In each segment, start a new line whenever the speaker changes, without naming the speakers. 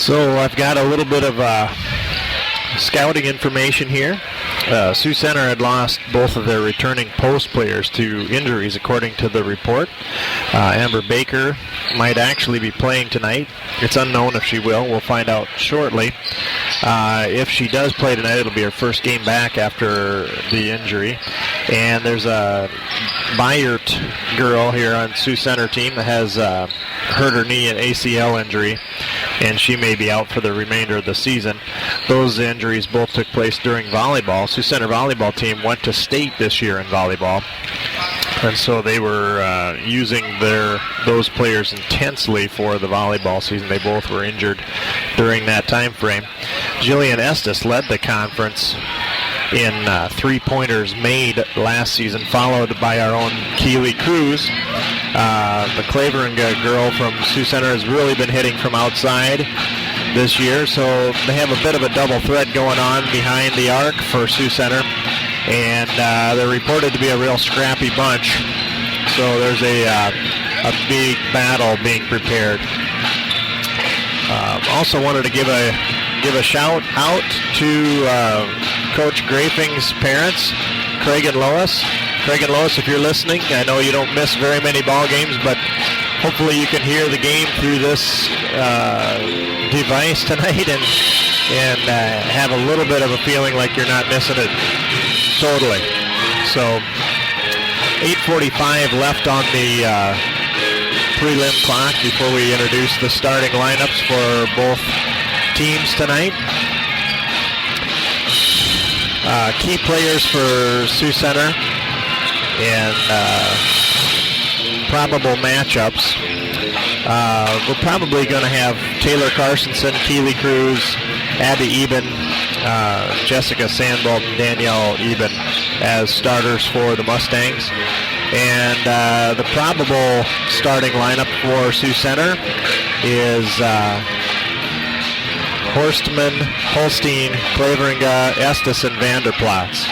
So I've got a little bit of scouting information here. Sioux Center had lost both of their returning post players to injuries, according to the report. Amber Baker might actually be playing tonight. It's unknown if she will. We'll find out shortly. If she does play tonight, it'll be her first game back after the injury. And there's a Bayard girl here on Sioux Center team that has hurt her knee, an ACL injury, and she may be out for the remainder of the season. Those injuries both took place during volleyball. Sioux Center volleyball team went to state this year in volleyball, and so they were using those players intensely for the volleyball season. They both were injured during that time frame. Jillian Estes led the conference in three-pointers made last season, followed by our own Keely Cruz. The Claveringa girl from Sioux Center has really been hitting from outside this year, so they have a bit of a double threat going on behind the arc for Sioux Center, and they're reported to be a real scrappy bunch, so there's a big battle being prepared. Also wanted to give a shout out to Coach Grafing's parents, Craig and Lois. Craig and Lois, if you're listening, I know you don't miss very many ball games, but hopefully you can hear the game through this device tonight and have a little bit of a feeling like you're not missing it totally. So 8:45 left on the prelim clock before we introduce the starting lineups for both teams tonight. Key players for Sioux Center and probable matchups. We're probably going to have Taylor Carsonson, Keely Cruz, Abby Eben, Jessica Sandbolt, and Danielle Eben as starters for the Mustangs. And the probable starting lineup for Sioux Center is Horstman, Holstein, Claveringa, Estes, and Vanderplatz.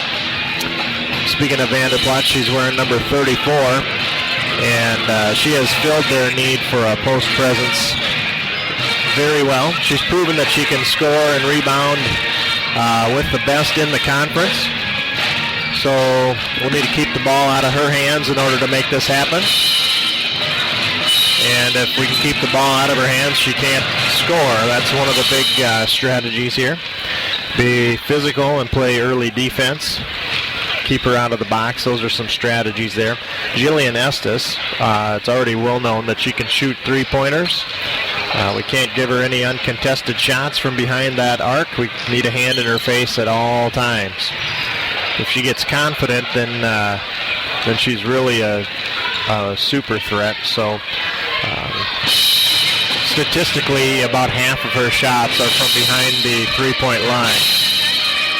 Speaking of Vanderplatz, she's wearing number 34, and she has filled their need for a post presence very well. She's proven that she can score and rebound with the best in the conference. So we'll need to keep the ball out of her hands in order to make this happen. And if we can keep the ball out of her hands, she can't score. That's one of the big strategies here. Be physical and play early defense. Keep her out of the box. Those are some strategies there. Jillian Estes, it's already well known that she can shoot three-pointers. We can't give her any uncontested shots from behind that arc. We need a hand in her face at all times. If she gets confident, then she's really a super threat. So statistically, about half of her shots are from behind the three-point line.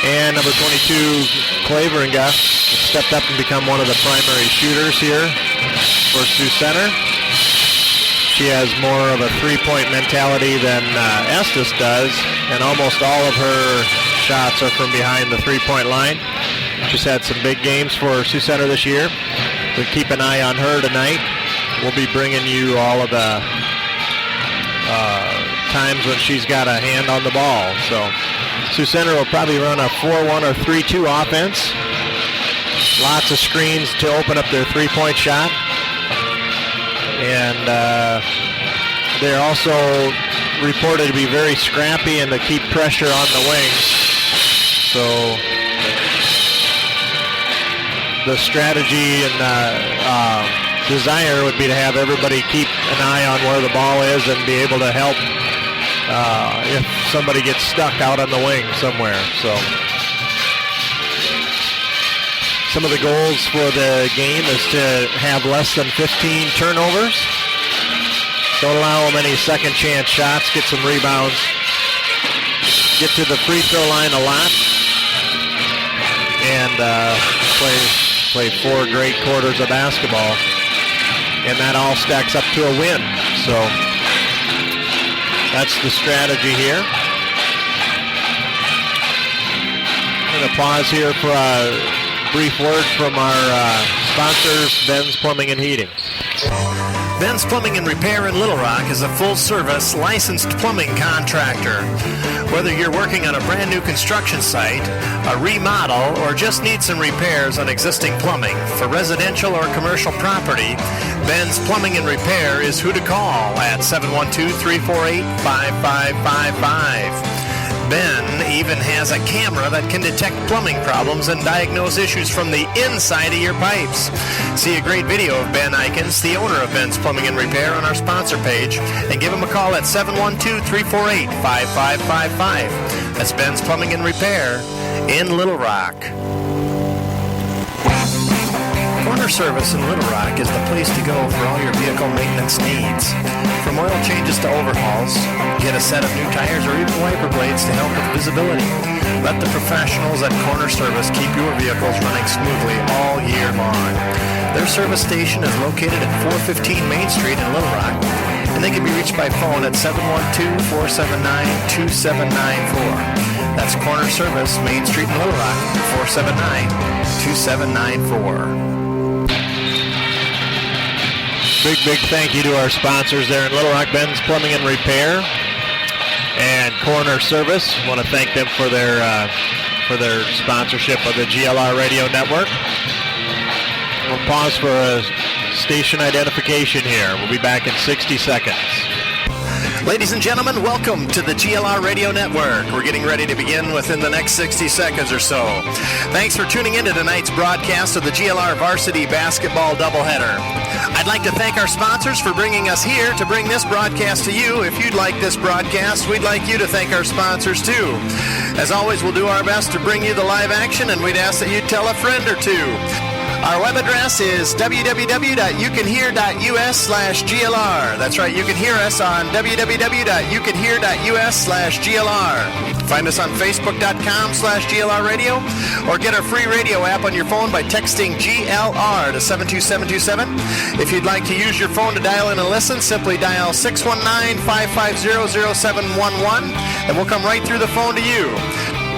And number 22, Claveringa, stepped up and become one of the primary shooters here for Sioux Center. She has more of a three-point mentality than Estes does, and almost all of her shots are from behind the three-point line. She's had some big games for Sioux Center this year. So keep an eye on her tonight. We'll be bringing you all of the times when she's got a hand on the ball. So Sioux Center will probably run a 4-1 or 3-2 offense. Lots of screens to open up their three-point shot. And they're also reported to be very scrappy and to keep pressure on the wings. So the strategy and desire would be to have everybody keep an eye on where the ball is and be able to help if somebody gets stuck out on the wing somewhere. So some of the goals for the game is to have less than 15 turnovers. Don't allow them any second chance shots. Get some rebounds. Get to the free throw line a lot. And play 4 great quarters of basketball. And that all stacks up to a win. So that's the strategy here. I'm going to pause here for a brief word from our sponsors, Ben's Plumbing and Heating.
Ben's Plumbing and Repair in Little Rock is a full-service licensed plumbing contractor. Whether you're working on a brand new construction site, a remodel, or just need some repairs on existing plumbing for residential or commercial property, Ben's Plumbing and Repair is who to call at 712-348-5555. Ben even has a camera that can detect plumbing problems and diagnose issues from the inside of your pipes. See a great video of Ben Eikens, the owner of Ben's Plumbing and Repair, on our sponsor page, and give him a call at 712-348-5555. That's Ben's Plumbing and Repair in Little Rock. Corner Service in Little Rock is the place to go for all your vehicle maintenance needs. From oil changes to overhauls, get a set of new tires or even wiper blades to help with visibility. Let the professionals at Corner Service keep your vehicles running smoothly all year long. Their service station is located at 415 Main Street in Little Rock, and they can be reached by phone at 712-479-2794. That's Corner Service, Main Street in Little Rock, 479-2794.
Big thank you to our sponsors there in Little Rock, Ben's Plumbing and Repair and Corner Service. I want to thank them for their sponsorship of the GLR Radio Network. We'll pause for a station identification here. We'll be back in 60 seconds.
Ladies and gentlemen, welcome to the GLR Radio Network. We're getting ready to begin within the next 60 seconds or so. Thanks for tuning in to tonight's broadcast of the GLR Varsity Basketball Doubleheader. I'd like to thank our sponsors for bringing us here to bring this broadcast to you. If you'd like this broadcast, we'd like you to thank our sponsors too. As always, we'll do our best to bring you the live action, and we'd ask that you tell a friend or two. Our web address is www.youcanhear.us/GLR. That's right, you can hear us on www.youcanhear.us/GLR. Find us on Facebook.com/GLR Radio, or get our free radio app on your phone by texting GLR to 72727. If you'd like to use your phone to dial in and listen, simply dial 619-550-0711, and we'll come right through the phone to you.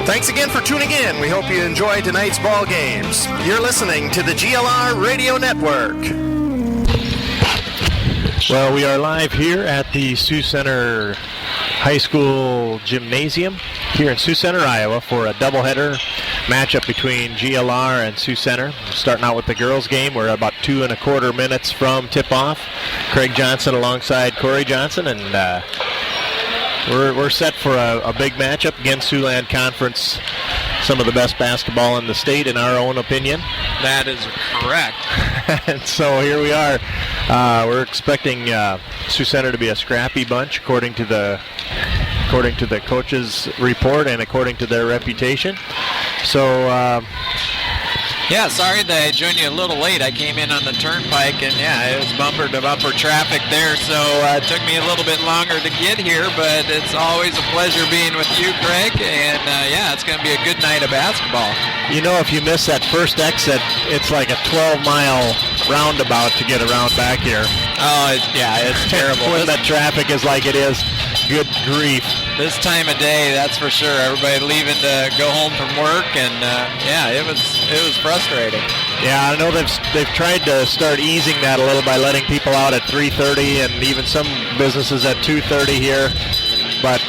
Thanks again for tuning in. We hope you enjoy tonight's ball games. You're listening to the GLR Radio Network.
Well, we are live here at the Sioux Center High School Gymnasium here in Sioux Center, Iowa, for a doubleheader matchup between GLR and Sioux Center. Starting out with the girls' game. We're about 2.25 minutes from tip-off. Craig Johnson alongside Kory Johnson, and we're set for a big matchup against Siouxland Conference. Some of the best basketball in the state, in our own opinion.
That is correct.
And so here we are. We're expecting Sioux Center to be a scrappy bunch, according to the coach's report and according to their reputation. So.
Yeah, sorry that I joined you a little late. I came in on the turnpike, and yeah, it was bumper-to-bumper traffic there, so it took me a little bit longer to get here, but it's always a pleasure being with you, Craig, and yeah, it's going to be a good night of basketball.
You know, if you miss that first exit, it's like a 12-mile roundabout to get around back here.
Oh, yeah, it's terrible.
When that traffic is like it is, good grief.
This time of day, that's for sure. Everybody leaving to go home from work, and yeah, it was frustrating.
Yeah, I know they've tried to start easing that a little by letting people out at 3:30 and even some businesses at 2:30 here, but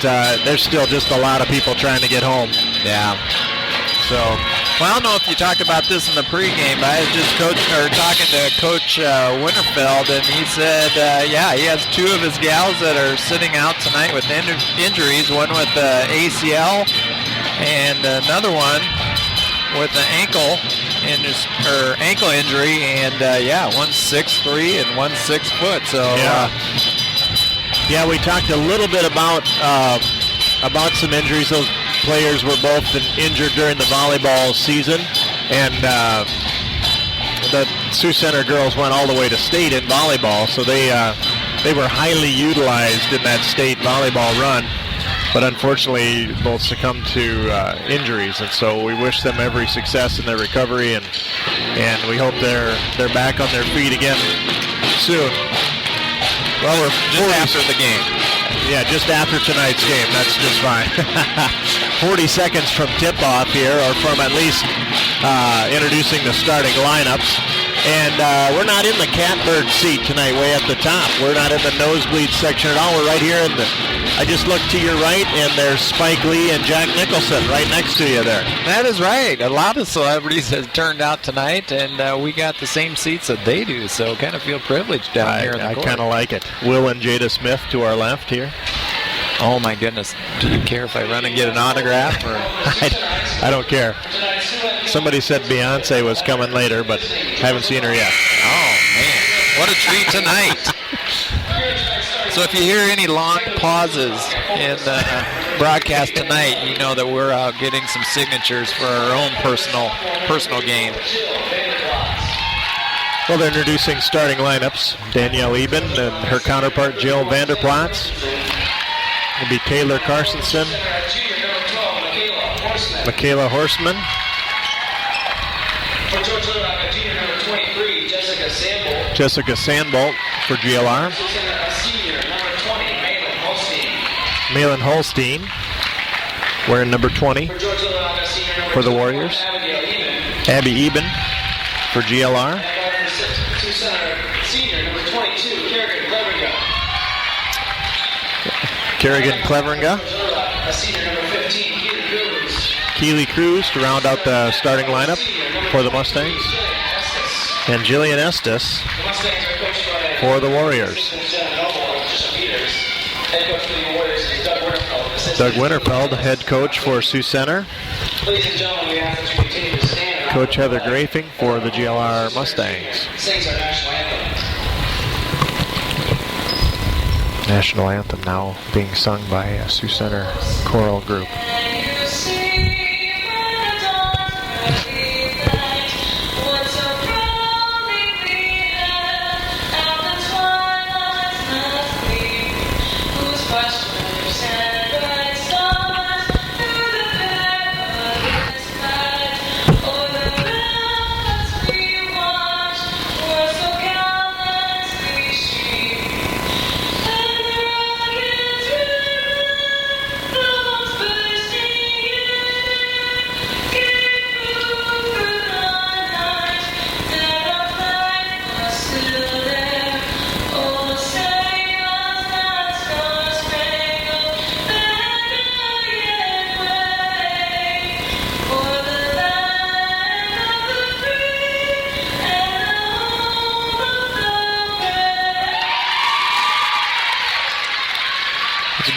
there's still just a lot of people trying to get home.
Yeah. So, well, I don't know if you talked about this in the pregame, but I was just talking to Coach Winterfeld, and he said, yeah, he has two of his gals that are sitting out tonight with injuries, one with ACL and another one with an ankle injury, and yeah, one's 6'3" and one's 6 foot. So
yeah, we talked a little bit about some injuries. Those players were both injured during the volleyball season, and the Sioux Center girls went all the way to state in volleyball, so they were highly utilized in that state volleyball run. But unfortunately, both succumbed to injuries, and so we wish them every success in their recovery, and we hope they're back on their feet again soon. Well, we're
just after the game.
Yeah, just after tonight's game. That's just fine. 40 seconds from tip-off here, or from at least introducing the starting lineups. And we're not in the catbird seat tonight way at the top. We're not in the nosebleed section at all. We're right here in the... I just looked to your right, and there's Spike Lee and Jack Nicholson right next to you there.
That is right. A lot of celebrities have turned out tonight, and we got the same seats that they do, so kind of feel privileged down here in the court.
I kind of like it. Will and Jada Smith to our left here.
Oh, my goodness. Do you care if I run and get an autograph? Or?
I don't care. Somebody said Beyonce was coming later, but haven't seen her yet.
Oh, man. What a treat tonight. So if you hear any long pauses in the broadcast tonight, you know that we're out getting some signatures for our own personal gain.
Well, they're introducing starting lineups. Danielle Eben and her counterpart Jill Vanderplatz. It'll be Taylor Carstensen, Michaela Horseman, Jessica Sandbolt for GLR, Malin Holstein wearing number 20 for the Warriors, Abby Eben for GLR, Kerrigan Cleveringa, Keely Cruz to round out the starting lineup for the Mustangs, and Jillian Estes for the Warriors. Doug Winterfeld, head coach for Sioux Center. Coach Heather Grafing for the GLR Mustangs. National anthem now being sung by a Sioux Center choral group.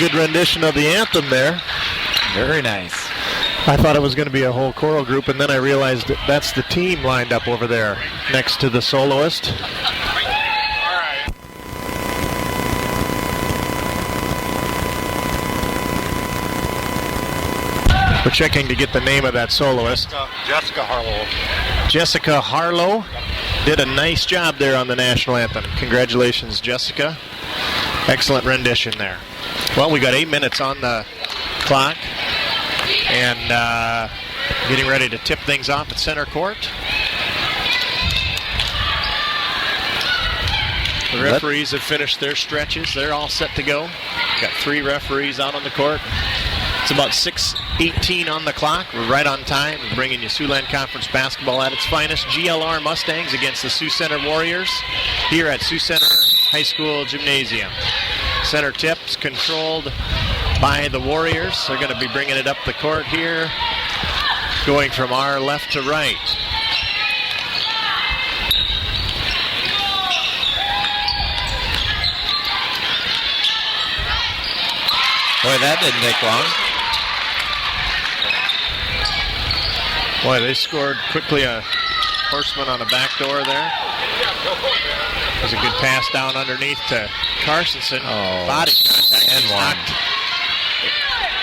Good rendition of the anthem there.
Very nice.
I thought it was going to be a whole choral group, and then I realized that that's the team lined up over there next to the soloist. We're checking to get the name of that soloist.
Jessica Harlow.
Jessica Harlow did a nice job there on the national anthem. Congratulations, Jessica. Excellent rendition there. Well, we got 8 minutes on the clock, and getting ready to tip things off at center court. The referees have finished their stretches. They're all set to go. Got 3 referees out on the court. It's about 6:18 on the clock. We're right on time. We're bringing you Siouxland Conference basketball at its finest. GLR Mustangs against the Sioux Center Warriors here at Sioux Center High School Gymnasium. Center tips controlled by the Warriors. They're going to be bringing it up the court here, going from our left to right.
Boy, that didn't take long.
Boy, they scored quickly. A Horseman on a backdoor there. There's a good pass down underneath to Carstensen.
Oh,
body contact and knocked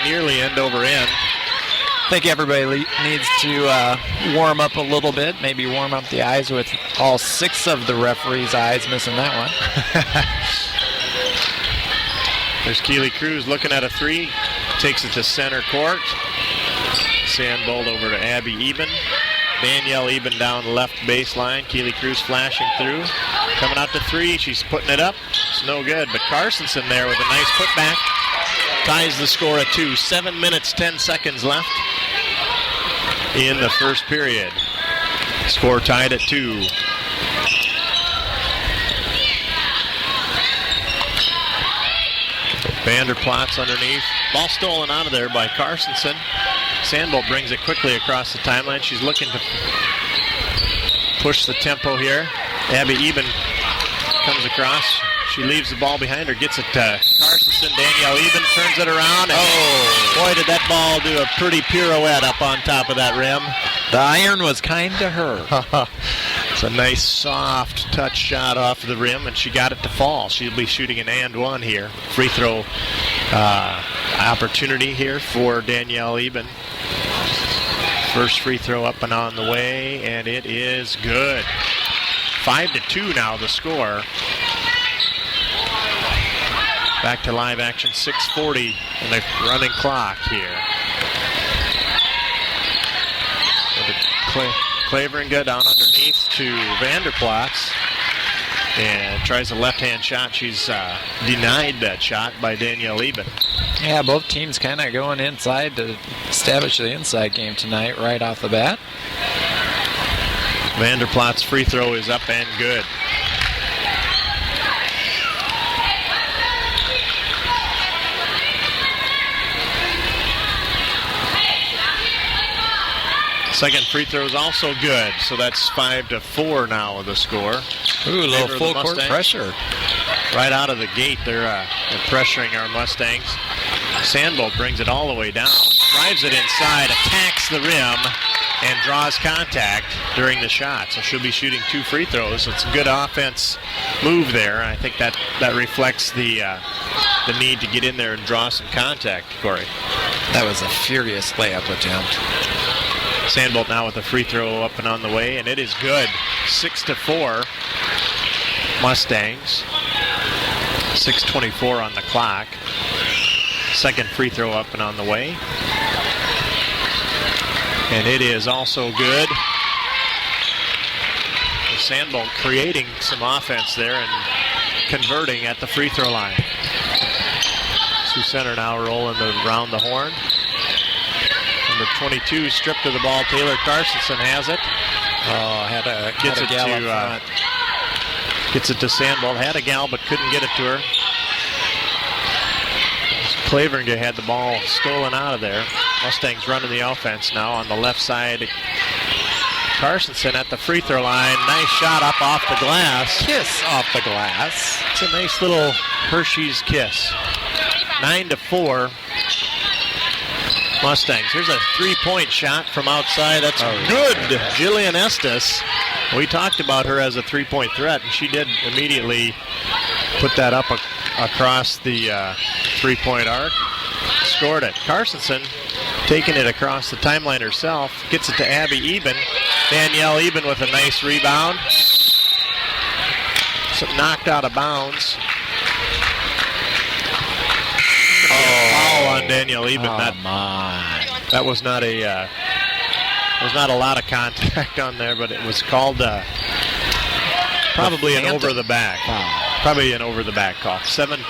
nearly end over end.
I think everybody needs to warm up a little bit, maybe warm up the eyes with all 6 of the referees' eyes missing that one.
There's Keely Cruz looking at a 3, takes it to center court. Sandbolt over to Abby Eben. Danielle Eben down left baseline. Keely Cruz flashing through. Coming out to 3, she's putting it up. It's no good, but Carstensen there with a nice putback ties the score at 2. 7 minutes, 10 seconds left in the first period. Score tied at 2. Vanderplat's underneath. Ball stolen out of there by Carstensen. Sandbolt brings it quickly across the timeline. She's looking to push the tempo here. Abby Eben comes across. She leaves the ball behind her, gets it to Carstensen. Danielle Eben turns it around. And boy, did that ball do a pretty pirouette up on top of that rim.
The iron was kind to her.
It's a nice, soft touch shot off the rim, and she got it to fall. She'll be shooting an and one here. Free throw opportunity here for Danielle Eben. First free throw up and on the way, and it is good. 5-2 now the score. Back to live action, 6:40 in the running clock here. Clavering go down underneath to Vanderplatz and tries a left-hand shot. She's denied that shot by Danielle Eben.
Yeah, both teams kind of going inside to establish the inside game tonight right off the bat.
Vanderplatz free throw is up and good. Second free throw is also good, so that's 5-4 now with the score.
Ooh, a little full court pressure.
Right out of the gate, they're pressuring our Mustangs. Sandbolt brings it all the way down, drives it inside, attacks the rim, and draws contact during the shot. So she'll be shooting 2 free throws. It's a good offense move there. I think that reflects the need to get in there and draw some contact, Kory.
That was a furious layup attempt.
Sandbolt now with a free throw up and on the way, and it is good. 6-4 Mustangs. 6:24 on the clock. Second free throw up and on the way. And it is also good. Sandbolt creating some offense there and converting at the free throw line. Sioux Center now rolling around the horn. Number 22 stripped of the ball. Taylor Carstensen has it. Gets it to Sandbolt. Had a gal but couldn't get it to her. Clavering had the ball stolen out of there. Mustangs running the offense now on the left side. Carstensen at the free throw line. Nice shot up off the glass.
Kiss off the glass.
It's a nice little Hershey's kiss. 9-4. Mustangs. Here's a three-point shot from outside. That's good. Jillian Estes. We talked about her as a three-point threat, and she did immediately put that up across the three-point arc. Scored it. Carstensen taking it across the timeline herself. Gets it to Abby Eben. Danielle Eben with a nice rebound. So knocked out of bounds. Foul on Danielle Eben. That was not a lot of contact on there, but it was called probably an over the back. Probably an over the back call. 7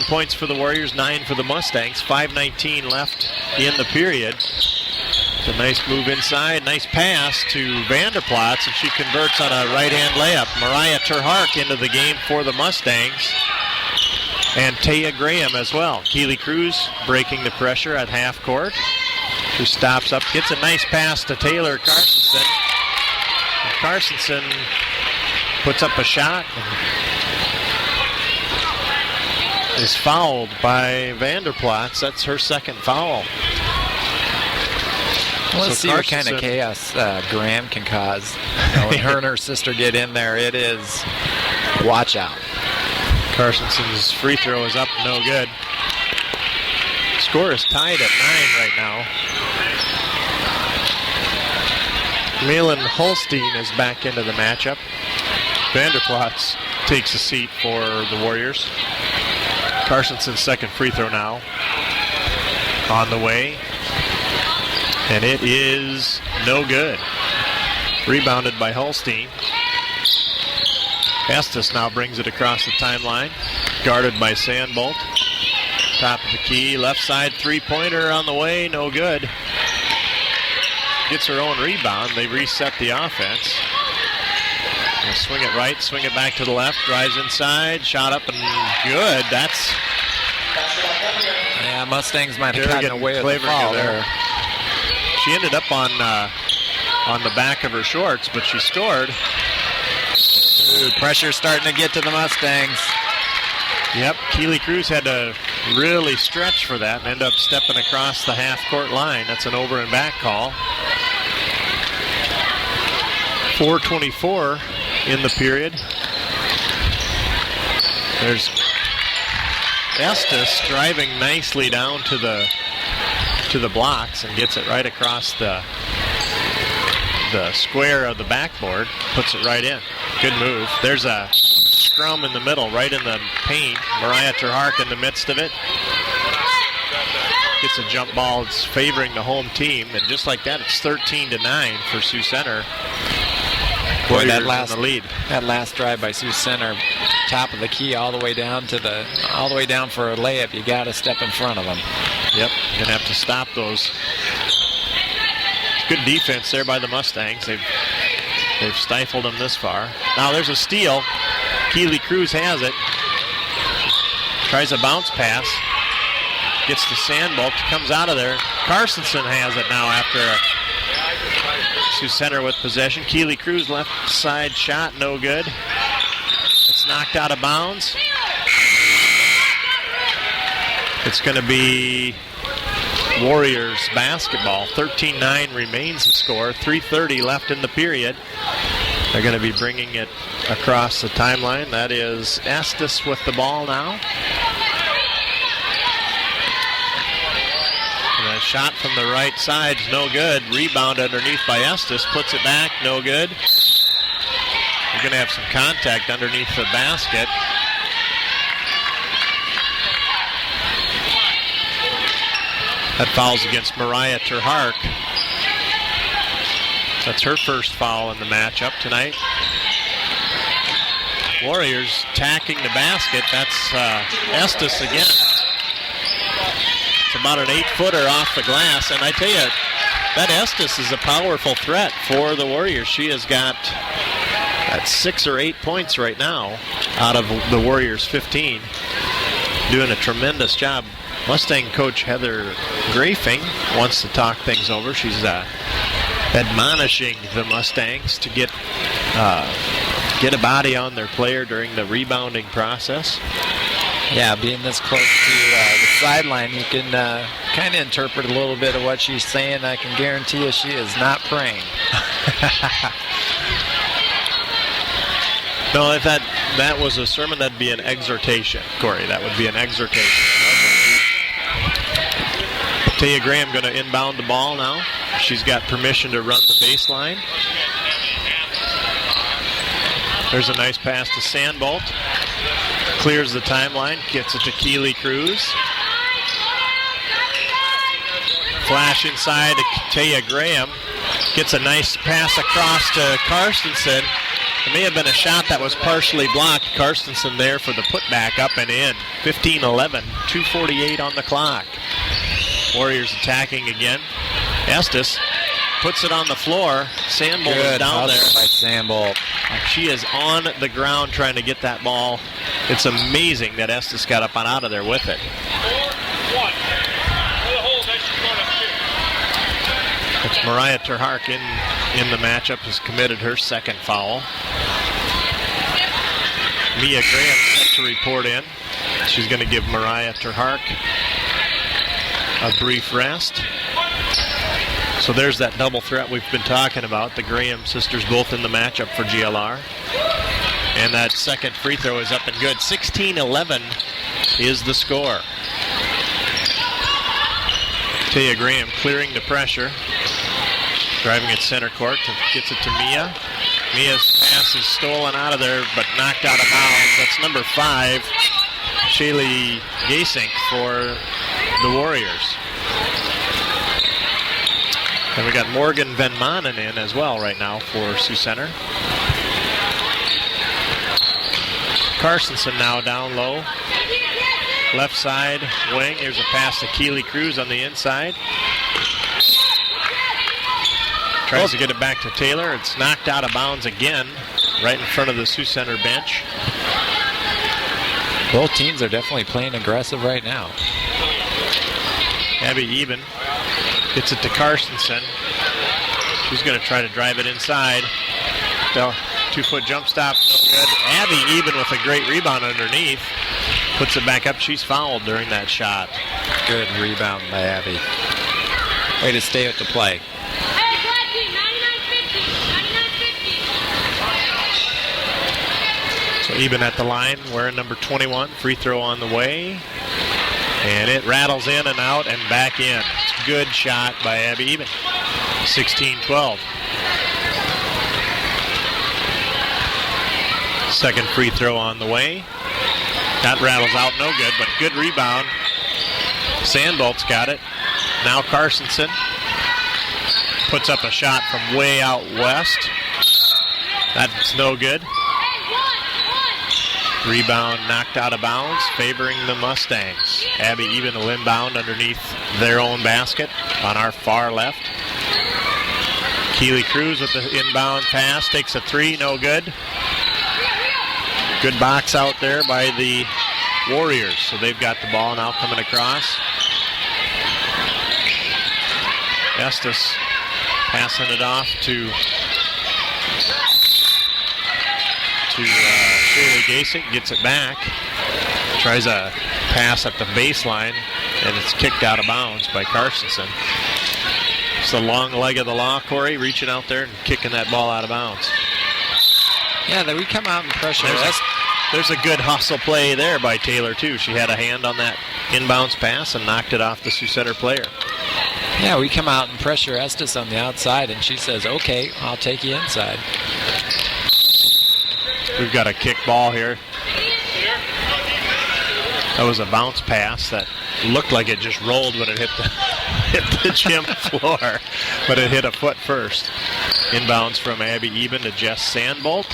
points for the Warriors, 9 for the Mustangs. 5:19 left in the period. It's a nice move inside, nice pass to Vanderplatz, and she converts on a right-hand layup. Mariah Terhark into the game for the Mustangs. And Taya Graham as well. Keely Cruz breaking the pressure at half court. Who stops up, gets a nice pass to Taylor Carstensen. And Carstensen puts up a shot and is fouled by Vanderplatz. That's her second foul.
Let's see what kind of chaos Graham can cause. When her and her sister get in there, it is watch out.
Carstensen's free throw is up, no good. Score is tied at 9 right now. Malin Holstein is back into the matchup. Vanderplatz takes a seat for the Warriors. Carstensen's second free throw now on the way. And it is no good. Rebounded by Holstein. Estes now brings it across the timeline. Guarded by Sandbolt. Top of the key, left side three-pointer on the way, no good. Gets her own rebound. They reset the offense. They'll swing it right, swing it back to the left, drives inside, shot up and good. That's
Yeah, Mustangs might have gotten away with the foul there.
She ended up on the back of her shorts, but she scored.
Ooh, pressure starting to get to the Mustangs.
Yep, Keely Cruz had to really stretch for that and end up stepping across the half-court line. That's an over and back call. 4:24 in the period. There's Estes driving nicely down to the blocks and gets it right across the square of the backboard, puts it right in. Good move. There's a scrum in the middle, right in the paint. Mariah Terhark in the midst of it. Gets a jump ball. It's favoring the home team, and just like that, it's 13-9 for Sioux Center.
Boy,
that last lead.
That last drive by Sioux Center, top of the key, all the way down for a layup. You got to step in front of them.
Yep, gonna have to stop those. Good defense there by the Mustangs. They've stifled them this far. Now there's a steal. Keely Cruz has it. Tries a bounce pass. Gets the Sandbolt. Comes out of there. Carstensen has it now after Sioux Center with possession. Keely Cruz left side shot, no good. It's knocked out of bounds. It's going to be Warriors basketball. 13-9 remains the score. 3:30 left in the period. They're going to be bringing it across the timeline. That is Estes with the ball now. And a shot from the right side is no good. Rebound underneath by Estes. Puts it back, no good. You're going to have some contact underneath the basket. That foul's against Mariah Terhark. That's her first foul in the matchup tonight. Warriors tacking the basket. That's Estes again. It's about an 8-footer off the glass. And I tell you, that Estes is a powerful threat for the Warriors. She has got 6 or 8 points right now out of the Warriors' 15. Doing a tremendous job. Mustang coach Heather Grafing wants to talk things over. She's admonishing the Mustangs to get a body on their player during the rebounding process.
Yeah, being this close to the sideline, you can kind of interpret a little bit of what she's saying. I can guarantee you she is not praying.
No, if that was a sermon, that'd be an exhortation, Corey. That would be an exhortation. Taya Graham going to inbound the ball now. She's got permission to run the baseline. There's a nice pass to Sandbolt. Clears the timeline, gets it to Keely Cruz. Flash inside to Taya Graham. Gets a nice pass across to Carstensen. It may have been a shot that was partially blocked. Carstensen there for the putback up and in. 15-11, 2:48 on the clock. Warriors attacking again. Estes puts it on the floor. Sandbolt is down there.
By Sandbolt.
She is on the ground trying to get that ball. It's amazing that Estes got up and out of there with it. It's Mariah Terhark in the matchup, has committed her second foul. Mia Graham set to report in. She's going to give Mariah Terhark a brief rest. So there's that double threat we've been talking about. The Graham sisters both in the matchup for GLR. And that second free throw is up and good. 16-11 is the score. Taya Graham clearing the pressure. Driving at center court, gets it to Mia. Mia's pass is stolen out of there, but knocked out of bounds. That's number 5, Shaylee Gasink for the Warriors. And we got Morgan Van Manen in as well right now for Sioux Center. Carstensen now down low. Left side wing. Here's a pass to Keely Cruz on the inside. Tries to get it back to Taylor. It's knocked out of bounds again, right in front of the Sioux Center bench.
Both teams are definitely playing aggressive right now.
Abby Eben gets it to Carstensen. She's going to try to drive it inside. 2-foot jump stop, no good. Abby Eben with a great rebound underneath. Puts it back up. She's fouled during that shot.
Good rebound by Abby. Way to stay with the play.
So Eben at the line, wearing number 21. Free throw on the way. And it rattles in and out and back in. It's a good shot by Abby Eben. 16-12. Second free throw on the way. That rattles out, no good, but good rebound. Sandbolt's got it. Now Carstensen puts up a shot from way out west. That's no good. Rebound knocked out of bounds, favoring the Mustangs. Abby Eben will inbound underneath their own basket on our far left. Keely Cruz with the inbound pass, takes a three, no good. Good box out there by the Warriors, so they've got the ball now coming across. Estes passing it off to Shaylee Gasek, gets it back. Tries a pass at the baseline, and it's kicked out of bounds by Carstensen. It's the long leg of the law, Kory, reaching out there and kicking that ball out of bounds.
Yeah, we come out and pressure.
There's a good hustle play there by Taylor, too. She had a hand on that inbounds pass and knocked it off the Sioux Center player.
Yeah, we come out and pressure Estes on the outside, and she says, okay, I'll take you inside.
We've got a kick ball here. That was a bounce pass that looked like it just rolled when it hit the gym floor, but it hit a foot first. Inbounds from Abby Eben to Jess Sandbolt.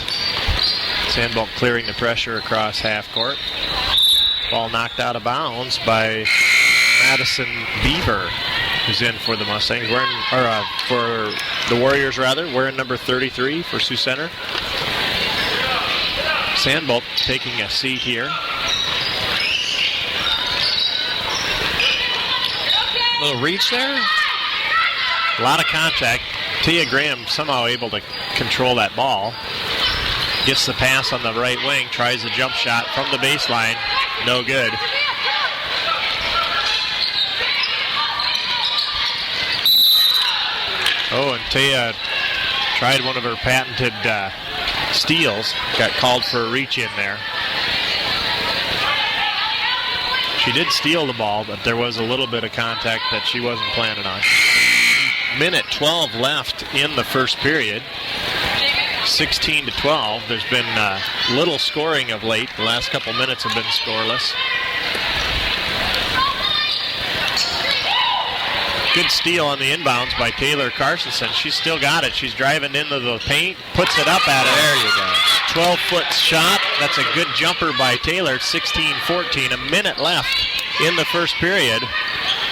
Sandbolt clearing the pressure across half court. Ball knocked out of bounds by Madison Beaver, who's in for the Mustangs, for the Warriors rather, wearing number 33 for Sioux Center. Sandbolt taking a seat here.
Little reach there.
A lot of contact. Tia Graham somehow able to control that ball. Gets the pass on the right wing, tries a jump shot from the baseline. No good. Oh, and Tia tried one of her patented steals. Got called for a reach in there. She did steal the ball, but there was a little bit of contact that she wasn't planning on. Minute 12 left in the first period. 16-12. There's been little scoring of late. The last couple minutes have been scoreless. Good steal on the inbounds by Taylor Carstensen. She's still got it. She's driving into the paint, puts it up at it.
There you go.
12-foot shot. That's a good jumper by Taylor. 16-14. A minute left in the first period.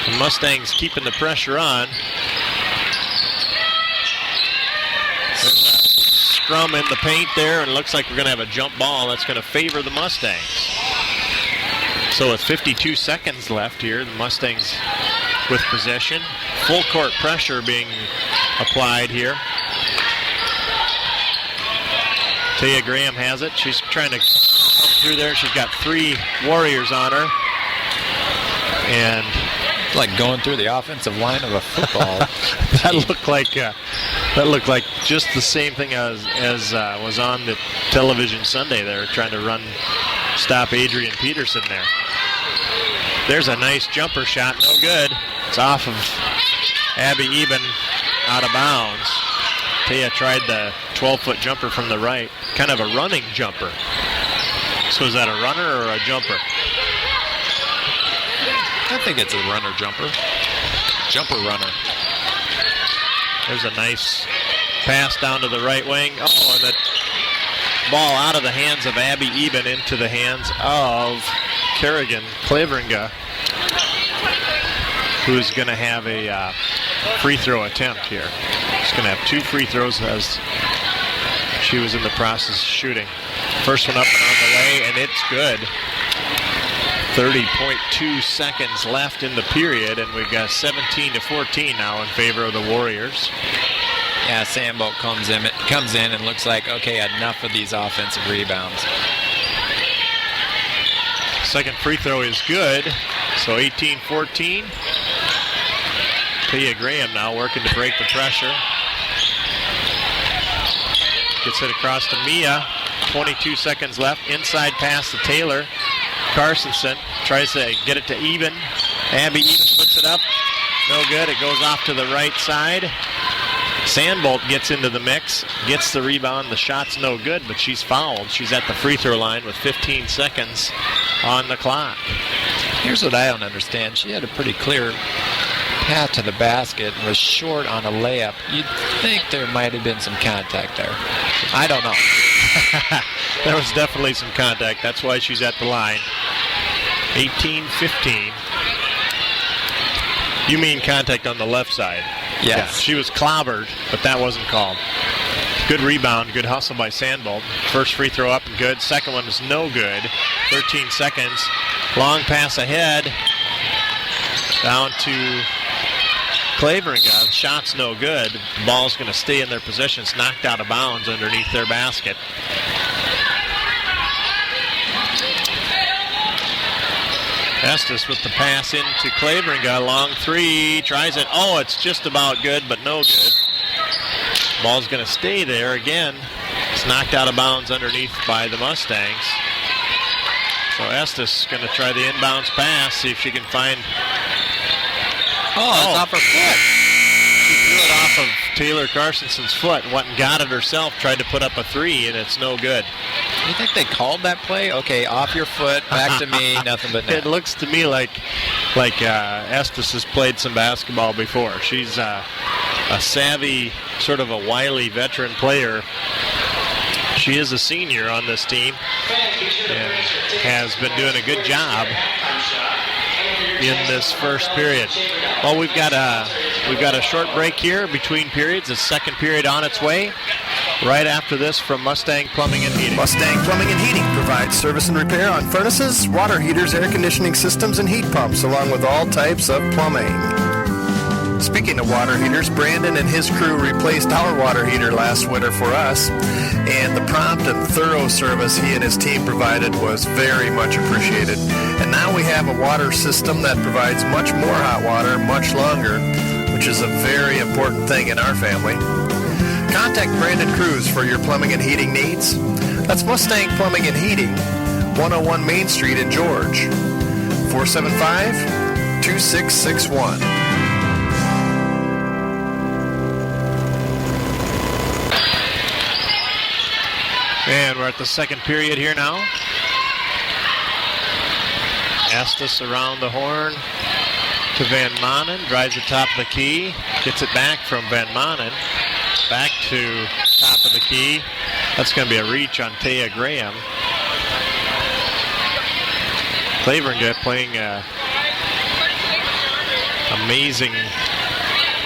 The Mustangs keeping the pressure on. There's a scrum in the paint there, and it looks like we're going to have a jump ball that's going to favor the Mustangs. So with 52 seconds left here, the Mustangs with possession. Full court pressure being applied here. Tia Graham has it. She's trying to come through there. She's got 3 Warriors on her. And
it's like going through the offensive line of a football.
That looked like just the same thing as was on the television Sunday. They're trying to stop Adrian Peterson there. There's a nice jumper shot, no good. It's off of Abby Eben, out of bounds. Tia tried the 12-foot jumper from the right, kind of a running jumper. So is that a runner or a jumper?
I think it's a runner jumper. Jumper runner.
There's a nice pass down to the right wing. Oh, and the ball out of the hands of Abby Eben into the hands of Kerrigan Claveringa, who's going to have a free throw attempt here. She's going to have 2 free throws as she was in the process of shooting. First one up and on the way, and it's good. 30.2 seconds left in the period, and we've got 17-14 now in favor of the Warriors.
Yeah, Sandbolt comes in and looks like, okay, enough of these offensive rebounds.
Second free throw is good, so 18-14. Tia Graham now working to break the pressure. Gets it across to Mia. 22 seconds left. Inside pass to Taylor. Carsonson tries to get it to Even. Abby Even puts it up. No good. It goes off to the right side. Sandbolt gets into the mix, gets the rebound. The shot's no good, but she's fouled. She's at the free throw line with 15 seconds on the clock.
Here's what I don't understand. She had a pretty clear path to the basket and was short on a layup. You'd think there might have been some contact there. I don't know.
There was definitely some contact. That's why she's at the line. 18-15. You mean contact on the left side?
Yes.
Yeah, she was clobbered, but that wasn't called. Good rebound, good hustle by Sandbolt. First free throw up and good. Second one is no good. 13 seconds. Long pass ahead. Down to Claveringa. Shot's no good. The ball's going to stay in their position. It's knocked out of bounds underneath their basket. Estes with the pass into Claveringa. Long three. Tries it. Oh, it's just about good, but no good. Ball's going to stay there again. It's knocked out of bounds underneath by the Mustangs. So Estes is going to try the inbounds pass, see if she can find...
Oh, it's off her foot.
She threw it off of Taylor Carsonson's foot and went and got it herself, tried to put up a three, and it's no good.
You think they called that play? Okay, off your foot, back to me, nothing but net.
It looks to me like Estes has played some basketball before. She's a savvy, sort of a wily veteran player. She is a senior on this team and has been doing a good job in this first period. Well, we've got a short break here between periods. The second period on its way. Right after this from Mustang Plumbing and Heating.
Mustang Plumbing and Heating provides service and repair on furnaces, water heaters, air conditioning systems, and heat pumps, along with all types of plumbing. Speaking of water heaters, Brandon and his crew replaced our water heater last winter for us, and the prompt and thorough service he and his team provided was very much appreciated. And now we have a water system that provides much more hot water much longer, which is a very important thing in our family. Contact Brandon Cruz for your plumbing and heating needs. That's Mustang Plumbing and Heating, 101 Main Street in George, 475-2661.
And we're at the second period here now. Estes around the horn to Van Manen. Drives the top of the key. Gets it back from Van Manen. Back to top of the key. That's going to be a reach on Taya Graham. Claveringa playing amazing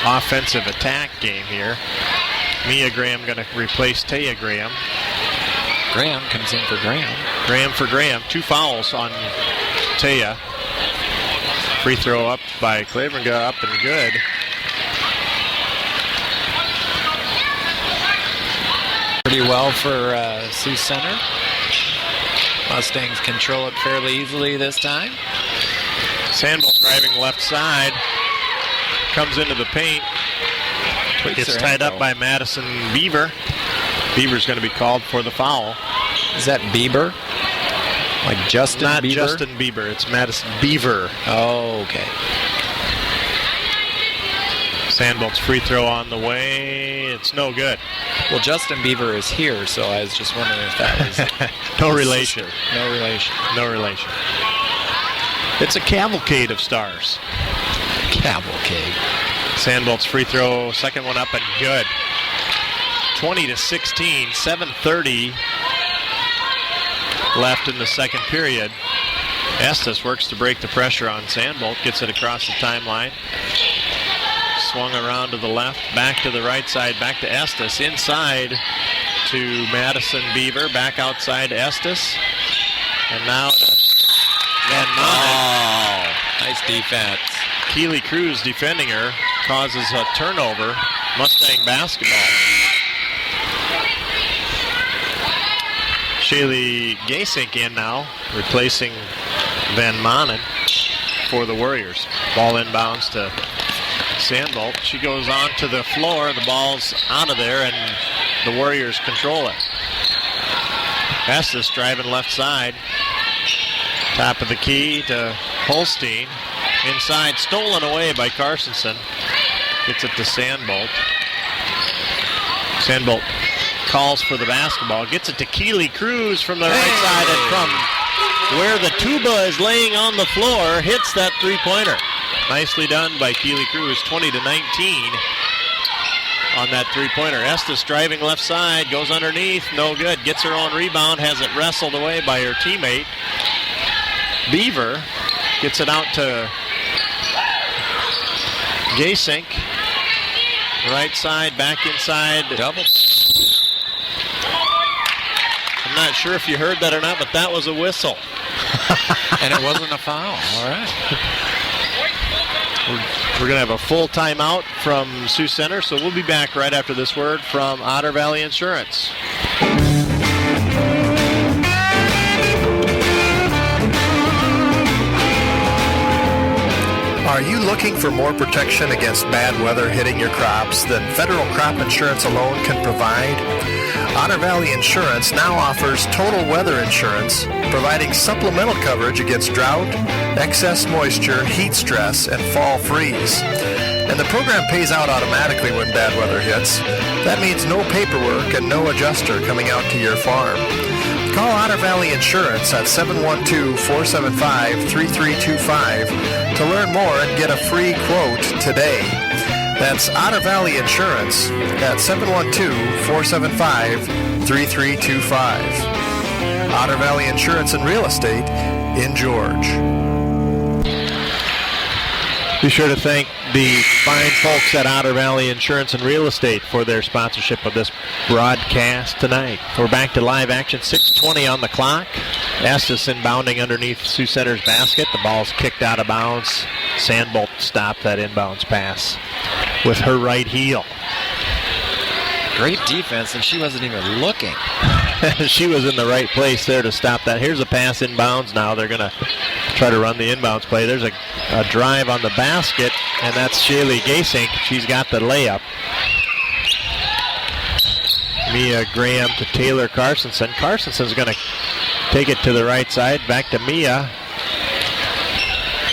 offensive attack game here. Mia Graham going to replace Taya Graham.
Graham comes in for Graham.
Graham for Graham. 2 fouls on Taya. Free throw up by Claveringa, up and good.
Pretty well for Sioux Center. Mustangs control it fairly easily this time.
Sandbolt driving left side. Comes into the paint. Gets tied up by Madison Beaver. Beaver's going to be called for the foul.
Is that Bieber? Like Justin
Not
Bieber?
Justin Bieber. It's Madison Beaver.
Oh, okay.
Sandbolt's free throw on the way. It's no good.
Well, Justin Bieber is here, so I was just wondering if that was...
No relation.
No relation.
No relation. It's a cavalcade of stars.
Cavalcade.
Sandbolt's free throw, second one up and good. 20-16, 7:30 left in the second period. Estes works to break the pressure on Sandbolt, gets it across the timeline. Swung around to the left, back to the right side, back to Estes. Inside to Madison Beaver, back outside to Estes. And now to Van Manen.
defense.
Keely Cruz defending her, causes a turnover. Mustang basketball. Shaylee Gasink in now, replacing Van Manen for the Warriors. Ball inbounds to Sandbolt. She goes on to the floor. The ball's out of there, and the Warriors control it. Estes driving left side. Top of the key to Holstein. Inside, stolen away by Carstensen. Gets it to Sandbolt. Sandbolt calls for the basketball. Gets it to Keely Cruz from the right side, and from where the tuba is laying on the floor, hits that three-pointer. Nicely done by Keely Cruz, 20-19 on that three-pointer. Estes driving left side, goes underneath, no good. Gets her own rebound, has it wrestled away by her teammate. Beaver gets it out to Gasink. Right side, back inside.
Double.
I'm not sure if you heard that or not, but that was a whistle.
And it wasn't a foul. All right.
We're going to have a full timeout from Sioux Center, so we'll be back right after this word from Otter Valley Insurance.
Are you looking for more protection against bad weather hitting your crops than federal crop insurance alone can provide? Otter Valley Insurance now offers total weather insurance, providing supplemental coverage against drought, excess moisture, heat stress, and fall freeze. And the program pays out automatically when bad weather hits. That means no paperwork and no adjuster coming out to your farm. Call Otter Valley Insurance at 712-475-3325 to learn more and get a free quote today. That's Otter Valley Insurance at 712-475-3325. Otter Valley Insurance and Real Estate in George.
Be sure to thank the fine folks at Otter Valley Insurance and Real Estate for their sponsorship of this broadcast tonight. We're back to live action, 6:20 on the clock. Estes inbounding underneath Sioux Center's basket. The ball's kicked out of bounds. Sandbolt stopped that inbounds pass with her right heel.
Great defense, and she wasn't even looking.
She was in the right place there to stop that. Here's a pass inbounds now. They're going to try to run the inbounds play. There's a drive on the basket, and that's Shaylee Gasink. She's got the layup. Mia Graham to Taylor Carstensen. Carstensen's going to take it to the right side. Back to Mia.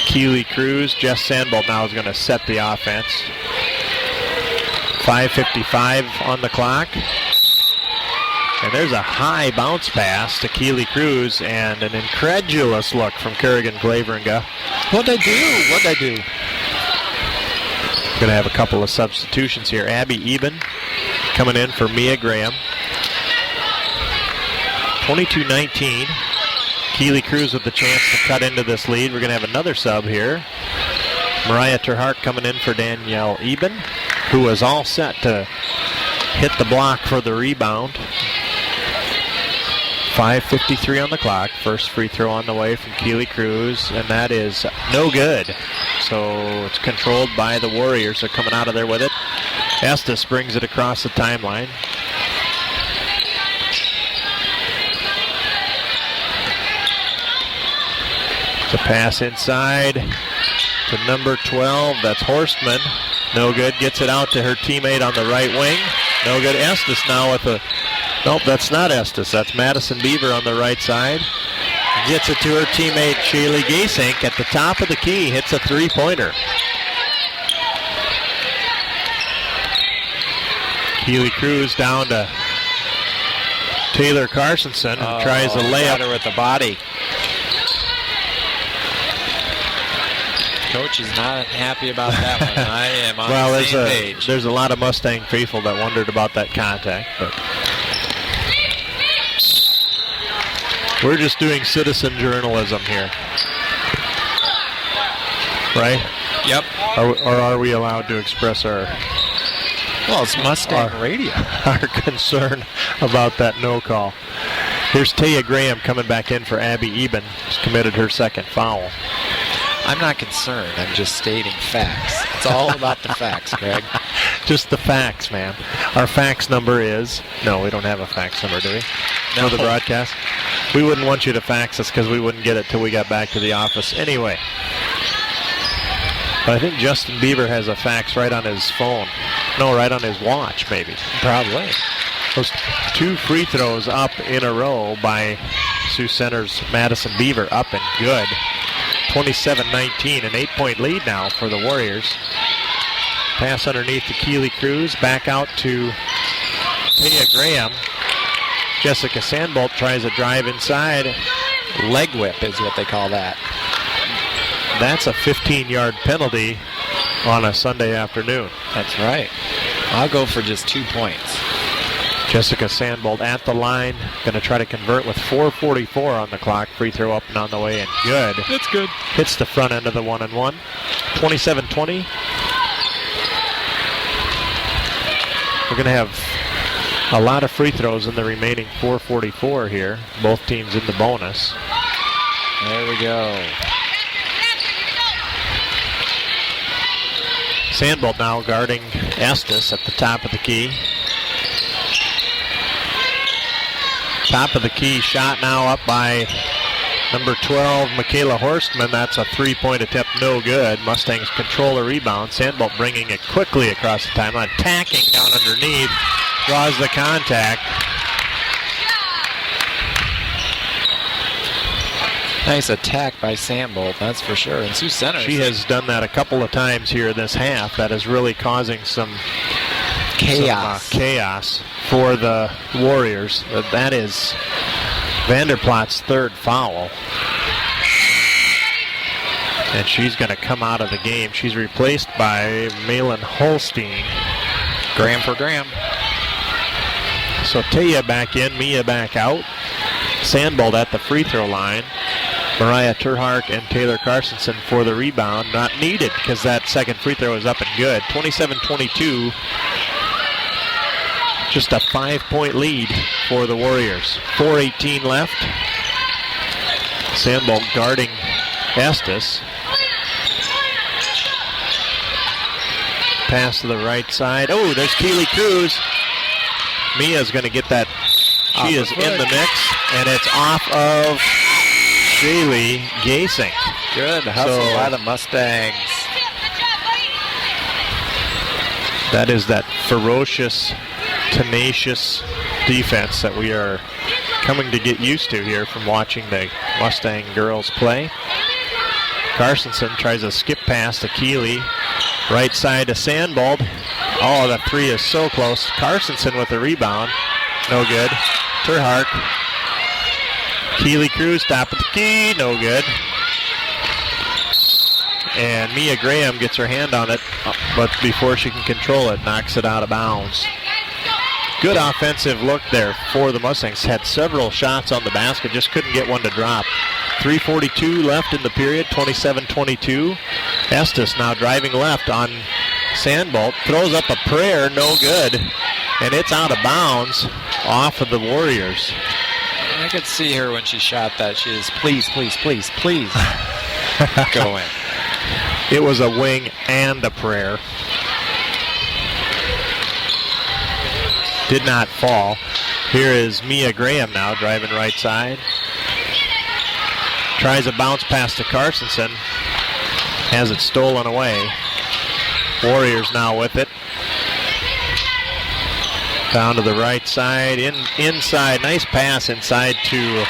Keely Cruz. Jess Sandbolt now is going to set the offense. 5:55 on the clock. And there's a high bounce pass to Keely Cruz and an incredulous look from Kerrigan Claveringa. What'd I do? Going to have a couple of substitutions here. Abby Eben coming in for Mia Graham. 22-19. Keely Cruz with the chance to cut into this lead. We're going to have another sub here. Mariah Terhart coming in for Danielle Eben, who was all set to hit the block for the rebound. 5:53 on the clock. First free throw on the way from Keely Cruz, and that is no good. So it's controlled by the Warriors. They're coming out of there with it. Estes brings it across the timeline. It's a pass inside to number 12. That's Horstman. No good. Gets it out to her teammate on the right wing. No good. Estes now with a... Nope, that's not Estes. That's Madison Beaver on the right side. Gets it to her teammate Shaylee Gasink at the top of the key. Hits a three-pointer. Keely Cruz down to Taylor Carstensen, who tries a layup.
Got her with the body. Coach is not happy about that one. I am on the same page.
There's a lot of Mustang faithful that wondered about that contact, but we're just doing citizen journalism here, right?
Yep.
Or are we allowed to express our...
Well, it's Mustang radio.
Our concern about that no call. Here's Taya Graham coming back in for Abby Eben. She's committed her second foul.
I'm not concerned. I'm just stating facts. It's all about the facts, Greg.
Just the facts, man. Our fax number is... No, we don't have a fax number, do we?
No.
For the broadcast? We wouldn't want you to fax us because we wouldn't get it till we got back to the office anyway. But I think Justin Bieber has a fax right on his phone. No, right on his watch, maybe.
Probably.
Those 2 free throws up in a row by Sioux Center's Madison Beaver, up and good. 27-19, an 8-point lead now for the Warriors. Pass underneath to Keely Cruz, back out to Taya Graham. Jessica Sandbolt tries a drive inside.
Leg whip is what they call that.
That's a 15-yard penalty on a Sunday afternoon.
That's right. I'll go for just 2 points.
Jessica Sandbolt at the line, going to try to convert with 4:44 on the clock. Free throw up and on the way and good.
That's good.
Hits the front end of the 1-and-1. 27-20. We're going to have a lot of free throws in the remaining 4:44 here. Both teams in the bonus.
There we go.
Sandbolt now guarding Estes at the top of the key. Top of the key shot now up by number 12, Michaela Horstman. That's a 3-point attempt, no good. Mustangs control the rebound. Sandbolt bringing it quickly across the timeline. Attacking down underneath. Draws the contact.
Nice attack by Sandbolt, that's for sure. And Sioux Center.
She has done that a couple of times here this half. That is really causing some chaos for the Warriors. That is Vanderplaat's 3rd foul. And she's going to come out of the game. She's replaced by Malin Holstein.
Graham for Graham.
So Taya back in, Mia back out. Sandbolt at the free throw line. Mariah Terhark and Taylor Carstensen for the rebound. Not needed because that second free throw is up and good. 27-22. Just a 5-point lead for the Warriors. 4:18 left. Sandbolt guarding Estes. Pass to the right side. Oh, there's Keely Cruz. Mia's going to get that. She is in the mix, and it's off of Shaylee Gasing.
Good hustle by the Mustangs.
That is that ferocious, tenacious defense that we are coming to get used to here from watching the Mustang girls play. Carstensen tries a skip pass to Keely. Right side to Sandbolt. Oh, the 3 is so close. Carstensen with the rebound. No good. Terhark. Keely Cruz, top of the key. No good. And Mia Graham gets her hand on it, but before she can control it, knocks it out of bounds. Good offensive look there for the Mustangs. Had several shots on the basket, just couldn't get one to drop. 3:42 left in the period, 27-22. Estes now driving left on Sandbolt. Throws up a prayer, no good. And it's out of bounds off of the Warriors.
I could see her when she shot that. She is, please, please, please, please go in.
It was a wing and a prayer. Did not fall. Here is Mia Graham now driving right side. Tries a bounce pass to Carstensen. Has it stolen away. Warriors now with it. Down to the right side. Inside. Nice pass inside to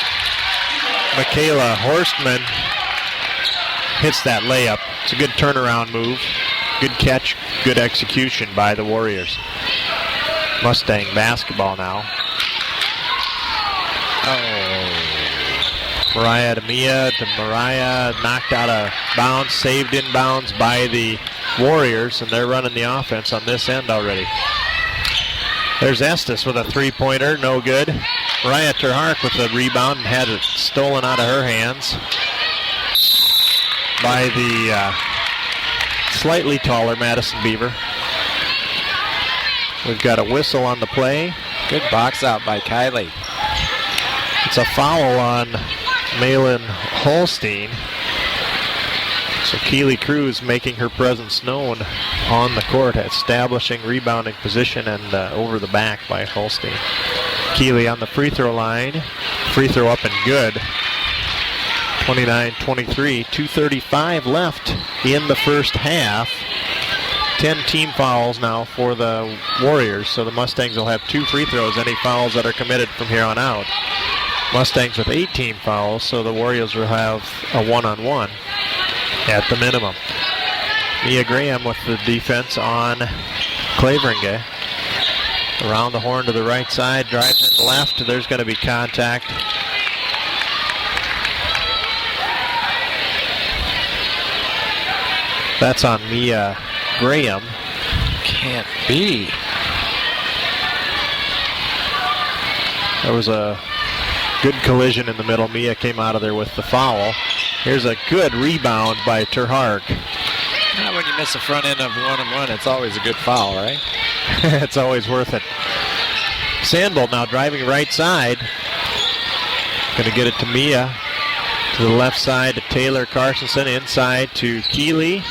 Michaela Horstman. Hits that layup. It's a good turnaround move. Good catch. Good execution by the Warriors. Mustang basketball now. Oh. Mariah to Mia to Mariah. Knocked out of bounds. Saved in bounds by the Warriors. And they're running the offense on this end already. There's Estes with a 3-pointer. No good. Mariah Terhark with the rebound and had it stolen out of her hands by the slightly taller Madison Beaver. We've got a whistle on the play.
Good box out by Kylie.
It's a foul on Malin Holstein. So Keely Cruz making her presence known on the court, establishing rebounding position and over the back by Holstein. Keely on the free throw line. Free throw up and good. 29-23, 2:35 left in the first half. 10 team fouls now for the Warriors, so the Mustangs will have 2 free throws, any fouls that are committed from here on out. Mustangs with 18 fouls, so the Warriors will have a one-on-one at the minimum. Mia Graham with the defense on Claveringe. Around the horn to the right side, drives in left. There's going to be contact. That's on Mia Graham.
Can't be.
There was a good collision in the middle. Mia came out of there with the foul. Here's a good rebound by Terhark.
When you miss the front end of one-on-one, it's always a good foul, right?
It's always worth it. Sandbolt now driving right side. Going to get it to Mia. To the left side to Taylor Carstensen. Inside to Keeley.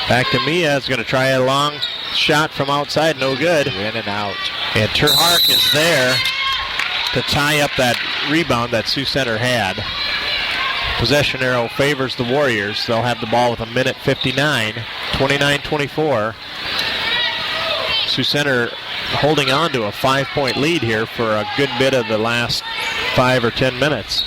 Back to Mia. Is going to try a long shot from outside. No good.
In and out.
And Terhark is there to tie up that rebound that Sioux Center had. Possession arrow favors the Warriors. They'll have the ball with 1:59. 29-24. Sioux Center holding on to a 5-point lead here for a good bit of the last 5 or 10 minutes.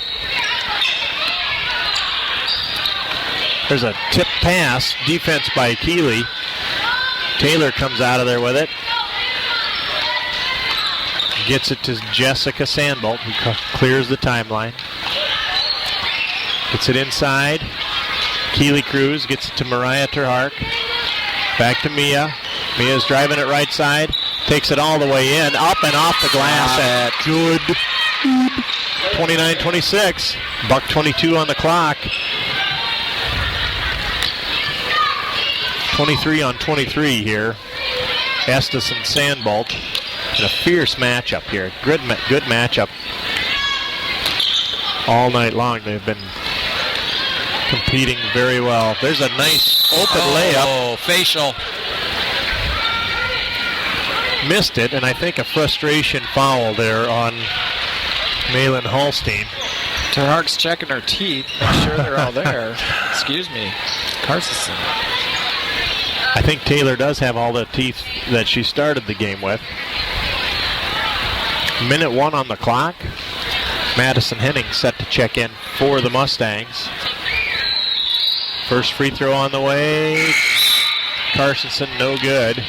There's a tip pass, defense by Keeley. Taylor comes out of there with it. Gets it to Jessica Sandbolt, who clears the timeline. Gets it inside. Keely Cruz gets it to Mariah Terhark. Back to Mia. Mia's driving it right side. Takes it all the way in. Up and off the glass. At good. 29-26. $1:22 on the clock. 23-on-23 here. Estes and Sandbolt. And a fierce matchup here. Good matchup. All night long they've been competing very well. There's a nice open layup.
Oh, facial.
Missed it, and I think a frustration foul there on Malin Holstein.
Terhark's checking her teeth. Make sure they're all there. Excuse me. Carstensen.
I think Taylor does have all the teeth that she started the game with. 1:01 on the clock. Madison Henning set to check in for the Mustangs. First free throw on the way. Carstensen, no good.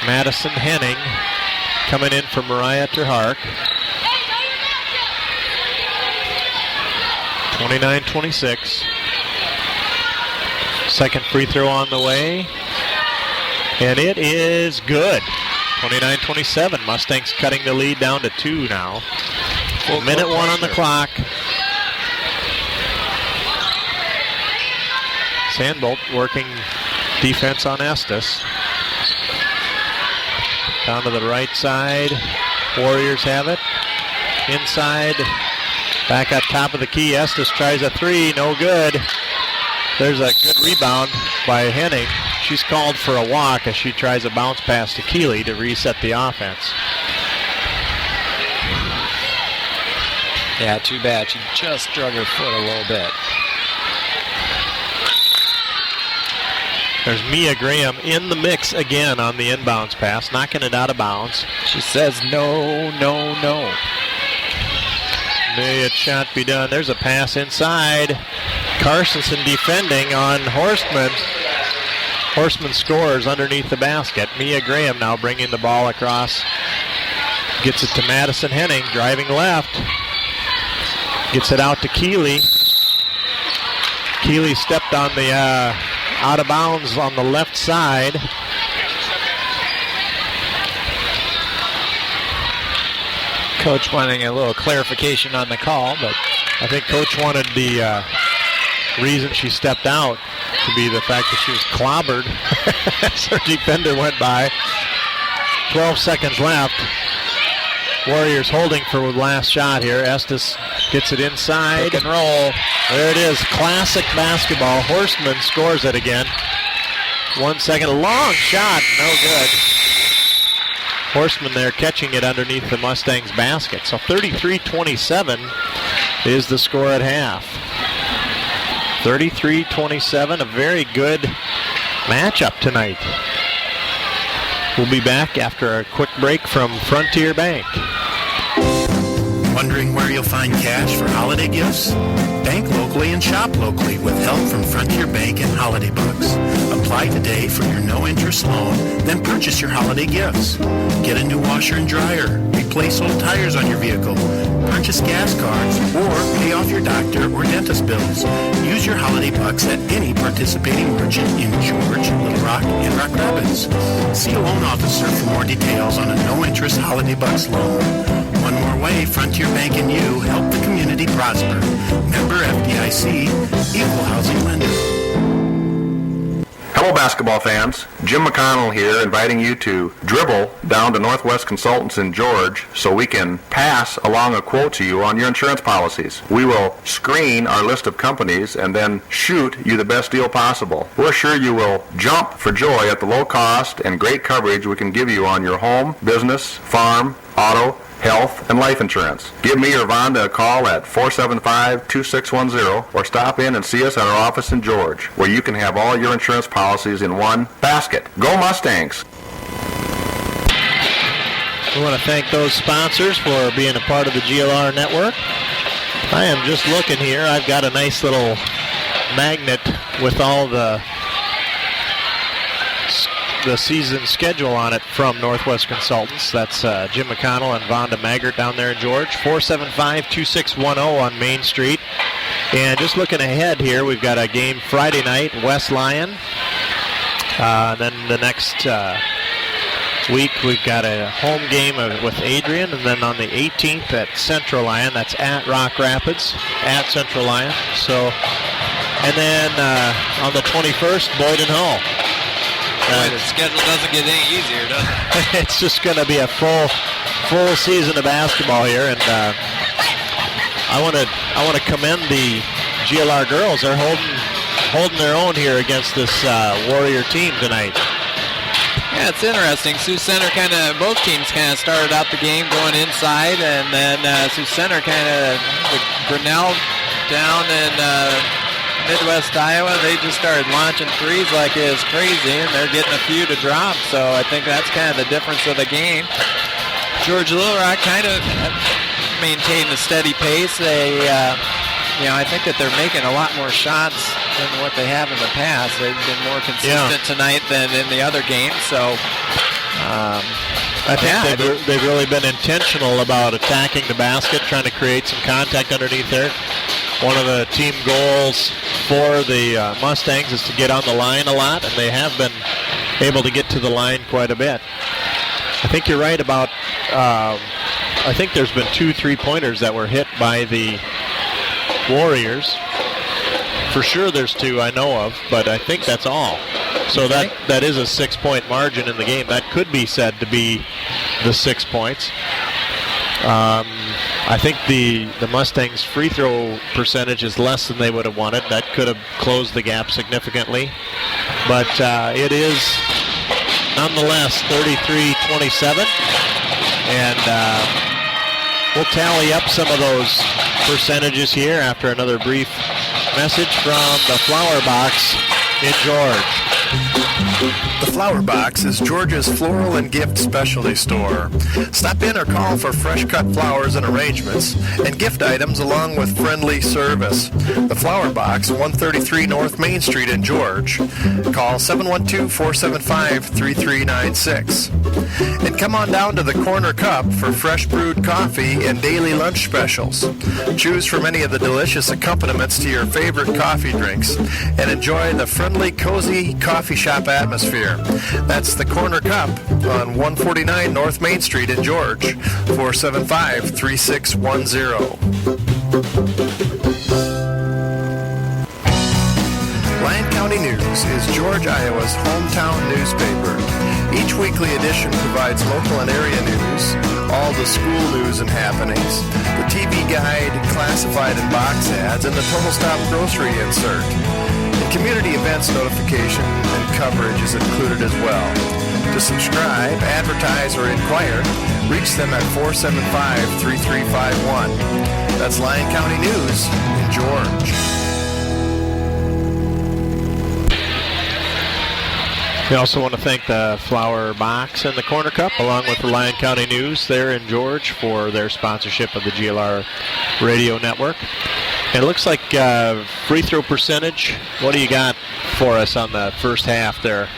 Madison Henning coming in for Mariah Terhark. 29-26. Second free throw on the way. And it is good. 29-27. Mustangs cutting the lead down to 2 now. 1:01 on the clock. Sandbolt working defense on Estes. Down to the right side. Warriors have it. Inside. Back up top of the key. Estes tries a 3. No good. There's a good rebound by Henning. She's called for a walk as she tries a bounce pass to Keeley to reset the offense.
Yeah, too bad. She just drug her foot a little bit.
There's Mia Graham in the mix again on the inbounds pass, knocking it out of bounds.
She says no, no, no.
May it shan't be done. There's a pass inside. Carstensen defending on Horstman. Horstman scores underneath the basket. Mia Graham now bringing the ball across. Gets it to Madison Henning, driving left. Gets it out to Keeley. Keeley stepped on the out of bounds on the left side.
Coach wanting a little clarification on the call, but
I think Coach wanted the reason she stepped out to be the fact that she was clobbered as her defender went by. 12 seconds left. Warriors holding for the last shot here. Estes gets it inside.
Pick and roll.
There it is. Classic basketball. Horstman scores it again. 1 second. Long shot. No good. Horstman there catching it underneath the Mustangs basket. So 33-27 is the score at half. 33-27. A very good matchup tonight. We'll be back after a quick break from Frontier Bank.
Wondering where you'll find cash for holiday gifts? Bank locally and shop locally with help from Frontier Bank and Holiday Bucks. Apply today for your no-interest loan, then purchase your holiday gifts. Get a new washer and dryer, replace old tires on your vehicle, purchase gas cards, or pay off your doctor or dentist bills. Use your Holiday Bucks at any participating merchant in George, Little Rock, and Rock Rapids. See a loan officer for more details on a no-interest Holiday Bucks loan. One more way Frontier Bank and you help the community prosper. Member FDIC, Equal Housing Lender.
Hello, basketball fans. Jim McConnell here, inviting you to dribble down to Northwest Consultants in George so we can pass along a quote to you on your insurance policies. We will screen our list of companies and then shoot you the best deal possible. We're sure you will jump for joy at the low cost and great coverage we can give you on your home, business, farm, auto, health, and life insurance. Give me or Vonda a call at 475-2610 or stop in and see us at our office in George, where you can have all your insurance policies in one basket. Go Mustangs!
We want to thank those sponsors for being a part of the GLR network. I am just looking here. I've got a nice little magnet with all the season schedule on it from Northwest Consultants. That's Jim McConnell and Vonda Maggart down there in George. 475-2610 on Main Street. And just looking ahead here, we've got a game Friday night, West Lyon. Then the next week, we've got a home game with Adrian. And then on the 18th at Central Lyon, that's at Rock Rapids, at Central Lyon. So, and then on the 21st, Boyden Hull.
The schedule doesn't get any easier, does it?
It's just going to be a full season of basketball here, and I want to commend the GLR girls. They're holding their own here against this Warrior team tonight.
Yeah, it's interesting. Sioux Center both teams started out the game going inside, and then Sioux Center the Grinnell down in Midwest Iowa, they just started launching threes like it is crazy, and they're getting a few to drop. So I think that's the difference of the game. George Little Rock maintained a steady pace. They, I think that they're making a lot more shots than what they have in the past. They've been more consistent tonight than in the other games. So
I think they've really been intentional about attacking the basket, trying to create some contact underneath there. One of the team goals for the Mustangs is to get on the line a lot, and they have been able to get to the line quite a bit. I think you're right about, I think there's been 2 3-pointers that were hit by the Warriors. For sure there's 2 I know of, but I think that's all. So that is a 6-point margin in the game. That could be said to be the 6 points. I think the Mustangs' free throw percentage is less than they would have wanted. That could have closed the gap significantly. But it is nonetheless 33-27. And we'll tally up some of those percentages here after another brief message from the Flower Box in George.
The Flower Box is Georgia's floral and gift specialty store. Stop in or call for fresh cut flowers and arrangements and gift items along with friendly service. The Flower Box, 133 North Main Street in George. Call 712-475-3396. And come on down to the Corner Cup for fresh brewed coffee and daily lunch specials. Choose from any of the delicious accompaniments to your favorite coffee drinks and enjoy the friendly, cozy coffee shop atmosphere. That's the Corner Cup on 149 North Main Street in George, 475-3610. Lyon County News is George, Iowa's hometown newspaper. Each weekly edition provides local and area news, all the school news and happenings, the TV guide classified in box ads, and the Total Stop grocery insert. And community events notification and coverage is included as well. To subscribe, advertise, or inquire, reach them at 475-3351. That's Lyon County News in George.
We also want to thank the Flower Box and the Corner Cup, along with the Lyon County News there in George, for their sponsorship of the GLR Radio Network. And it looks like free throw percentage. What do you got for us on the first half there?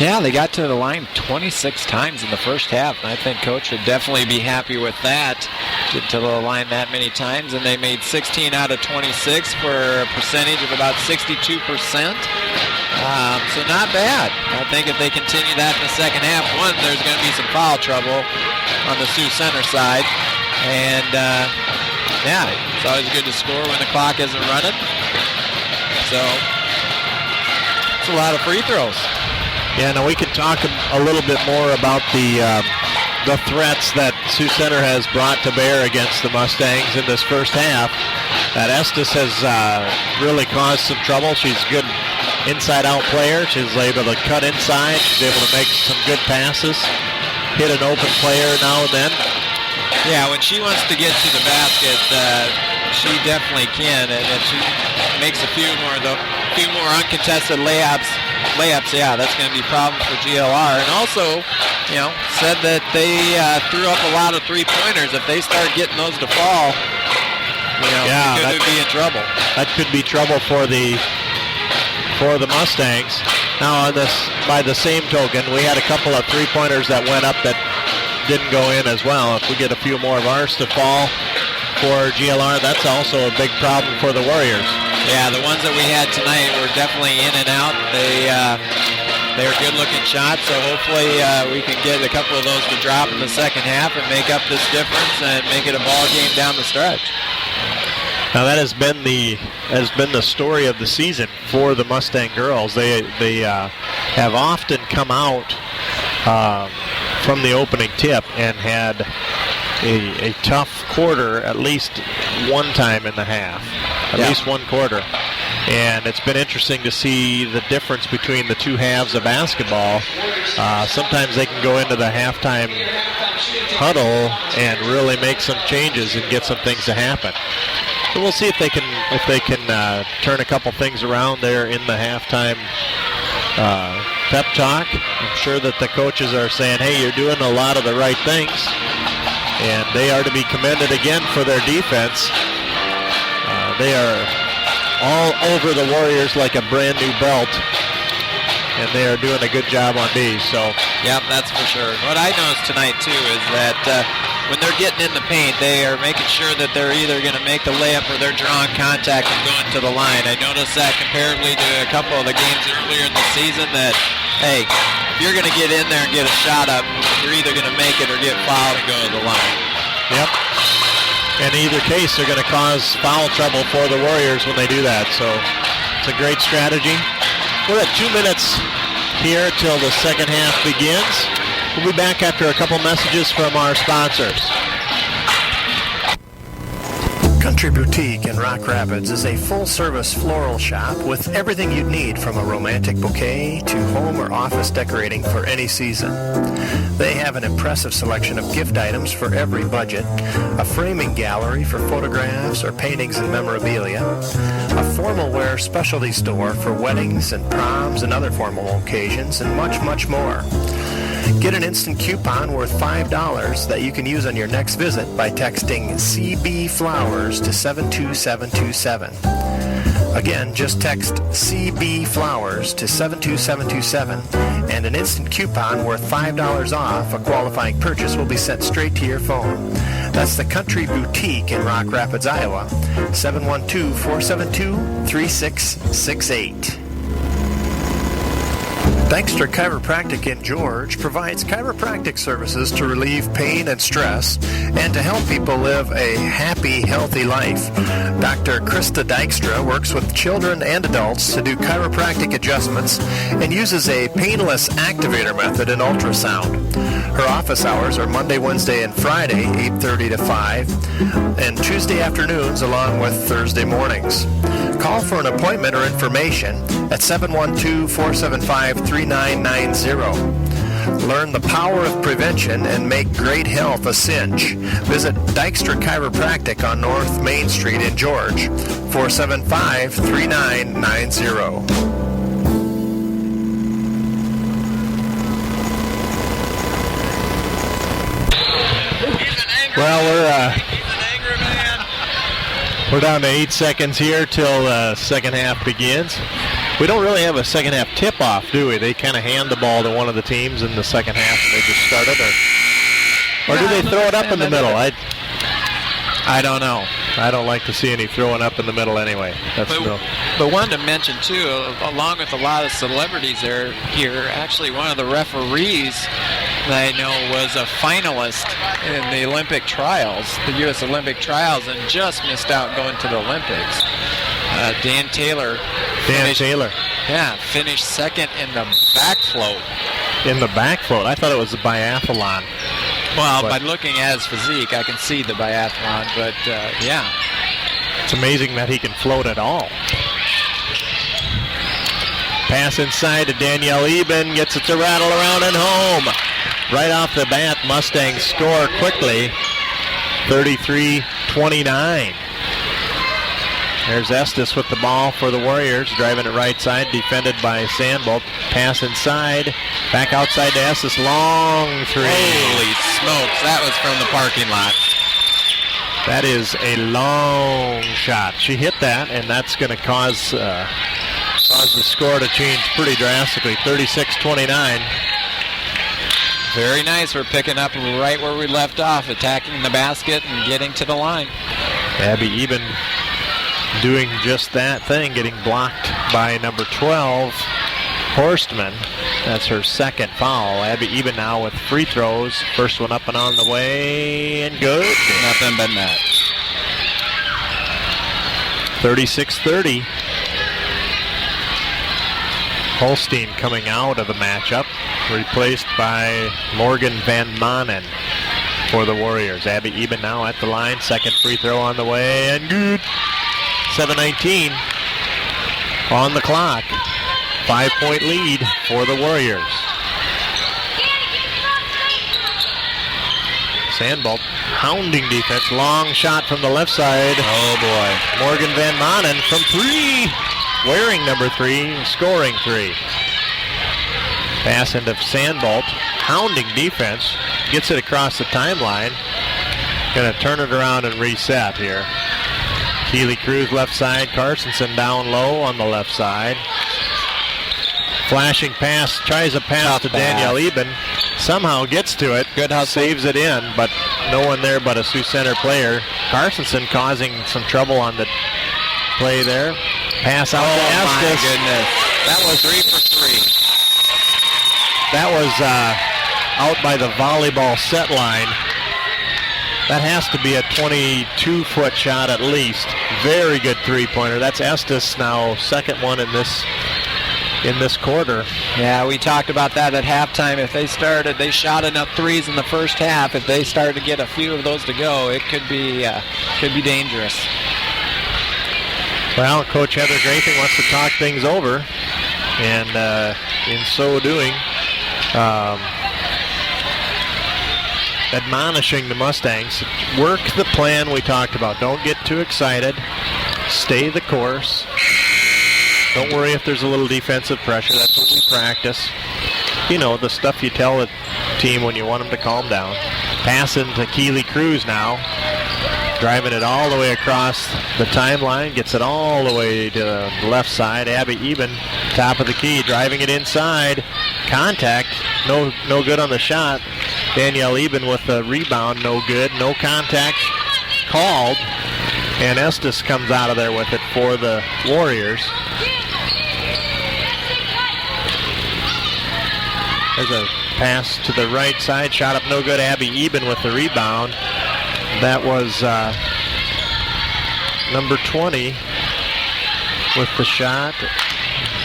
Yeah, they got to the line 26 times in the first half, and I think Coach would definitely be happy with that, get to the line that many times, and they made 16 out of 26 for a percentage of about 62%. So not bad. I think if they continue that in the second half, one, there's going to be some foul trouble on the Sioux Center side, and yeah, it's always good to score when the clock isn't running. So it's a lot of free throws.
Yeah, now we can talk a little bit more about the threats that Sioux Center has brought to bear against the Mustangs in this first half. That Estes has really caused some trouble. She's a good inside-out player. She's able to cut inside. She's able to make some good passes, hit an open player now and then.
Yeah, when she wants to get to the basket, she definitely can, and if she makes a few more uncontested layups, yeah, that's going to be a problem for GLR. And also, said that they threw up a lot of three-pointers. If they start getting those to fall, they could be in trouble.
That could be trouble for the Mustangs. Now, by the same token, we had a couple of three-pointers that went up that didn't go in as well. If we get a few more of ours to fall for GLR, that's also a big problem for the Warriors.
Yeah, the ones that we had tonight were definitely in and out. They were good-looking shots, so hopefully we can get a couple of those to drop in the second half and make up this difference and make it a ball game down the stretch.
Now that has been the story of the season for the Mustang girls. They have often come out from the opening tip and had a tough quarter at least one time in the half. At least one quarter. And it's been interesting to see the difference between the two halves of basketball. Sometimes they can go into the halftime huddle and really make some changes and get some things to happen. So we'll see if they can turn a couple things around there in the halftime pep talk. I'm sure that the coaches are saying, hey, you're doing a lot of the right things. And they are to be commended again for their defense. They are all over the Warriors like a brand new belt, and they are doing a good job on D. So,
yep, that's for sure. What I noticed tonight too is that when they're getting in the paint, they are making sure that they're either going to make the layup or they're drawing contact and going to the line. I noticed that comparably to a couple of the games earlier in the season that, hey, if you're going to get in there and get a shot up, you're either going to make it or get fouled and go to the line.
Yep. In either case, they're going to cause foul trouble for the Warriors when they do that. So it's a great strategy. We're at 2 minutes here till the second half begins. We'll be back after a couple messages from our sponsors.
Country Boutique in Rock Rapids is a full-service floral shop with everything you'd need, from a romantic bouquet to home or office decorating for any season. They have an impressive selection of gift items for every budget, a framing gallery for photographs or paintings and memorabilia, a formal wear specialty store for weddings and proms and other formal occasions, and much, much more. Get an instant coupon worth $5 that you can use on your next visit by texting CB Flowers to 72727. Again, just text CB Flowers to 72727, and an instant coupon worth $5 off a qualifying purchase will be sent straight to your phone. That's the Country Boutique in Rock Rapids, Iowa, 712-472-3668. Dexter Chiropractic in George provides chiropractic services to relieve pain and stress and to help people live a happy, healthy life. Dr. Krista Dykstra works with children and adults to do chiropractic adjustments and uses a painless activator method and ultrasound. Her office hours are Monday, Wednesday, and Friday, 8:30 to 5, and Tuesday afternoons along with Thursday mornings. Call for an appointment or information at 712-475-3990. Learn the power of prevention and make great health a cinch. Visit Dykstra Chiropractic on North Main Street in George, 475-3990.
Well, we're down to 8 seconds here till second half begins. We don't really have a second half tip-off, do we? They kind of hand the ball to one of the teams in the second half and they just started, or do they throw it up in the middle? I don't know. I don't like to see any throwing up in the middle anyway.
But one to mention too, along with a lot of celebrities here, actually one of the referees that I know was a finalist in the Olympic trials, the U.S. Olympic trials, and just missed out going to the Olympics. Dan Taylor. Yeah, finished second in the back float.
In the back float? I thought it was the biathlon.
Well, by looking at his physique, I can see the biathlon, but yeah.
It's amazing that he can float at all. Pass inside to Danielle Eben, gets it to rattle around and home. Right off the bat, Mustangs score quickly, 33-29. There's Estes with the ball for the Warriors, driving it right side, defended by Sandbolt. Pass inside, back outside to Estes, long three.
Holy smokes, that was from the parking lot.
That is a long shot. She hit that, and that's going to cause the score to change pretty drastically, 36-29.
Very nice. We're picking up right where we left off, attacking the basket and getting to the line.
Abby Eben doing just that thing, getting blocked by number 12, Horstman. That's her second foul. Abby Eben now with free throws. First one up and on the way, and good.
Nothing but net.
36-30. Holstein coming out of the matchup, replaced by Morgan Van Manen for the Warriors. Abby Eben now at the line. Second free throw on the way, and good. 7:19 on the clock. 5-point lead for the Warriors. Sandbolt, hounding defense. Long shot from the left side.
Oh, boy.
Morgan Van Manen from three. Wearing number 3, scoring 3. Pass into Sandbolt, hounding defense. Gets it across the timeline. Going to turn it around and reset here. Keely Cruz left side. Carstensen down low on the left side. Flashing pass, tries a pass to Danielle Eben. Somehow gets to it. Good how saves it in, but no one there but a Sioux Center player. Carstensen causing some trouble on the play there. Pass out to Estes.
Oh my goodness. That was 3 for 3.
That was out by the volleyball set line. That has to be a 22-foot shot at least. Very good three-pointer. That's Estes now, second one in this quarter.
Yeah, we talked about that at halftime. If they shot enough threes in the first half. If they started to get a few of those to go, it could be dangerous.
Well, Coach Heather Grafing wants to talk things over, and in so doing, admonishing the Mustangs, work the plan we talked about. Don't get too excited. Stay the course. Don't worry if there's a little defensive pressure. That's what we practice. You know, the stuff you tell a team when you want them to calm down. Passing to Keely Cruz now. Driving it all the way across the timeline. Gets it all the way to the left side. Abby Eben, top of the key, driving it inside. Contact, no good on the shot. Danielle Eben with the rebound, no good. No contact called. And Estes comes out of there with it for the Warriors. There's a pass to the right side. Shot up no good. Abby Eben with the rebound. That was number 20 with the shot,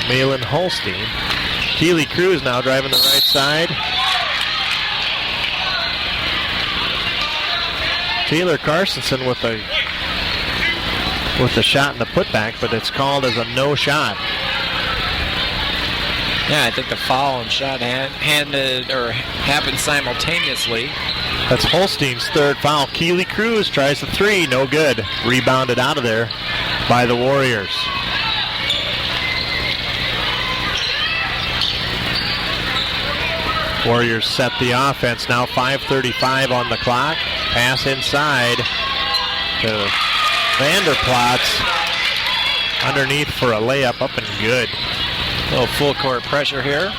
Malin Holstein. Keely Cruz now driving the right side. Taylor Carstensen with a shot in the putback, but it's called as a no shot.
Yeah, I think the foul and shot happened simultaneously.
That's Holstein's third foul. Keely Cruz tries the three, no good. Rebounded out of there by the Warriors. Warriors set the offense. Now 5:35 on the clock. Pass inside to Vanderplatz. Underneath for a layup, up and good.
A little full court pressure here.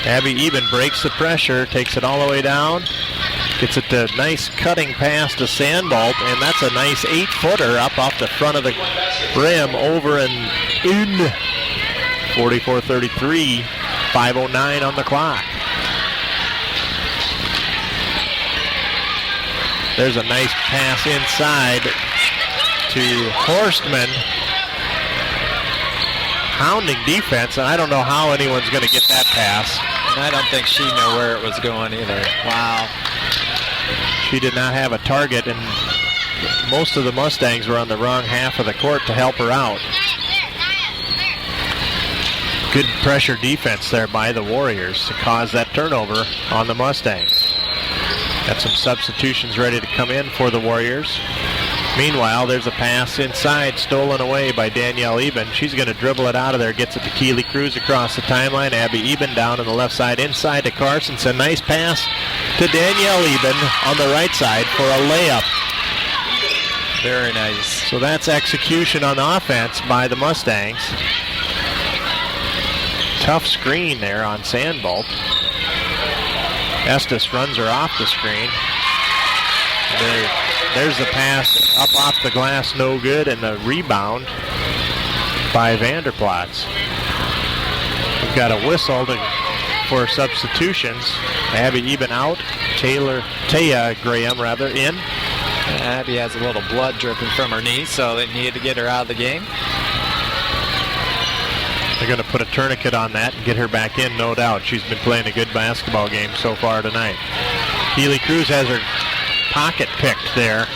Abby Eben breaks the pressure, takes it all the way down. Gets it to nice cutting pass to Sandbolt, and that's a nice 8-footer up off the front of the rim, over and in. 44-33, 5:09 on the clock. There's a nice pass inside to Horstman. Hounding defense, and I don't know how anyone's going to get that pass.
And I don't think she knew where it was going either. Wow.
She did not have a target, and most of the Mustangs were on the wrong half of the court to help her out. Good pressure defense there by the Warriors to cause that turnover on the Mustangs. Got some substitutions ready to come in for the Warriors. Meanwhile, there's a pass inside, stolen away by Danielle Eben. She's going to dribble it out of there, gets it to Keely Cruz across the timeline. Abby Eben down on the left side, inside to Carstensen. Nice pass to Danielle Eben on the right side for a layup.
Very nice.
So that's execution on the offense by the Mustangs. Tough screen there on Sandbolt. Estes runs her off the screen. There's the pass up off the glass, no good, and the rebound by Vanderplatz. We've got a whistle for substitutions. Abby Eben out, Taya Graham in.
Abby has a little blood dripping from her knee, so they needed to get her out of the game.
They're going to put a tourniquet on that and get her back in, no doubt. She's been playing a good basketball game so far tonight. Keely Cruz has her pocket picked there.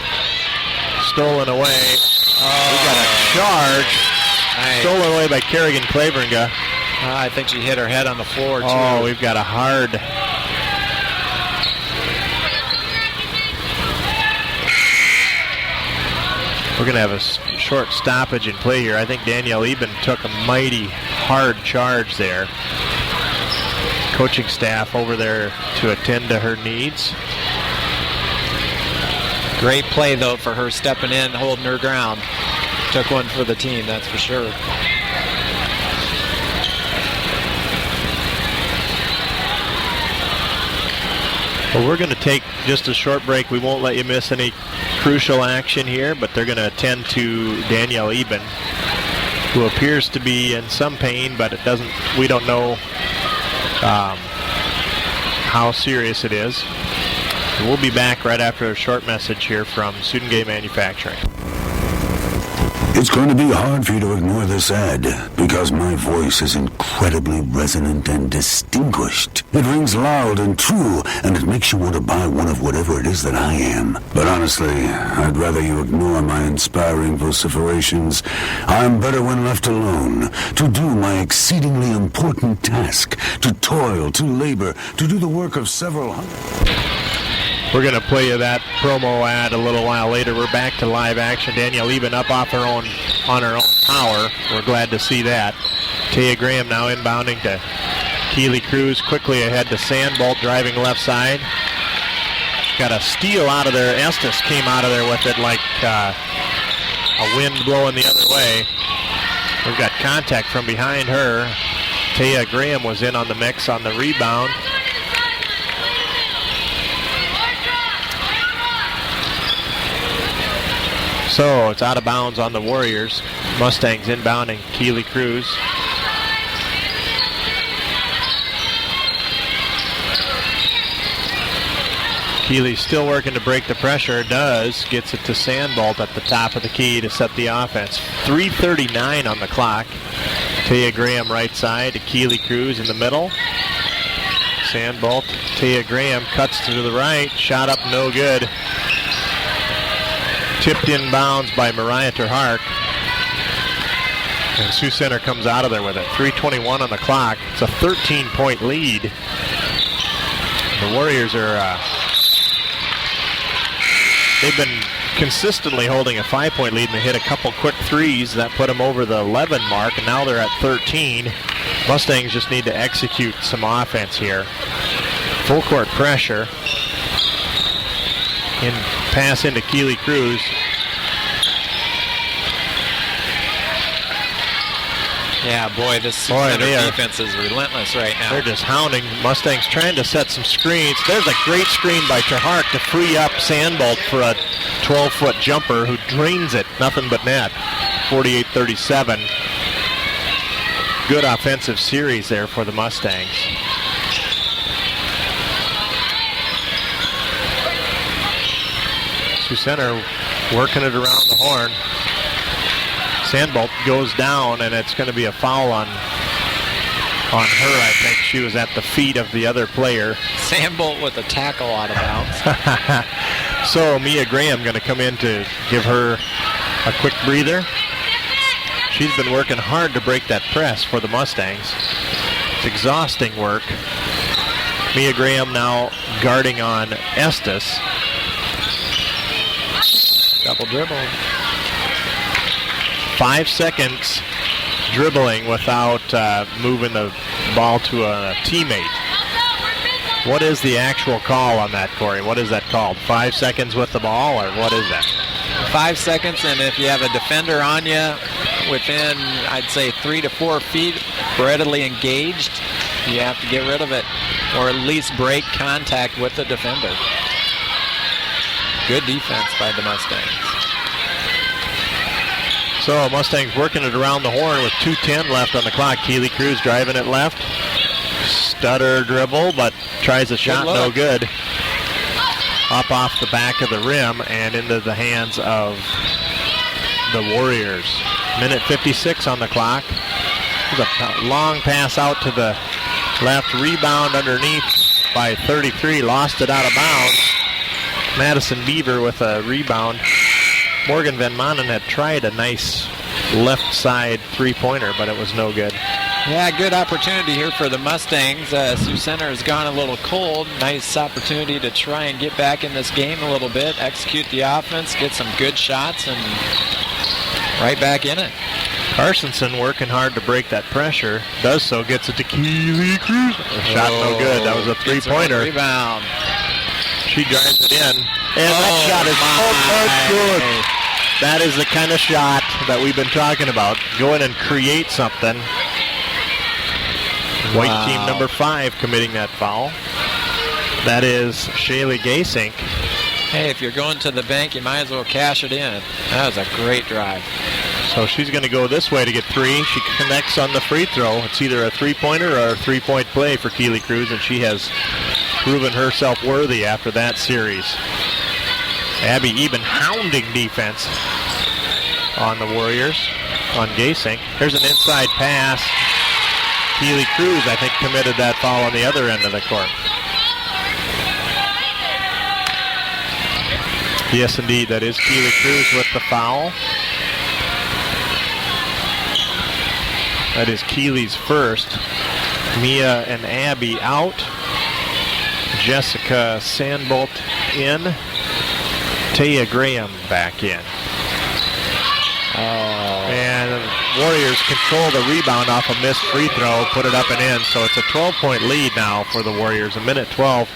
Stolen away. We got a charge.
Nice.
Stolen away by Kerrigan Claveringa.
I think she hit her head on the floor, too.
Oh, we've got a hard... We're going to have a short stoppage in play here. I think Danielle Eben took a mighty hard charge there. Coaching staff over there to attend to her needs.
Great play, though, for her stepping in, holding her ground. Took one for the team, that's for sure.
Well, we're going to take just a short break. We won't let you miss any crucial action here, but they're going to attend to Danielle Eben, who appears to be in some pain, but we don't know how serious it is. And we'll be back right after a short message here from Sudengate Manufacturing.
It's going to be hard for you to ignore this ad, because my voice is incredibly resonant and distinguished. It rings loud and true, and it makes you want to buy one of whatever it is that I am. But honestly, I'd rather you ignore my inspiring vociferations. I'm better when left alone, to do my exceedingly important task, to toil, to labor, to do the work of several hundred...
We're going to play you that promo ad a little while later. We're back to live action. Danielle Eben up on her own power. We're glad to see that. Taya Graham now inbounding to Keely Cruz. Quickly ahead to Sandbolt, driving left side. Got a steal out of there. Estes came out of there with it like a wind blowing the other way. We've got contact from behind her. Taya Graham was in on the mix on the rebound. So it's out of bounds on the Warriors. Mustangs inbounding Keely Cruz. Keely still working to break the pressure. Does. Gets it to Sandbolt at the top of the key to set the offense. 3:39 on the clock. Taya Graham right side to Keely Cruz in the middle. Sandbolt. Taya Graham cuts to the right. Shot up, no good. Tipped inbounds by Mariah Terhark. And Sioux Center comes out of there with it. 3:21 on the clock. It's a 13-point lead. The Warriors are, they've been consistently holding a 5-point lead, and they hit a couple quick threes that put them over the 11 mark, and now they're at 13. Mustangs just need to execute some offense here. Full court pressure. And pass into Keely Cruz.
Yeah, boy, this Sioux Center defense is relentless right now.
They're just hounding Mustangs, trying to set some screens. There's a great screen by Terhark to free up Sandbolt for a 12-foot jumper who drains it. Nothing but net. 48-37. Good offensive series there for the Mustangs. Sioux Center working it around the horn. Sandbolt goes down, and it's going to be a foul on her. I think she was at the feet of the other player.
Sandbolt with a tackle out of bounds.
So Mia Graham going to come in to give her a quick breather. She's been working hard to break that press for the Mustangs. It's exhausting work. Mia Graham now guarding on Estes.
Double dribble.
5 seconds dribbling without moving the ball to a teammate. What is the actual call on that, Corey? What is that called? 5 seconds with the ball, or what is that?
5 seconds, and if you have a defender on you within, I'd say, 3 to 4 feet, readily engaged, you have to get rid of it, or at least break contact with the defender. Good defense by the Mustangs.
So Mustangs working it around the horn with 2:10 left on the clock. Keely Cruz driving it left. Stutter dribble, but tries a shot, no good. Up off the back of the rim and into the hands of the Warriors. Minute 56 on the clock. There's a long pass out to the left. Rebound underneath by 33. Lost it out of bounds. Madison Beaver with a rebound. Morgan Van Manen had tried a nice left side three-pointer, but it was no good.
Yeah, good opportunity here for the Mustangs. Sioux Center has gone a little cold. Nice opportunity to try and get back in this game a little bit, execute the offense, get some good shots, and right back in it.
Carsonson working hard to break that pressure. Does so, gets it to Keely Cruz. Shot no good. That was a three-pointer.
Rebound.
She drives it in. And that shot is good. That is the kind of shot that we've been talking about. Go in and create something. White team number 5 committing that foul. That is Shaylee Gasink.
Hey, if you're going to the bank, you might as well cash it in. That was a great drive.
So she's going to go this way to get 3. She connects on the free throw. It's either a three-pointer or a three-point play for Keely Cruz, and she has proven herself worthy after that series. Abby Eben hounding defense on the Warriors, on Gasink. Here's an inside pass. Keely Cruz, I think, committed that foul on the other end of the court. Yes, indeed, that is Keely Cruz with the foul. That is Keely's first. Mia and Abby out. Jessica Sandbolt in. Taya Graham back in. And the Warriors control the rebound off a missed free throw, put it up and in. So it's a 12-point lead now for the Warriors. A minute 12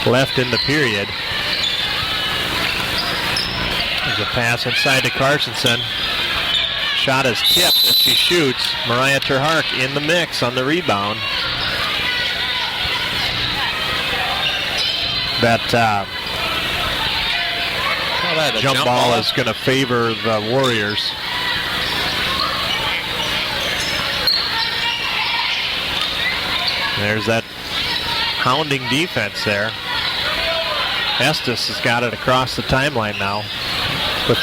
left in the period. There's a pass inside to Carsonson. Shot is tipped as she shoots. Mariah Terhark in the mix on the rebound. That jump ball is going to favor the Warriors. There's that hounding defense there. Estes has got it across the timeline now with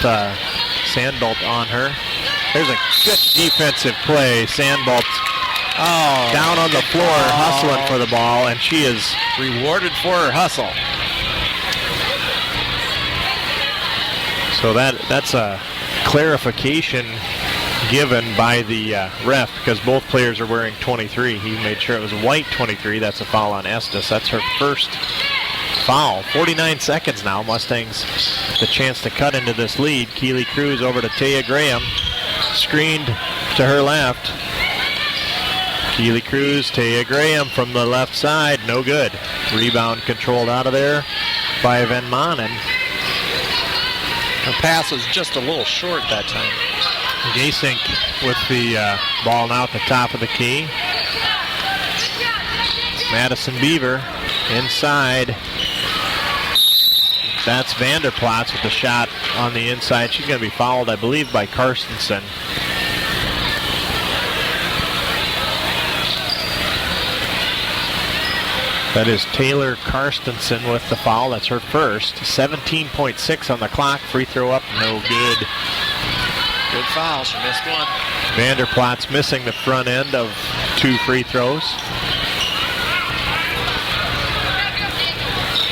Sandbolt on her. There's a good defensive play. Sandbolt down on the floor hustling for the ball, and she is rewarded for her hustle. So that's a clarification given by the ref because both players are wearing 23. He made sure it was white 23. That's a foul on Estes. That's her first foul. 49 seconds now. Mustangs the chance to cut into this lead. Keely Cruz over to Taya Graham. Screened to her left. Keely Cruz, Taya Graham from the left side. No good. Rebound controlled out of there by Van Manen.
Her pass was just a little short that time.
Gasink with the ball now at the top of the key. Madison Beaver inside. That's Vanderplatz with the shot on the inside. She's going to be fouled, I believe, by Karstensen. That is Taylor Karstensen with the foul. That's her first. 17.6 on the clock. Free throw up, no good.
Good foul. She missed one.
Vanderplatz missing the front end of 2 free throws.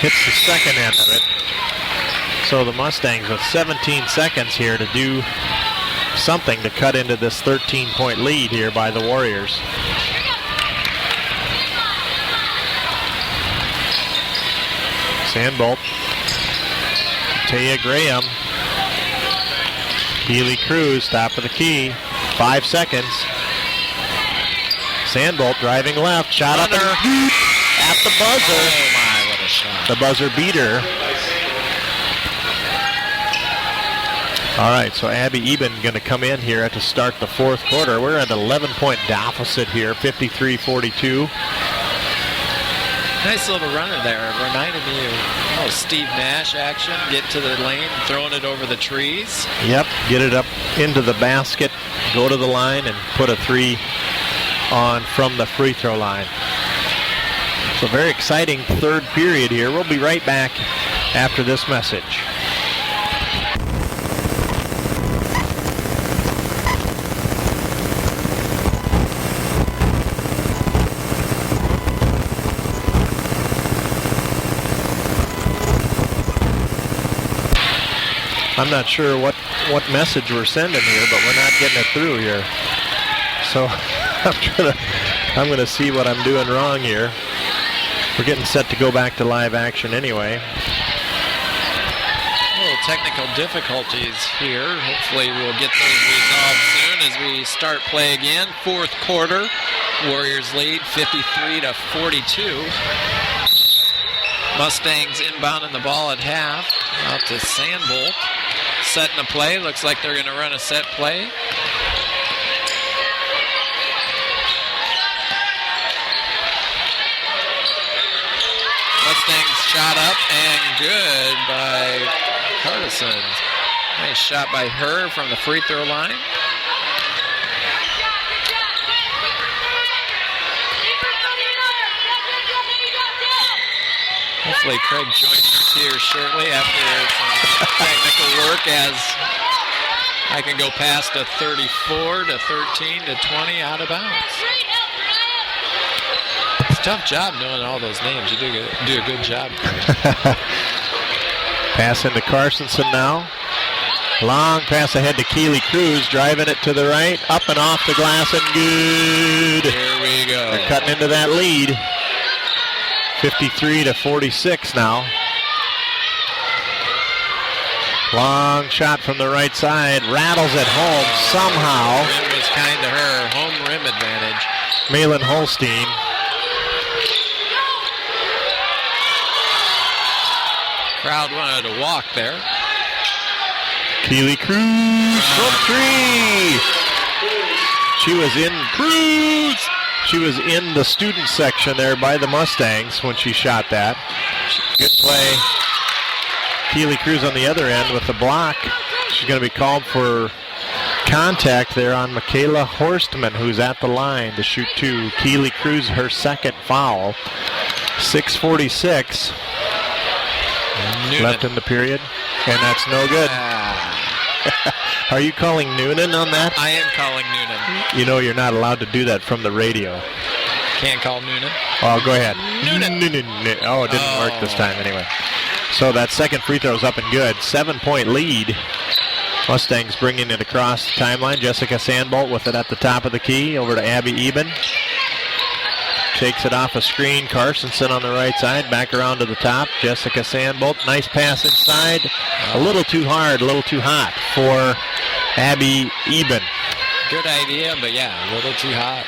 Hits the second end of it. So the Mustangs with 17 seconds here to do something to cut into this 13-point lead here by the Warriors. Sandbolt. Taya Graham. Keely Cruz, top of the key. 5 seconds. Sandbolt driving left. Shot up and at the buzzer.
Oh my, what a shot.
The buzzer beater. All right, so Abby Eben going to come in here to start the fourth quarter. We're at an 11-point deficit here, 53-42.
Nice little runner there. Reminded me of Steve Nash action. Get to the lane, throwing it over the trees.
Yep, get it up into the basket, go to the line, and put a 3 on from the free throw line. So very exciting third period here. We'll be right back after this message. I'm not sure what message we're sending here, but we're not getting it through here. So I'm gonna see what I'm doing wrong here. We're getting set to go back to live action anyway.
Little technical difficulties here. Hopefully we'll get those resolved soon as we start play again. Fourth quarter, Warriors lead 53-42. Mustangs inbounding the ball at half. Out to Sandbolt. Setting a play. Looks like they're going to run a set play. Mustangs shot up and good by Carlson. Nice shot by her from the free throw line. Hopefully Craig joins us here shortly after some technical work as I can go past a 34 to 13 to 20 out of bounds. It's a tough job knowing all those names. You do a good job.
Pass into Carstensen now. Long pass ahead to Keely Cruz, driving it to the right, up and off the glass and good.
Here we go.
They're cutting into that lead. 53-46 now. Long shot from the right side, rattles it home somehow.
It was kind of her home rim advantage.
Malin Holstein.
Crowd wanted to walk there.
Keely Cruz from 3. She was in Cruz. She was in the student section there by the Mustangs when she shot that. Good play. Keely Cruz on the other end with the block. She's going to be called for contact there on Michaela Horstman, who's at the line to shoot 2. Keely Cruz, her second foul. 6:46 left in the period, and that's no good. Are you calling Noonan on that?
I am calling Noonan.
You know you're not allowed to do that from the radio.
Can't call Noonan.
Oh, go ahead.
Noonan.
Oh, it didn't work this time anyway. So that second free throw is up and good. 7-point lead. Mustangs bringing it across the timeline. Jessica Sandbolt with it at the top of the key. Over to Abby Eben. Takes it off a screen. Carsonson on the right side. Back around to the top. Jessica Sandbolt. Nice pass inside. A little too hard, a little too hot for Abby Eben.
Good idea, but yeah, a little too hot.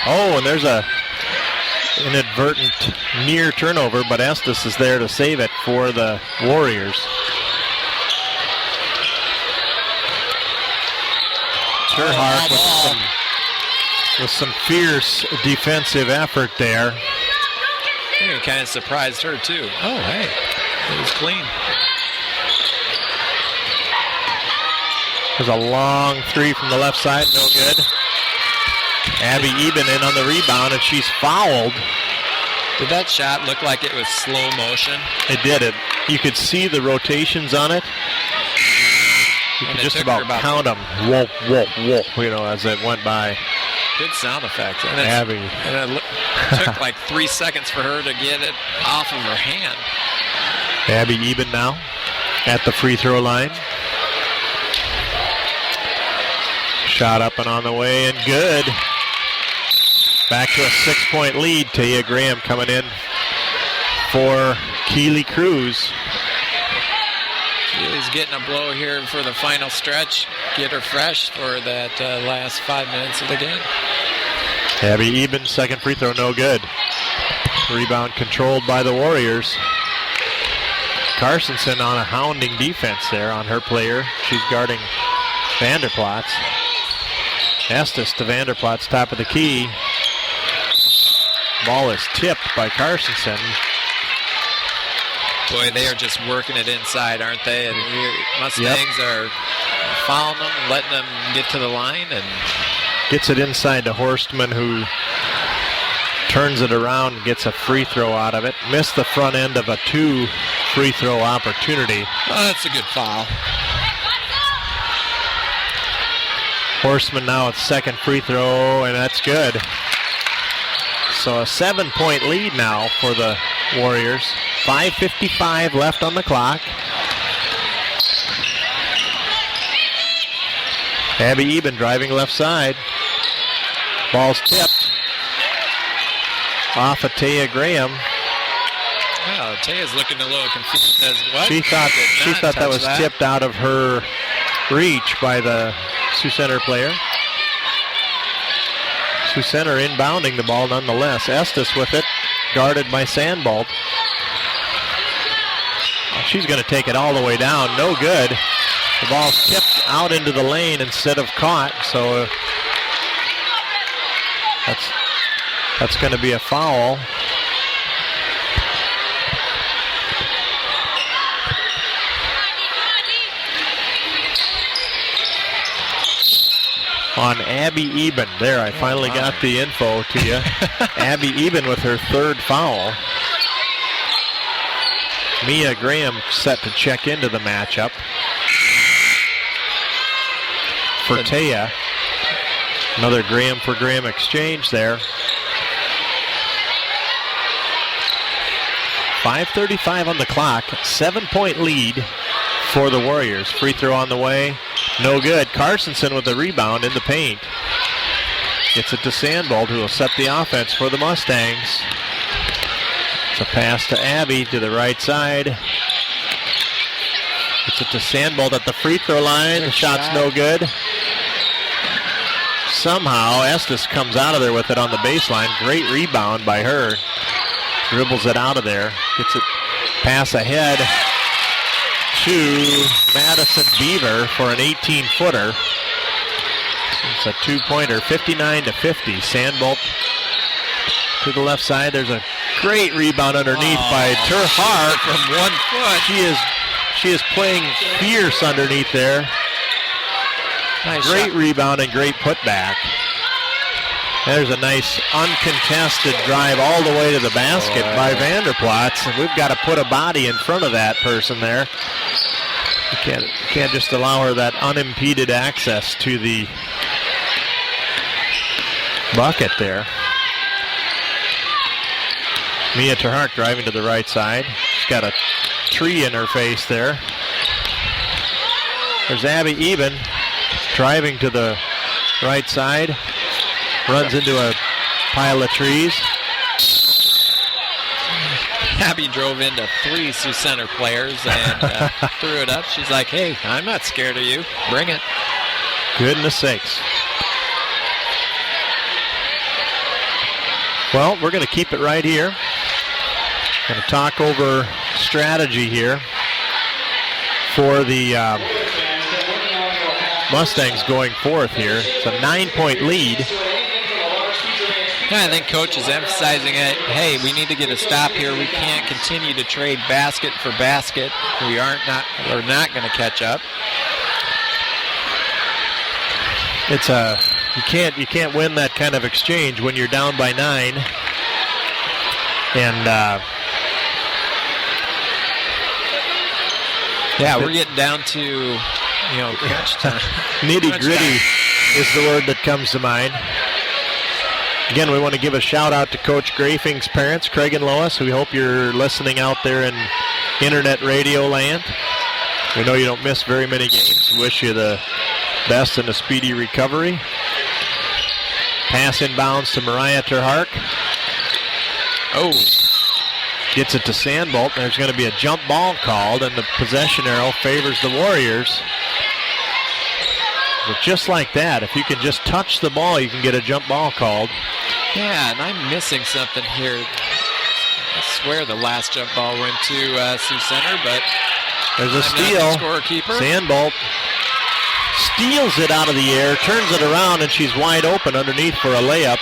Oh, and there's a inadvertent near turnover, but Estes is there to save it for the Warriors. Terhart with some fierce defensive effort there.
It kind of surprised her too. Oh, hey, it was clean.
There's a long three from the left side, no good. Abby Eben in on the rebound, and she's fouled.
Did that shot look like it was slow motion?
It did. You could see the rotations on it. You could just about count them. Whoa, whoa, whoa, you know, as it went by.
Good sound effect. And
Abby.
And it took like 3 seconds for her to get it off of her hand.
Abby Eben now at the free throw line. Shot up and on the way, and good. Back to a 6-point lead. Taya Graham coming in for Keely Cruz.
Keely's getting a blow here for the final stretch. Get her fresh for that last 5 minutes of the game.
Abby Eben, second free throw, no good. Rebound controlled by the Warriors. Carsonson on a hounding defense there on her player. She's guarding Vanderplatz. Estes to Vanderplatz, top of the key. Ball is tipped by Carsonson.
Boy, they are just working it inside, aren't they? And Mustangs are fouling them, letting them get to the line, and
gets it inside to Horstman, who turns it around and gets a free throw out of it. Missed the front end of a 2 free throw opportunity.
Oh, that's a good foul.
Horstman now at second free throw, and that's good. So a 7-point lead now for the Warriors. 5:55 left on the clock. Abby Eben driving left side. Ball's tipped. Off of Taya Graham.
Well, Taya's looking a little confused as what?
She thought that was tipped out of her reach by the Sioux Center player. Sioux Center inbounding the ball nonetheless. Estes with it, guarded by Sandbolt. She's going to take it all the way down. No good. The ball's tipped out into the lane instead of caught, so that's going to be a foul. On Abby Eben. There, I finally got the info to you. Abby Eben with her third foul. Mia Graham set to check into the matchup for Taya. Another Graham for Graham exchange there. 5:35 on the clock. 7-point lead for the Warriors. Free throw on the way. No good. Carsonson with the rebound in the paint. Gets it to Sandbolt, who will set the offense for the Mustangs. It's a pass to Abby to the right side. Gets it to Sandbolt at the free throw line. The shot's no good. Somehow Estes comes out of there with it on the baseline. Great rebound by her. Dribbles it out of there. Gets it pass ahead to Madison Beaver for an 18-footer. It's a 2-pointer, 59-50. Sandbolt to the left side. There's a great rebound underneath by Terhart
from 1 foot.
She is playing fierce underneath there.
Nice
great
shot.
Rebound and great putback. There's a nice uncontested drive all the way to the basket by Vanderplatz. And we've got to put a body in front of that person there. You can't just allow her that unimpeded access to the bucket there. Mia Terhart driving to the right side. She's got a tree in her face there. There's Abby Eben driving to the right side. Runs into a pile of trees.
Abby drove into 3 Sioux Center players and threw it up. She's like, hey, I'm not scared of you. Bring it.
Goodness sakes. Well, we're going to keep it right here. Going to talk over strategy here for the Mustangs going forth here. It's a 9-point lead.
I think Coach is emphasizing it. Hey, we need to get a stop here. We can't continue to trade basket for basket. We're not going to catch up.
It's you can't win that kind of exchange when you're down by 9. And
yeah, we're getting down to crunch time.
Nitty-gritty is the word that comes to mind. Again, we want to give a shout-out to Coach Grafing's parents, Craig and Lois. We hope you're listening out there in internet radio land. We know you don't miss very many games. Wish you the best and a speedy recovery. Pass inbounds to Mariah Terhart. Oh. Gets it to Sandbolt. There's going to be a jump ball called, and the possession arrow favors the Warriors. But just like that, if you can just touch the ball, you can get a jump ball called.
Yeah, and I'm missing something here. I swear the last jump ball went to Sioux Center, but
there's a steal.
Scorekeeper.
Sandbolt steals it out of the air, turns it around, and she's wide open underneath for a layup.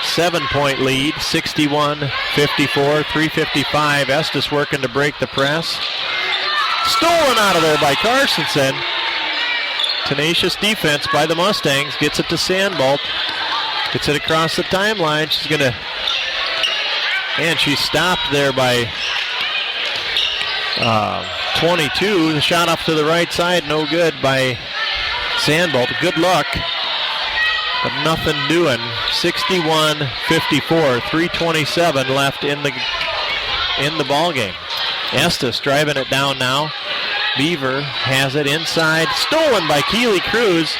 7-point lead, 61-54, 3:55. Estes working to break the press. Stolen out of there by Carsonson. Tenacious defense by the Mustangs. Gets it to Sandbolt. Gets it across the timeline. She's going to... And she's stopped there by 22. The shot off to the right side. No good by Sandbolt. Good luck. But nothing doing. 61-54. 3:27 left in the ball game. Estes driving it down now. Beaver has it inside. Stolen by Keely Cruz.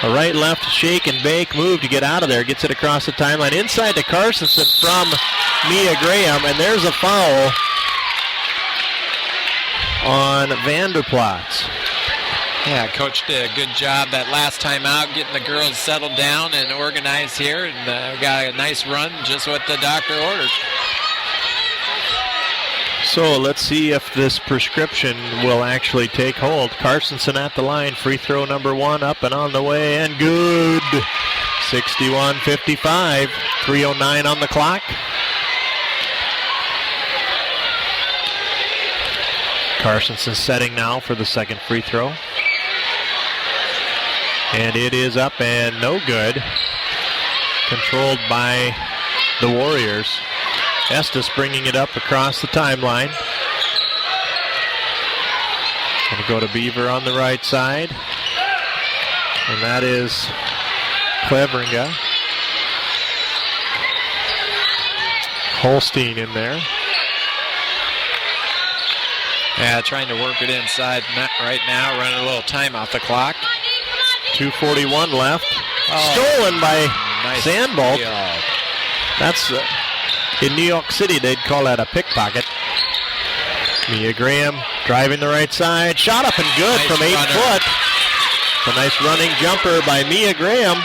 A right-left shake and bake move to get out of there. Gets it across the timeline. Inside to Carsonson from Mia Graham. And there's a foul on Vanderplatz.
Yeah, Coach did a good job that last time out, getting the girls settled down and organized here. And got a nice run, just what the doctor ordered.
So let's see if this prescription will actually take hold. Carsonson at the line. Free throw number 1 up and on the way, and good. 61-55. 3:09 on the clock. Carsonson setting now for the second free throw. And it is up and no good. Controlled by the Warriors. Estes bringing it up across the timeline. Going to go to Beaver on the right side. And that is Cleveringa. Holstein in there.
Yeah, trying to work it inside right now, running a little time off the clock.
2:41 left. Stolen by Sandbolt. That's... in New York City, they'd call that a pickpocket. Mia Graham driving the right side. Shot up and good from 8 foot. It's a nice running jumper by Mia Graham.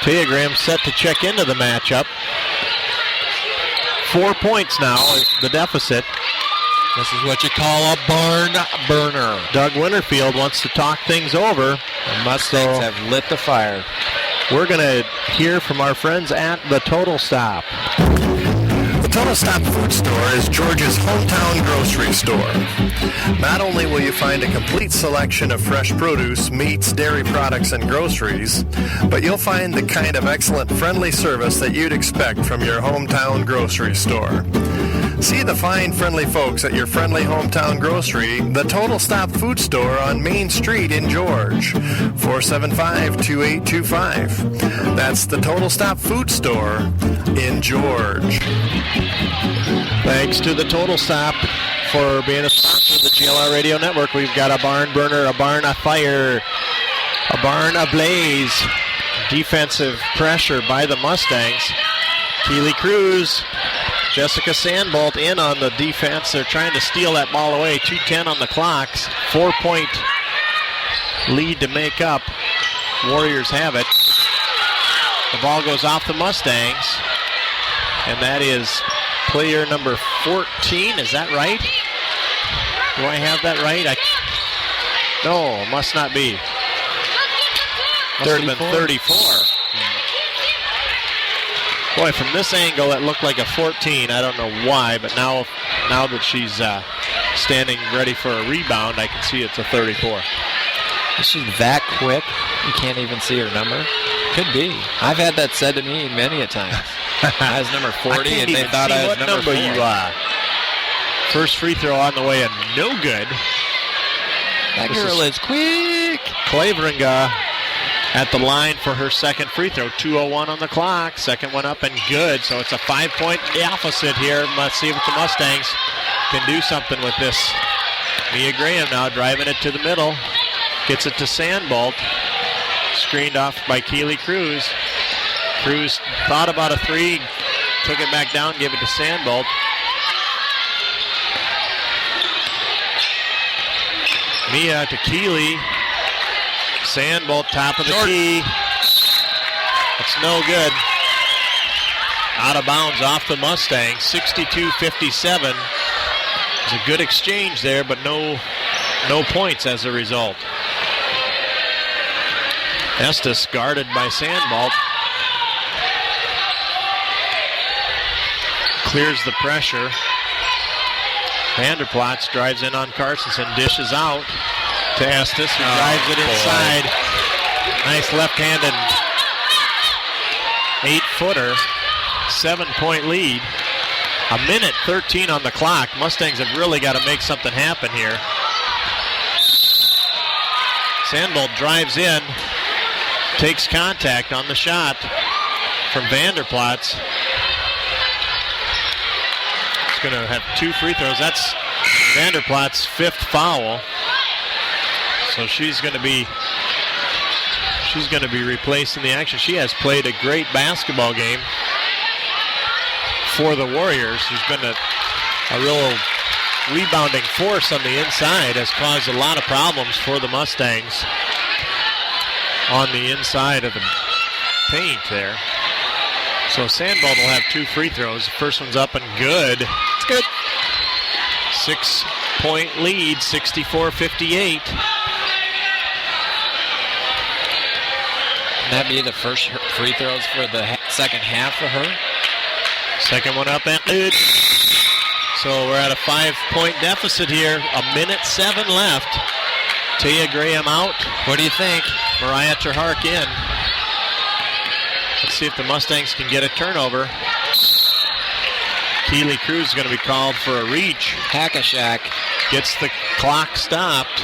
Tia Graham set to check into the matchup. 4 points now, the deficit.
This is what you call a barn burner.
Doug Winterfield wants to talk things over.
The Mustangs have lit the fire.
We're going to hear from our friends at the Total Stop.
The Total Stop Food Store is Georgia's hometown grocery store. Not only will you find a complete selection of fresh produce, meats, dairy products, and groceries, but you'll find the kind of excellent, friendly service that you'd expect from your hometown grocery store. See the fine, friendly folks at your friendly hometown grocery, the Total Stop Food Store on Main Street in George, 475-2825. That's the Total Stop Food Store in George.
Thanks to the Total Stop for being a sponsor of the GLR Radio Network. We've got a barn burner, a barn afire, a barn ablaze. Defensive pressure by the Mustangs. Keely Cruz, Jessica Sandbolt in on the defense. They're trying to steal that ball away. 2:10 on the clock. 4-point lead to make up. Warriors have it. The ball goes off the Mustangs. And that is player number 14. Is that right? Do I have that right? No, must not be. Must have been 34. Boy, from this angle, it looked like a 14. I don't know why, but now that she's standing ready for a rebound, I can see it's a 34.
Is she that quick? You can't even see her number? Could be. I've had that said to me many a time. I was number 40, and they thought I was number 4.
You are. First free throw on the way, and no good.
That girl is quick.
Claveringa at the line for her second free throw. 2:01 on the clock. Second one up and good. So it's a 5-point deficit here. Let's see if the Mustangs can do something with this. Mia Graham now driving it to the middle. Gets it to Sandbolt. Screened off by Keely Cruz. Cruz thought about a three. Took it back down, gave it to Sandbolt. Mia to Keely. Sandbolt, top of the key. It's no good. Out of bounds off the Mustangs. 62-57. It's a good exchange there, but no points as a result. Estes guarded by Sandbolt. Clears the pressure. Vanderplatz drives in on Carstensen, dishes out to Estes, who drives it inside. Nice left-handed 8-footer. 7-point lead. 1:13 on the clock. Mustangs have really got to make something happen here. Sandbolt drives in, takes contact on the shot from Vanderplatz. He's going to have 2 free throws. That's Vanderplatz's 5th foul. So she's going to be replaced in the action. She has played a great basketball game for the Warriors. She's been a real rebounding force on the inside, has caused a lot of problems for the Mustangs on the inside of the paint there. So Sandbolt will have 2 free throws. The first one's up and good. It's good. 6-point lead, 64-58.
Can that be the first free throws for the second half for her?
Second one up and good. So we're at a 5-point deficit here. 1:07 left. Tia Graham out.
What do you think?
Mariah Terhark in. Let's see if the Mustangs can get a turnover. Keely Cruz is going to be called for a reach.
Hack-a-shack.
Gets the clock stopped.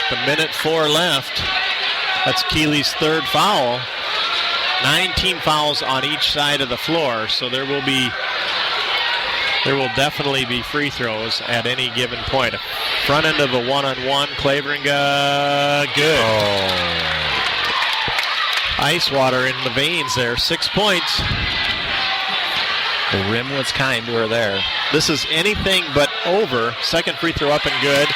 The 1:04 left. That's Keely's 3rd foul. 19 fouls on each side of the floor, so there will definitely be free throws at any given point. Front end of a one-on-one, Claveringa, good. Ice water in the veins there, 6 points.
The rim was kind to her there.
This is anything but over. Second free throw up and good.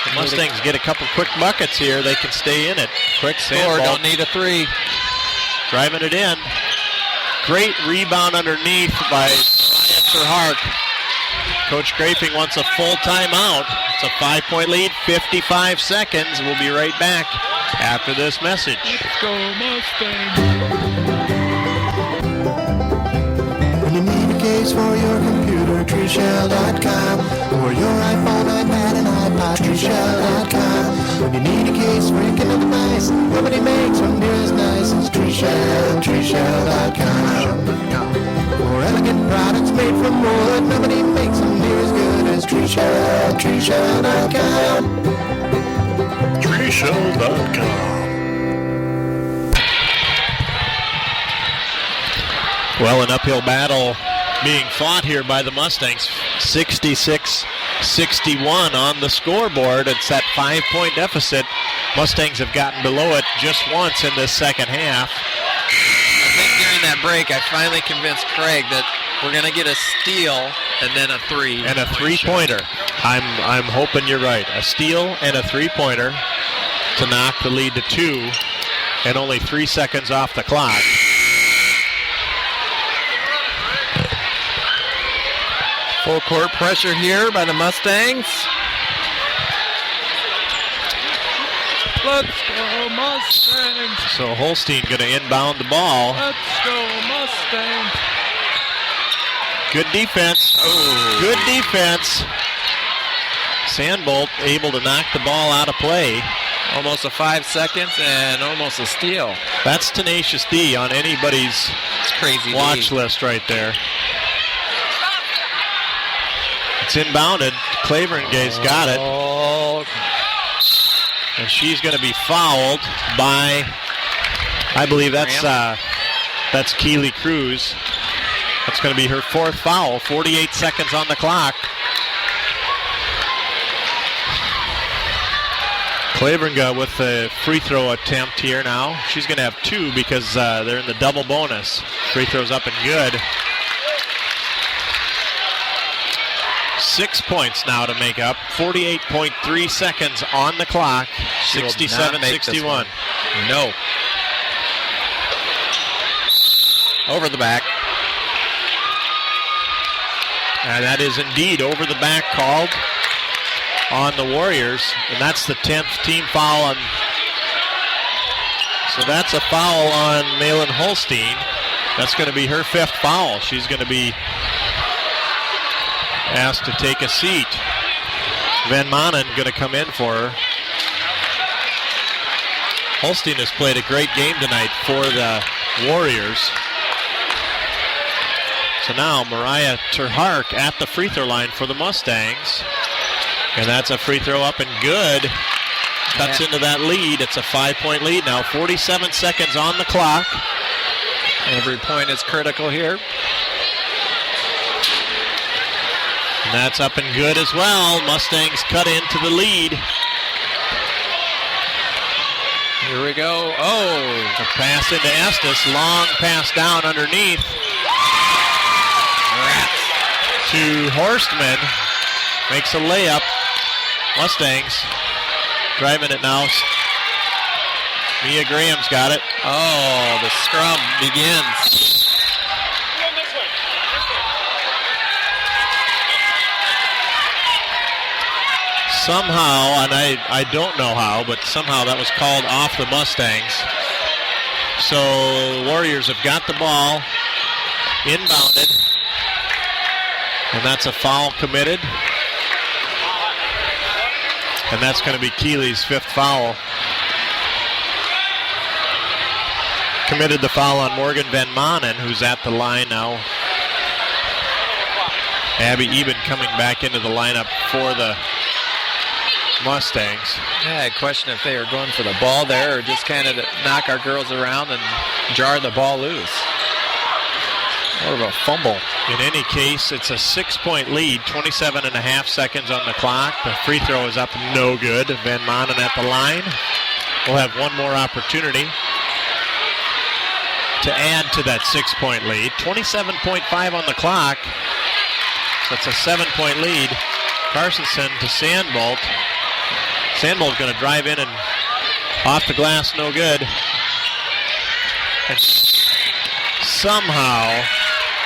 The Mustangs get a couple quick buckets here. They can stay in it.
Quick score, don't need a 3.
Driving it in. Great rebound underneath by Mariah Terhark. Coach Grafing wants a full timeout. It's a 5-point lead, 55 seconds. We'll be right back after this message.
Let's go Mustangs.
When you need a case for your computer, treeshell.com. Or your iPhone, iPad, and iPod, treeshell.com. When you need a case for your Kindle device, nobody makes one near as nice as treeshell.com. For elegant products made from wood, nobody makes them near as good as treeshell.com.
Treeshell.com.
Well, an uphill battle being fought here by the Mustangs. 66-61 on the scoreboard. It's that 5-point deficit. Mustangs have gotten below it just once in this second half.
I think during that break, I finally convinced Craig that we're going to get a steal and then a three.
And a three-pointer. I'm hoping you're right. A steal and a three-pointer to knock the lead to 2 and only 3 seconds off the clock.
Full court pressure here by the Mustangs. Let's go Mustangs.
So Holstein going to inbound the ball.
Let's go Mustangs.
Good defense.
Oh.
Good defense. Sandbolt able to knock the ball out of play.
Almost a 5 seconds and almost a steal.
That's tenacious D on anybody's
It's crazy
watch
D.
list right there. It's inbounded. Claveringa's got it.
Oh.
And she's going to be fouled by, I believe that's Keely Cruz. That's going to be her 4th foul. 48 seconds on the clock. Claveringa with the free throw attempt here now. She's going to have 2 because they're in the double bonus. Free throw's up and good. 6 points now to make up. 48.3 seconds on the clock. 67-61.
No. Over the back.
And that is indeed over the back called on the Warriors. And that's the 10th team foul on. So that's a foul on Malin Holstein. That's going to be her 5th foul. She's going to be asked to take a seat. Van Manen going to come in for her. Holstein has played a great game tonight for the Warriors. So now Mariah Terhark at the free throw line for the Mustangs. And that's a free throw up and good. Cuts into that lead. It's a 5-point lead now. 47 seconds on the clock.
Every point is critical here.
And that's up and good as well. Mustangs cut into the lead.
Here we go. Oh,
A pass into Estes. Long pass down underneath to Horstman. Makes a layup. Mustangs driving it now. Mia Graham's got it.
oh, the scrum begins.
Somehow, and I don't know how, but somehow that was called off the Mustangs. So Warriors have got the ball inbounded. And that's a foul committed. And that's going to be Keeley's 5th foul. Committed the foul on Morgan Van Manen, who's at the line now. Abby Eben coming back into the lineup for the Mustangs.
Yeah, I question if they are going for the ball there or just kind of knock our girls around and jar the ball loose. More of a fumble.
In any case, it's a 6-point lead, 27.5 seconds on the clock. The free throw is up, no good. Van Manen at the line. We'll have one more opportunity to add to that 6-point lead. 27.5 on the clock. So it's a 7-point lead. Carsonson to Sandbolt. Sandbolt's going to drive in and off the glass, no good. And somehow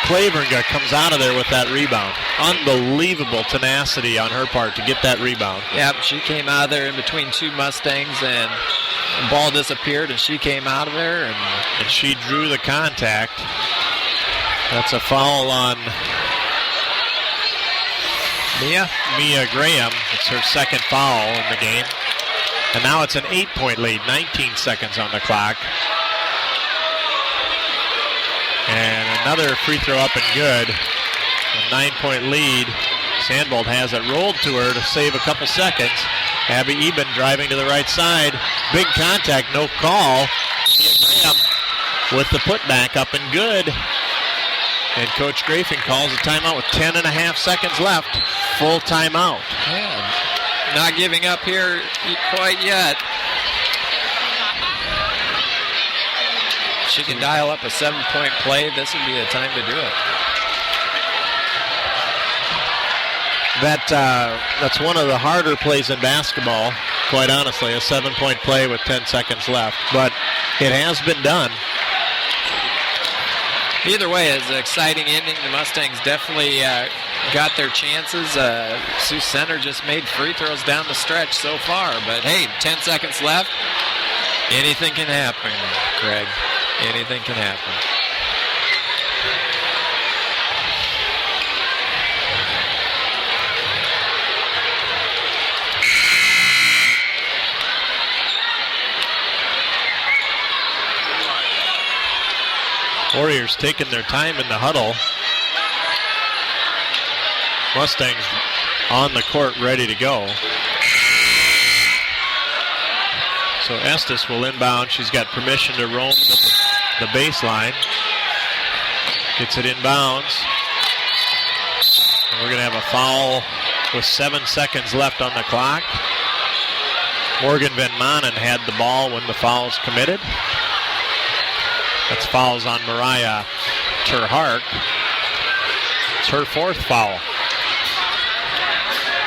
Claveringa comes out of there with that rebound. Unbelievable tenacity on her part to get that rebound.
Yep, she came out of there in between 2 Mustangs and the ball disappeared and she came out of there.
And she drew the contact. That's a foul on Mia Graham. It's her 2nd foul in the game. And now it's an 8-point lead, 19 seconds on the clock. And Another free throw up and good. A 9-point lead. Sandbolt has it rolled to her to save a couple seconds. Abby Eben driving to the right side. Big contact, no call. Graham with the putback up and good. And Coach Grafing calls a timeout with 10.5 seconds left. Full timeout.
Yeah, not giving up here quite yet. She can dial up a 7-point play. This would be the time to do it.
That's one of the harder plays in basketball, quite honestly, a 7-point play with 10 seconds left. But it has been done.
Either way, it's an exciting ending. The Mustangs definitely got their chances. Sioux Center just made free throws down the stretch so far. But, hey, 10 seconds left. Anything can happen, Craig. Anything can happen.
Warriors taking their time in the huddle. Mustangs on the court ready to go. So Estes will inbound. She's got permission to roam the baseline. Gets it inbounds. And we're going to have a foul with 7 seconds left on the clock. Morgan Van Manen had the ball when the foul was committed. That's fouls on Mariah Terhardt. It's her 4th foul.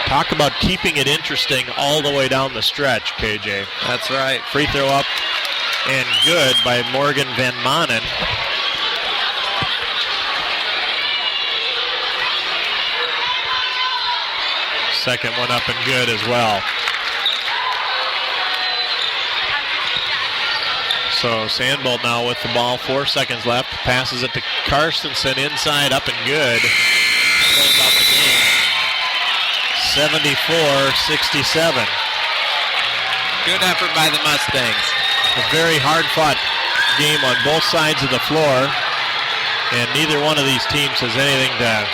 Talk about keeping it interesting all the way down the stretch, KJ.
That's right.
Free throw up and good by Morgan Van Manen. Second one up and good as well. So Sandbolt now with the ball, 4 seconds left. Passes it to Carstensen inside, up and good. Close out the game. 74-67.
Good effort by the Mustangs.
A very hard-fought game on both sides of the floor. And neither one of these teams has anything to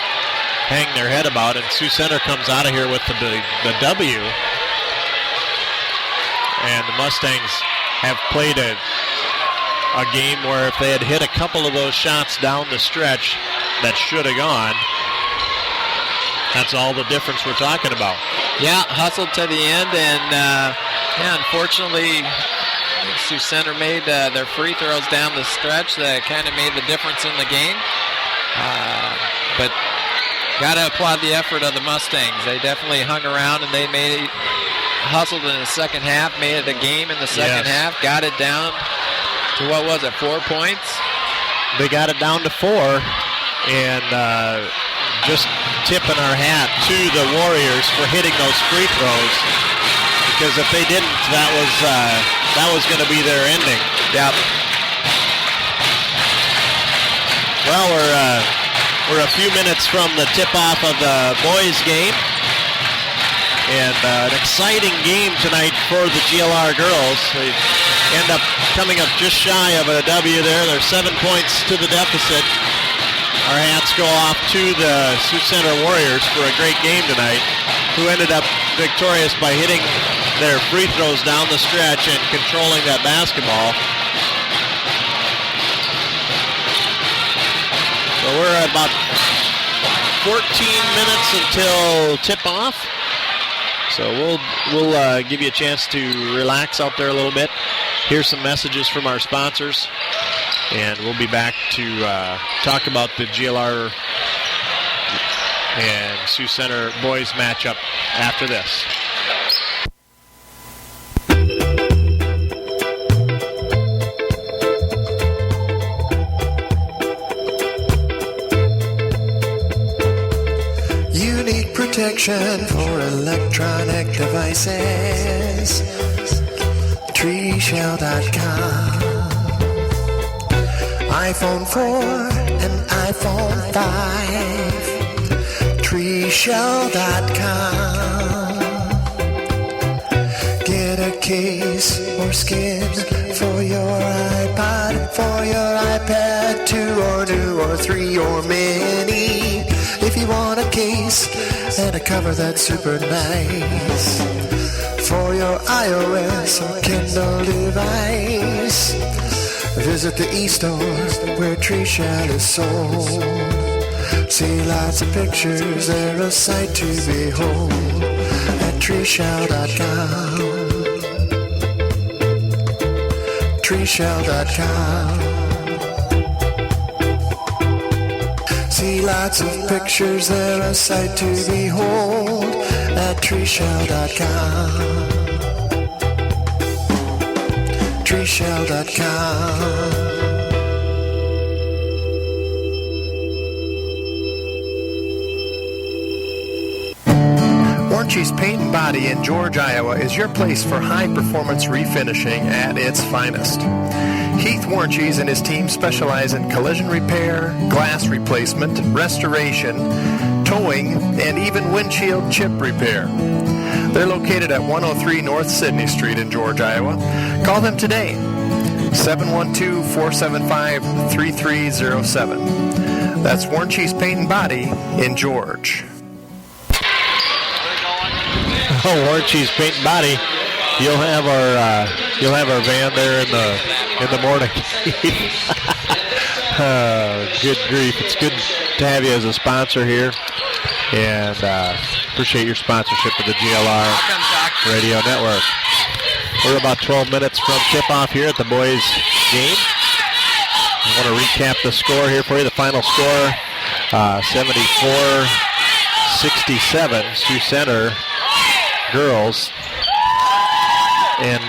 hang their head about. And Sioux Center comes out of here with the W. And the Mustangs have played a game where if they had hit a couple of those shots down the stretch that should have gone, that's all the difference we're talking about.
Yeah, hustled to the end, and unfortunately, Sioux Center made their free throws down the stretch that kind of made the difference in the game. But got to applaud the effort of the Mustangs. They definitely hung around, and they hustled in the second half, made it a game in the second half, got it down to, what was it, 4 points?
They got it down to 4, and just tipping our hat to the Warriors for hitting those free throws, because if they didn't, that was going to be their ending.
Yep.
Well, we're a few minutes from the tip-off of the boys' game. And an exciting game tonight for the GLR girls. They end up coming up just shy of a W there. They're 7 points to the deficit. Our hats go off to the Sioux Center Warriors for a great game tonight, who ended up victorious by hitting their free throws down the stretch and controlling that basketball. So we're at about 14 minutes until tip-off. So we'll give you a chance to relax out there a little bit. Here's some messages from our sponsors, and we'll be back to talk about the GLR and Sioux Center boys matchup after this.
Protection for electronic devices. Treeshell.com. iPhone 4 and iPhone 5. Treeshell.com. Get a case or skin for your iPod, for your iPad 2 or new or 3 or many. If you want a case and a cover that's super nice for your iOS or Kindle device, visit the e-store where Tree Shell is sold. See lots of pictures, they're a sight to behold at treeshell.com. Treeshell.com. See lots of pictures, they're a sight to behold at treeshell.com. Treeshell.com.
Warranty's Paint and Body in George, Iowa is your place for high-performance refinishing at its finest. Heath Warranties and his team specialize in collision repair, glass replacement, restoration, towing, and even windshield chip repair. They're located at 103 North Sydney Street in George, Iowa. Call them today, 712-475-3307. That's Warranty's Paint and Body in George.
Oh, Warranty's Paint and Body. You'll have our van there in the morning. Good grief! It's good to have you as a sponsor here, and appreciate your sponsorship of the GLR Radio Network. We're about 12 minutes from tip-off here at the boys' game. I want to recap the score here for you. The final score: 74-67. Sioux Center girls, and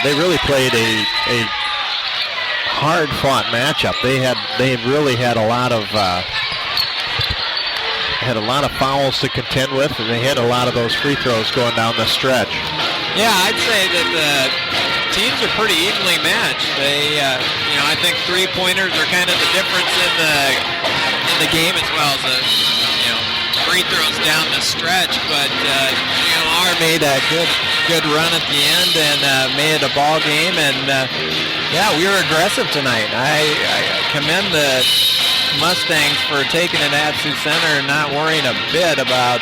they really played a hard-fought matchup. They really had a lot of fouls to contend with, and they had a lot of those free throws going down the stretch.
Yeah, I'd say that the teams are pretty evenly matched. They, I think three-pointers are kind of the difference in the game, as well as the free throws down the stretch, but GLR made a good run at the end and made it a ball game, and we were aggressive tonight. I commend the Mustangs for taking it at Sioux Center and not worrying a bit about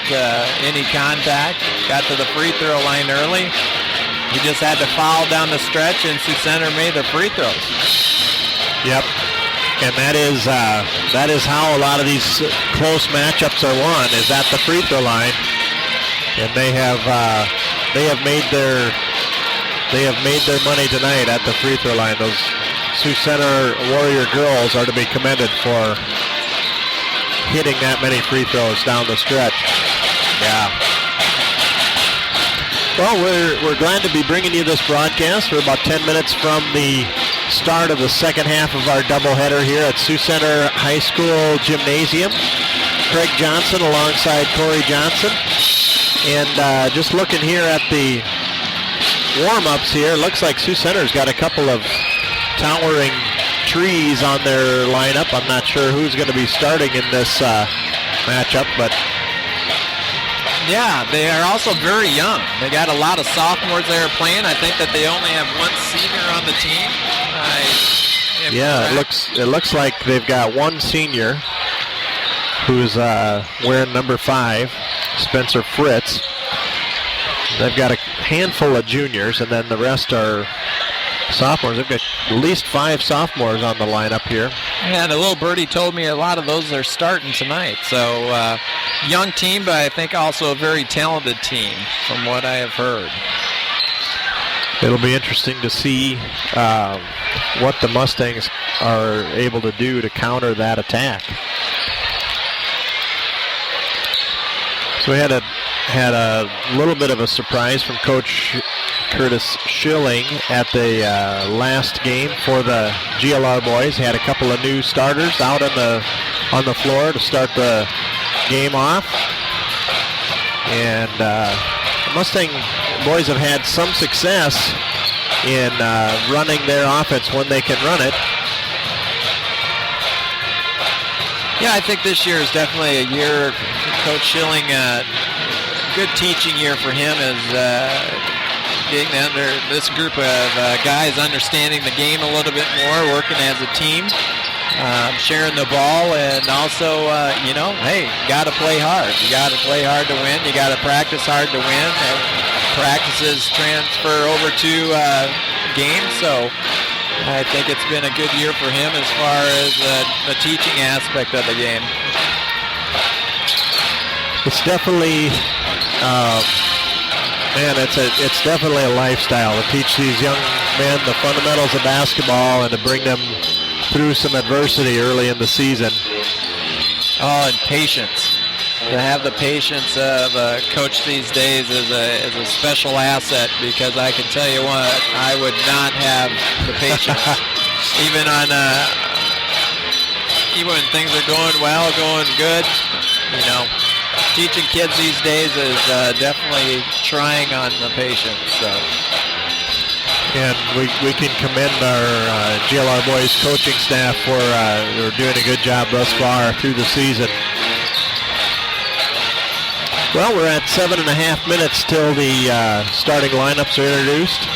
any contact. Got to the free throw line early. We just had to foul down the stretch, and Sioux Center made their free throws. Yep.
And that is how a lot of these close matchups are won, is at the free throw line. And they have made their money tonight at the free throw line. Those Sioux Center Warrior girls are to be commended for hitting that many free throws down the stretch. Yeah. Well, we're glad to be bringing you this broadcast. We're about 10 minutes from the start of the second half of our doubleheader here at Sioux Center High School Gymnasium. Craig Johnson alongside Kory Johnson. And just looking here at the warm-ups here, looks like Sioux Center's got a couple of towering trees on their lineup. I'm not sure who's going to be starting in this matchup, but
yeah, they are also very young. They got a lot of sophomores they are playing. I think that they only have one senior on the team.
It looks like they've got one senior who's wearing number 5, Spencer Fritz. They've got a handful of juniors, and then the rest are sophomores. They've got at least 5 sophomores on the lineup here.
Yeah, and a little birdie told me a lot of those are starting tonight. So young team, but I think also a very talented team from what I have heard.
It'll be interesting to see what the Mustangs are able to do to counter that attack. So we had a little bit of a surprise from Coach Curtis Schilling at the last game for the GLR boys. He had a couple of new starters out on the floor to start the game off. And the Mustang boys have had some success in running their offense when they can run it.
Yeah, I think this year is definitely a year for Coach Schilling. Good teaching year for him is getting under this group of guys understanding the game a little bit more, working as a team. sharing the ball, and also, hey, you got to play hard. You got to play hard to win. You got to practice hard to win. And practices transfer over to games, so I think it's been a good year for him as far as the teaching aspect of the game.
It's definitely, it's definitely a lifestyle to teach these young men the fundamentals of basketball and to bring them through some adversity early in the season.
Oh, and patience. To have the patience of a coach these days is a special asset, because I can tell you what, I would not have the patience. even when things are going well, going good, teaching kids these days is definitely trying on the patience. So.
And we can commend our GLR boys coaching staff for doing a good job thus far through the season. Well, we're at 7.5 minutes till the starting lineups are introduced.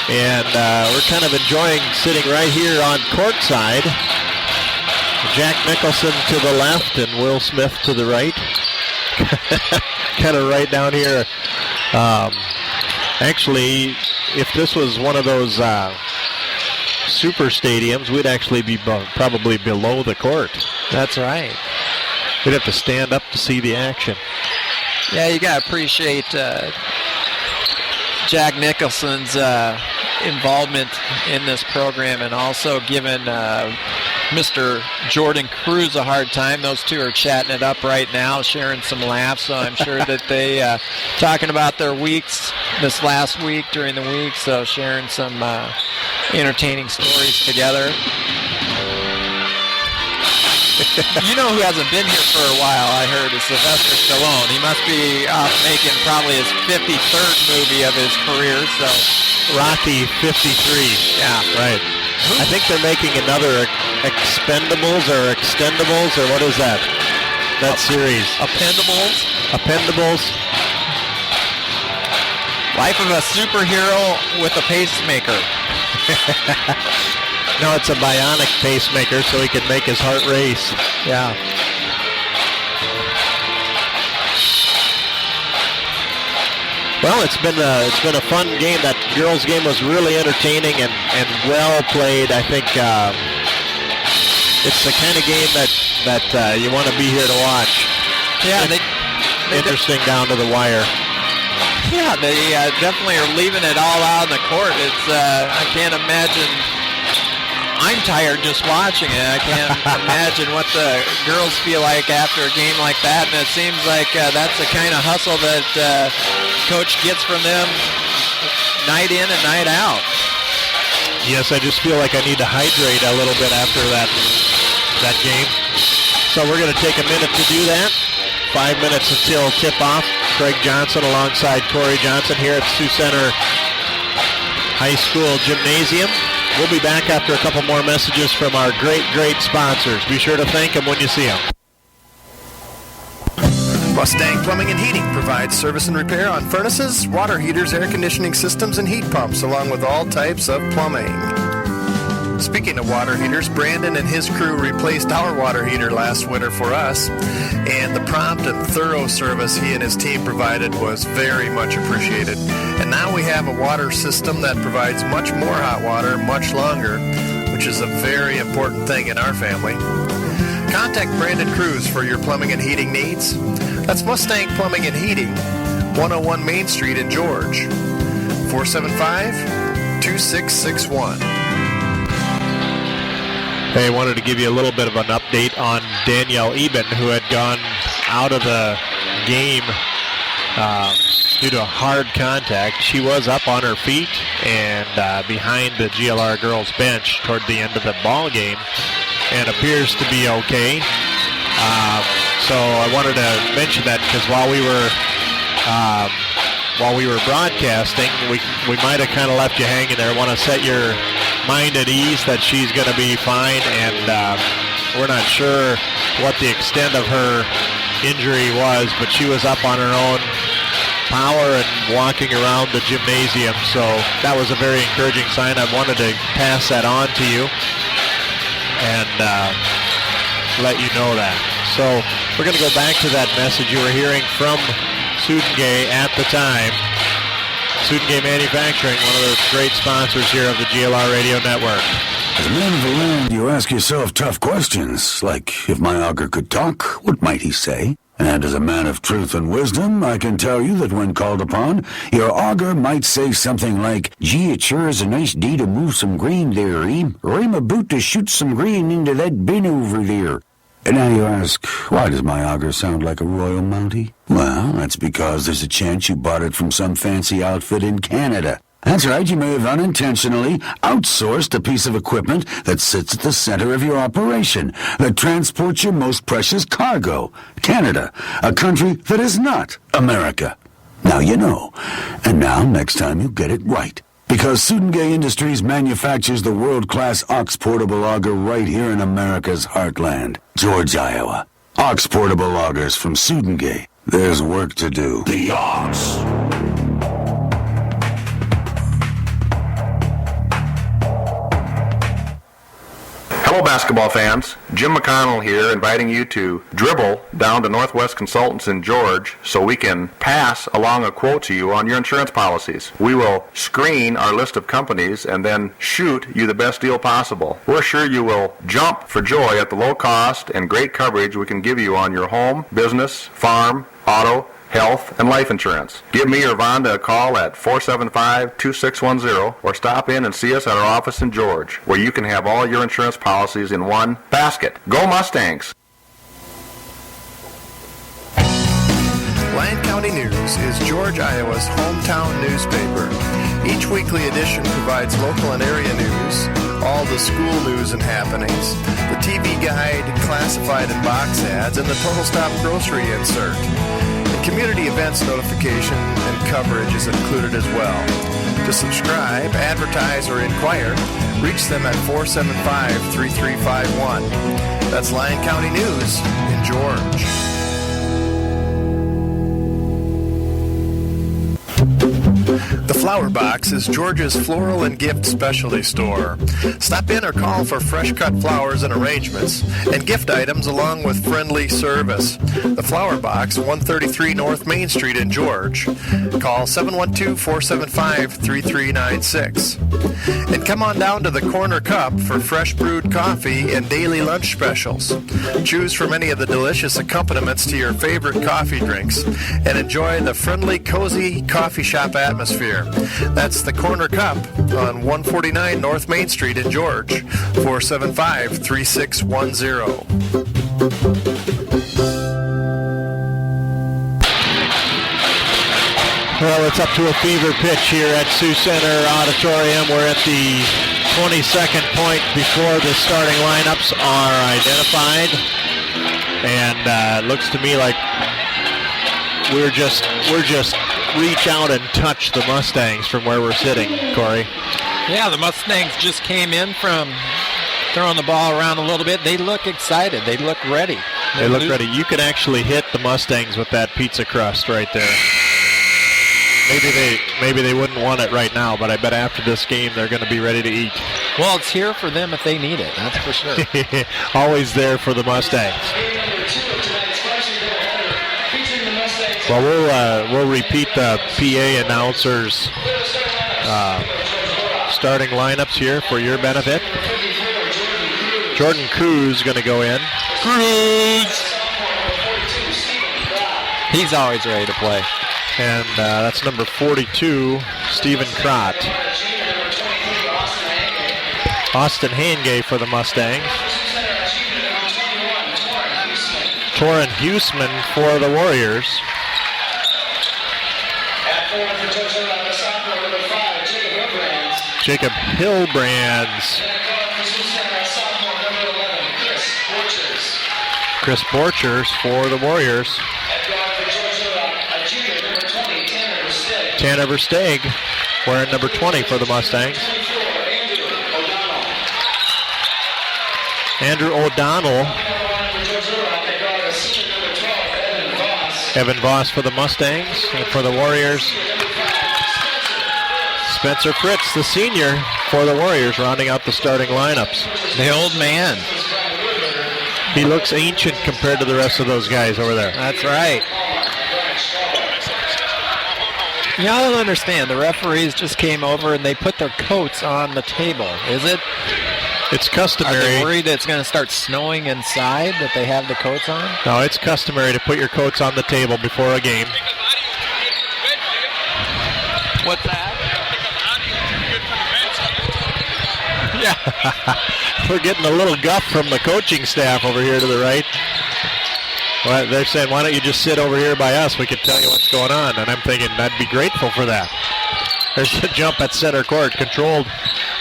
And we're kind of enjoying sitting right here on courtside. Jack Nicholson to the left and Will Smith to the right. Kind of right down here. Actually, if this was one of those super stadiums, we'd actually be probably below the court.
That's right.
We'd have to stand up to see the action.
Yeah, you got to appreciate Jack Nicholson's involvement in this program, and also giving Mr. Jordan Cruz a hard time. Those two are chatting it up right now, sharing some laughs, so I'm sure that they talking about their weeks this last week during the week, so sharing some entertaining stories together. You know who hasn't been here for a while, I heard, is Sylvester Stallone. He must be off making probably his 53rd movie of his career, so.
Rocky 53.
Yeah.
Right. I think they're making another Expendables or Extendables, or what is that? That series. Appendables.
Life of a superhero with a pacemaker.
No, it's a bionic pacemaker so he can make his heart race.
Yeah.
Well, it's been a fun game. That girls' game was really entertaining and well played. I think it's the kind of game that you want to be here to watch.
Yeah, they
interesting down to the wire.
Yeah, they definitely are leaving it all out on the court. It's I can't imagine. I'm tired just watching it. I can't imagine what the girls feel like after a game like that, and it seems like that's the kind of hustle that Coach gets from them night in and night out.
Yes, I just feel like I need to hydrate a little bit after that game. So we're going to take a minute to do that. 5 minutes until tip-off. Craig Johnson alongside Kory Johnson here at Sioux Center High School Gymnasium. We'll be back after a couple more messages from our great sponsors. Be sure to thank them when you see them.
Mustang Plumbing and Heating provides service and repair on furnaces, water heaters, air conditioning systems, and heat pumps, along with all types of plumbing. Speaking of water heaters, Brandon and his crew replaced our water heater last winter for us, and the prompt and thorough service he and his team provided was very much appreciated. And now we have a water system that provides much more hot water much longer, which is a very important thing in our family. Contact Brandon Cruz for your plumbing and heating needs. That's Mustang Plumbing and Heating, 101 Main Street in George, 475-2661.
Hey, I wanted to give you a little bit of an update on Danielle Eben, who had gone out of the game due to a hard contact. She was up on her feet and behind the GLR girls bench toward the end of the ball game and appears to be okay. So I wanted to mention that because while we were broadcasting, we might have kind of left you hanging there. I want to set your mind at ease that she's going to be fine, and we're not sure what the extent of her injury was, but she was up on her own power and walking around the gymnasium, so that was a very encouraging sign. I wanted to pass that on to you. and let you know that. So we're going to go back to that message you were hearing from Sudengay at the time. Sudengay Manufacturing, one of the great sponsors here of the GLR Radio Network.
As a man of the land, you ask yourself tough questions, like if my auger could talk, what might he say? And as a man of truth and wisdom, I can tell you that when called upon, your auger might say something like, "Gee, it sure is a nice day to move some grain there, eh? Or I'm about to shoot some grain into that bin over there." And now you ask, why does my auger sound like a Royal Mountie? Well, that's because there's a chance you bought it from some fancy outfit in Canada. That's right, you may have unintentionally outsourced a piece of equipment that sits at the center of your operation, that transports your most precious cargo. Canada, a country that is not America. Now you know. And now, next time, you get it right. Because Sudengay Industries manufactures the world-class Ox Portable Auger right here in America's heartland, George, Iowa. Ox Portable Augers from Sudengay. There's work to do. The Ox.
Hello, basketball fans. Jim McConnell here, inviting you to dribble down to Northwest Consultants in George so we can pass along a quote to you on your insurance policies. We will screen our list of companies and then shoot you the best deal possible. We're sure you will jump for joy at the low cost and great coverage we can give you on your home, business, farm, auto, health, and life insurance. Give me or Vonda a call at 475-2610 or stop in and see us at our office in George, where you can have all your insurance policies in one basket. Go Mustangs!
Lyon County News is George, Iowa's hometown newspaper. Each weekly edition provides local and area news, all the school news and happenings, the TV guide, classified and box ads, and the Total Stop grocery insert. Community events notification and coverage is included as well. To subscribe, advertise, or inquire, reach them at 475-3351. That's Lyon County News in George. The Flower Box is George's floral and gift specialty store. Stop in or call for fresh cut flowers and arrangements and gift items along with friendly service. The Flower Box, 133 North Main Street in George. Call 712-475-3396. And come on down to the Corner Cup for fresh brewed coffee and daily lunch specials. Choose from any of the delicious accompaniments to your favorite coffee drinks and enjoy the friendly, cozy coffee shop atmosphere. That's the Corner Cup on 149 North Main Street in George, 475-3610.
Well, it's up to a fever pitch here at Sioux Center Auditorium. We're at the 22nd point before the starting lineups are identified. And it looks to me like we're just reach out and touch the Mustangs from where we're sitting, Corey.
Yeah, the Mustangs just came in from throwing the ball around a little bit. They look excited. They look ready.
They look ready. You could actually hit the Mustangs with that pizza crust right there. Maybe they wouldn't want it right now, but I bet after this game they're going to be ready to eat.
Well, it's here for them if they need it. That's for sure.
Always there for the Mustangs. Well, we'll repeat the PA announcers' starting lineups here for your benefit. Jordan Cruz going to go in.
Cruz! He's always ready to play.
And that's number 42, Stephen Trott. Austin Hangay for the Mustangs. Torrin Huseman for the Warriors. Jacob Hillbrands. Chris Borchers for the Warriors. Tanner Versteeg wearing number 20 for the Mustangs. Andrew O'Donnell. Evan Voss for the Mustangs. And for the Warriors, Spencer Fritz, the senior for the Warriors, rounding out the starting lineups.
The old man.
He looks ancient compared to the rest of those guys over there.
That's right. Y'all don't understand. The referees just came over and they put their coats on the table. Is it?
It's customary.
Are they worried it's going to start snowing inside that they have the coats on?
No, it's customary to put your coats on the table before a game.
What's that?
Yeah. We're getting a little guff from the coaching staff over here to the right. Well, they're saying, why don't you just sit over here by us? We can tell you what's going on. And I'm thinking, I'd be grateful for that. There's a jump at center court controlled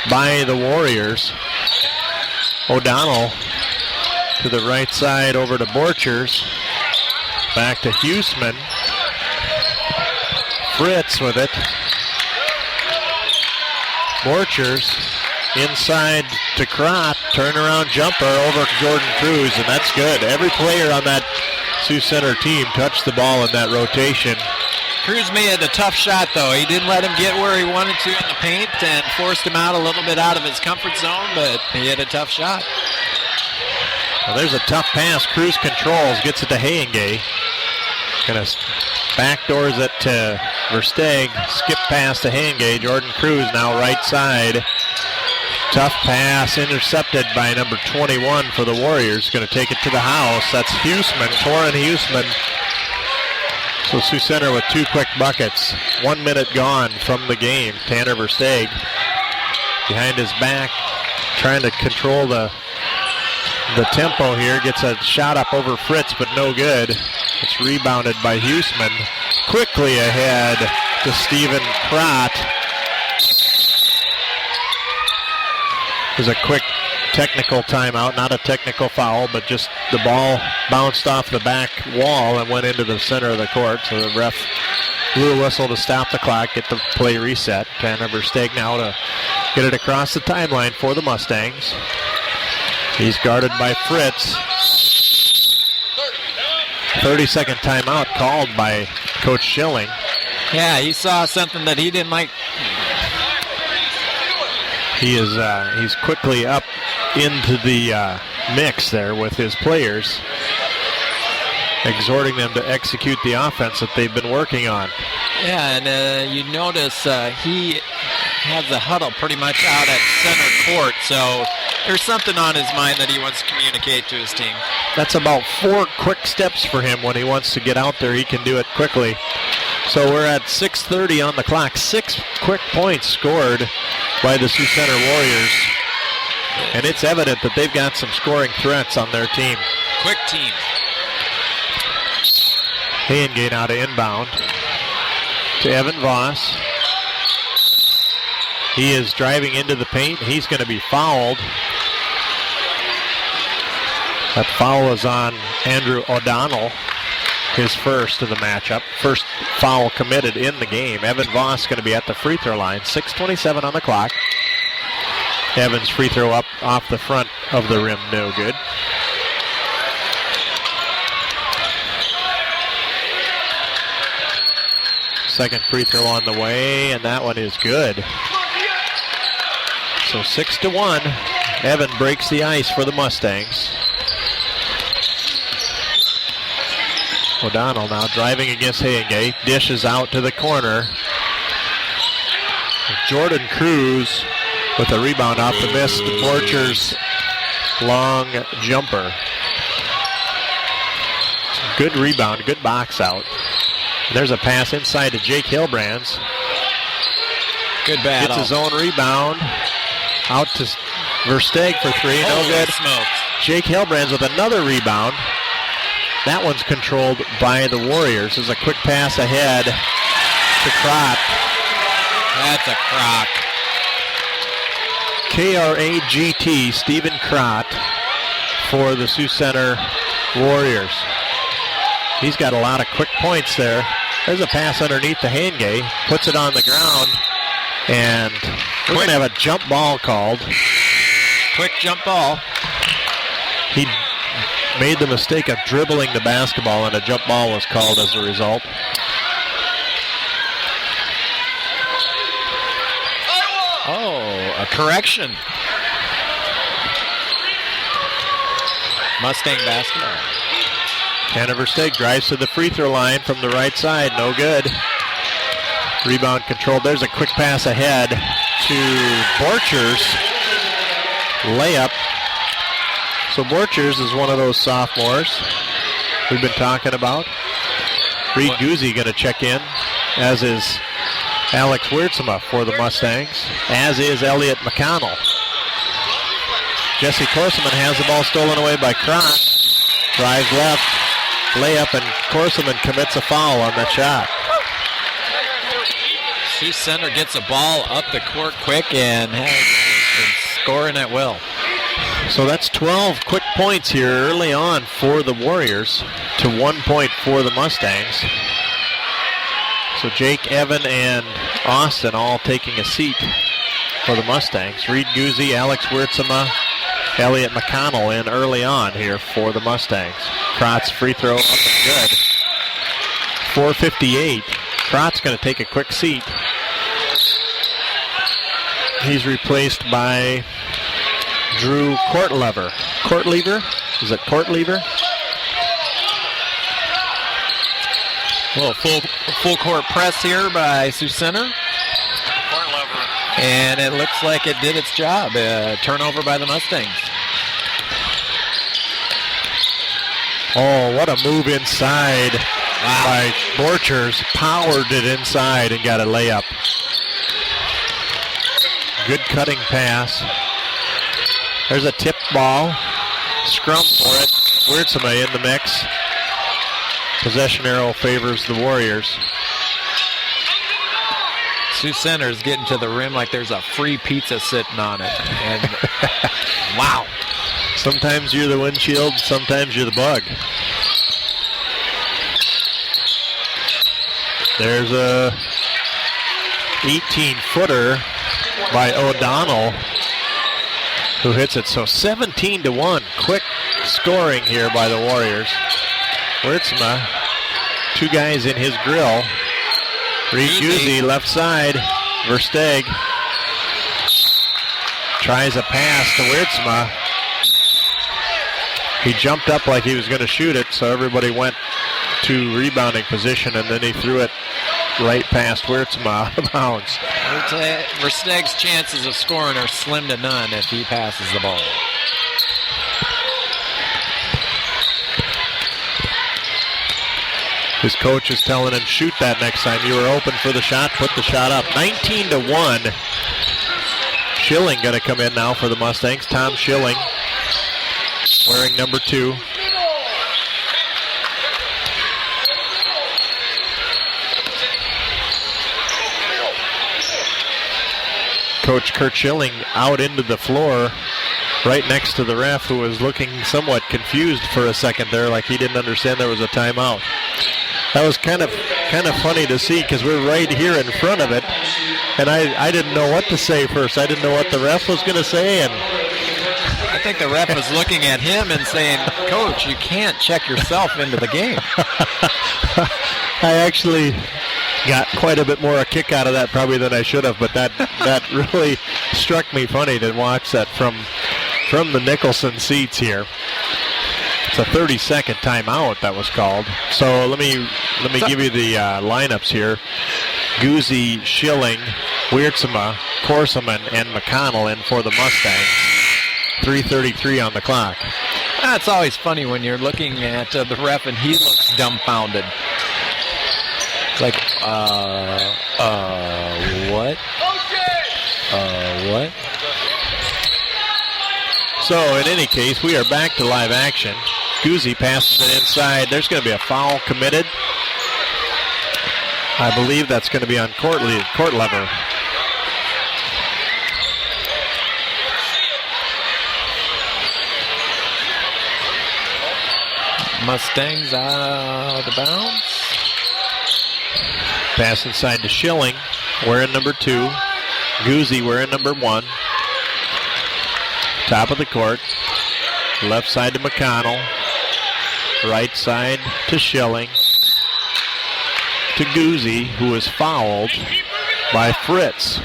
by the Warriors. O'Donnell to the right side over to Borchers. Back to Huseman. Fritz with it. Borchers inside to Crott. Turnaround jumper over Jordan Cruz, and that's good. Every player on that Sioux Center team touched the ball in that rotation.
Cruz made a tough shot, though. He didn't let him get where he wanted to in the paint and forced him out a little bit out of his comfort zone, but he had a tough shot.
Well, there's a tough pass. Cruz controls, gets it to Hayengay. Kind of backdoors it to Versteeg. Skip pass to Hayengay. Jordan Cruz now right side. Tough pass intercepted by number 21 for the Warriors. Going to take it to the house. That's Huseman, Torin Huseman. So Sioux Center with 2 quick buckets. 1 minute gone from the game. Tanner Versteeg behind his back, trying to control the tempo here. Gets a shot up over Fritz, but no good. It's rebounded by Huseman. Quickly ahead to Stephen Crott. There's a quick technical timeout, not a technical foul, but just the ball bounced off the back wall and went into the center of the court. So the ref blew a whistle to stop the clock, get the play reset. Tanner Versteeg now to get it across the timeline for the Mustangs. He's guarded by Fritz. 30-second timeout called by Coach Schilling.
Yeah, he saw something that he didn't like.
He's quickly up into the mix there with his players, exhorting them to execute the offense that they've been working on.
Yeah, and you notice he has the huddle pretty much out at center court, so there's something on his mind that he wants to communicate to his team.
That's about 4 quick steps for him when he wants to get out there. He can do it quickly. So we're at 6:30 on the clock. 6 quick points scored by the Sioux Center Warriors. And it's evident that they've got some scoring threats on their team.
Quick team.
Hayengay now to inbound to Evan Voss. He is driving into the paint. He's going to be fouled. That foul is on Andrew O'Donnell, his first of the matchup. First foul committed in the game. Evan Voss going to be at the free throw line. 6:27 on the clock. Evans' free throw up off the front of the rim, no good. Second free throw on the way, and that one is good. So 6-1. Evan breaks the ice for the Mustangs. O'Donnell now driving against Hayengay. Dishes out to the corner. Jordan Cruz with a rebound off the miss. Borchers' long jumper. Good rebound, good box out. There's a pass inside to Jake Hilbrands.
Good battle.
Gets his own rebound. Out to Versteeg for 3. No good.
Smokes.
Jake Hilbrands with another rebound. That one's controlled by the Warriors. There's a quick pass ahead to Crott.
That's a crock.
Kragt, Stephen Crott, for the Sioux Center Warriors. He's got a lot of quick points there. There's a pass underneath the Hayengay. Puts it on the ground. And we're going to have a jump ball called.
Quick jump ball.
He made the mistake of dribbling the basketball, and a jump ball was called as a result.
a correction. Mustang basketball.
Tanner Versteeg drives to the free throw line from the right side. No good. Rebound controlled. There's a quick pass ahead to Borchers. Layup. So Borchers is one of those sophomores we've been talking about. Reed Guzzi going to check in, as is Alex Wiertzema for the Mustangs, as is Elliot McConnell. Jesse Korseman has the ball stolen away by Krotz. Drives left, layup, and Korseman commits a foul on that shot.
Sioux Center gets a ball up the court quick and scoring at will.
So that's 12 quick points here early on for the Warriors to 1 point for the Mustangs. So Jake, Evan, and Austin all taking a seat for the Mustangs. Reed Guzzi, Alex Wiertzema, Elliot McConnell in early on here for the Mustangs. Krotz free throw up and good. 4:58. Krotz going to take a quick seat. He's replaced by Drew Kortlever. Kortlever? Is it Kortlever?
Well, full court press here by Sioux Center. And it looks like it did its job. Turnover by the Mustangs.
Oh, what a move inside by Borchers. Powered it inside and got a layup. Good cutting pass. There's a tip ball. Scrum for it. Wiertzema in the mix. Possession arrow favors the Warriors.
Sioux Center's getting to the rim like there's a free pizza sitting on it. And wow.
Sometimes you're the windshield, sometimes you're the bug. There's a 18-footer by O'Donnell who hits it. So 17-1. Quick scoring here by the Warriors. Wiertzema, two guys in his grill. Reed Guzzi, left side. Versteeg tries a pass to Wiertzema. He jumped up like he was going to shoot it, so everybody went to rebounding position, and then he threw it right past Wiertzema out of bounds.
Versteeg's chances of scoring are slim to none if he passes the ball.
His coach is telling him, shoot that next time. You were open for the shot, put the shot up. 19-1. Schilling going to come in now for the Mustangs. Tom Schilling wearing number 2. Coach Kurt Schilling out into the floor right next to the ref, who was looking somewhat confused for a second there, like he didn't understand there was a timeout. That was kind of funny to see, because we're right here in front of it, and I didn't know what to say first. I didn't know what the ref was going to say, and
I think the ref was looking at him and saying, Coach, you can't check yourself into the game.
I actually got quite a bit more a kick out of that probably than I should have, but that really struck me funny to watch that from the Nicholson seats here. It's a 30-second timeout that was called. So let me give you the lineups here. Guzzi, Schilling, Wiertzema, Korseman, and McConnell in for the Mustangs. 3:33 on the clock.
It's always funny when you're looking at the ref and he looks dumbfounded. It's like, what? What?
So in any case, we are back to live action. Guzzi passes it inside. There's going to be a foul committed. I believe that's going to be on Kortlever.
Mustangs out of bounds.
Pass inside to Schilling. Wearing number 2. Guzzi wearing number 1. Top of the court. Left side to McConnell. Right side to Schilling. To Guzzi, who is fouled by Fritz.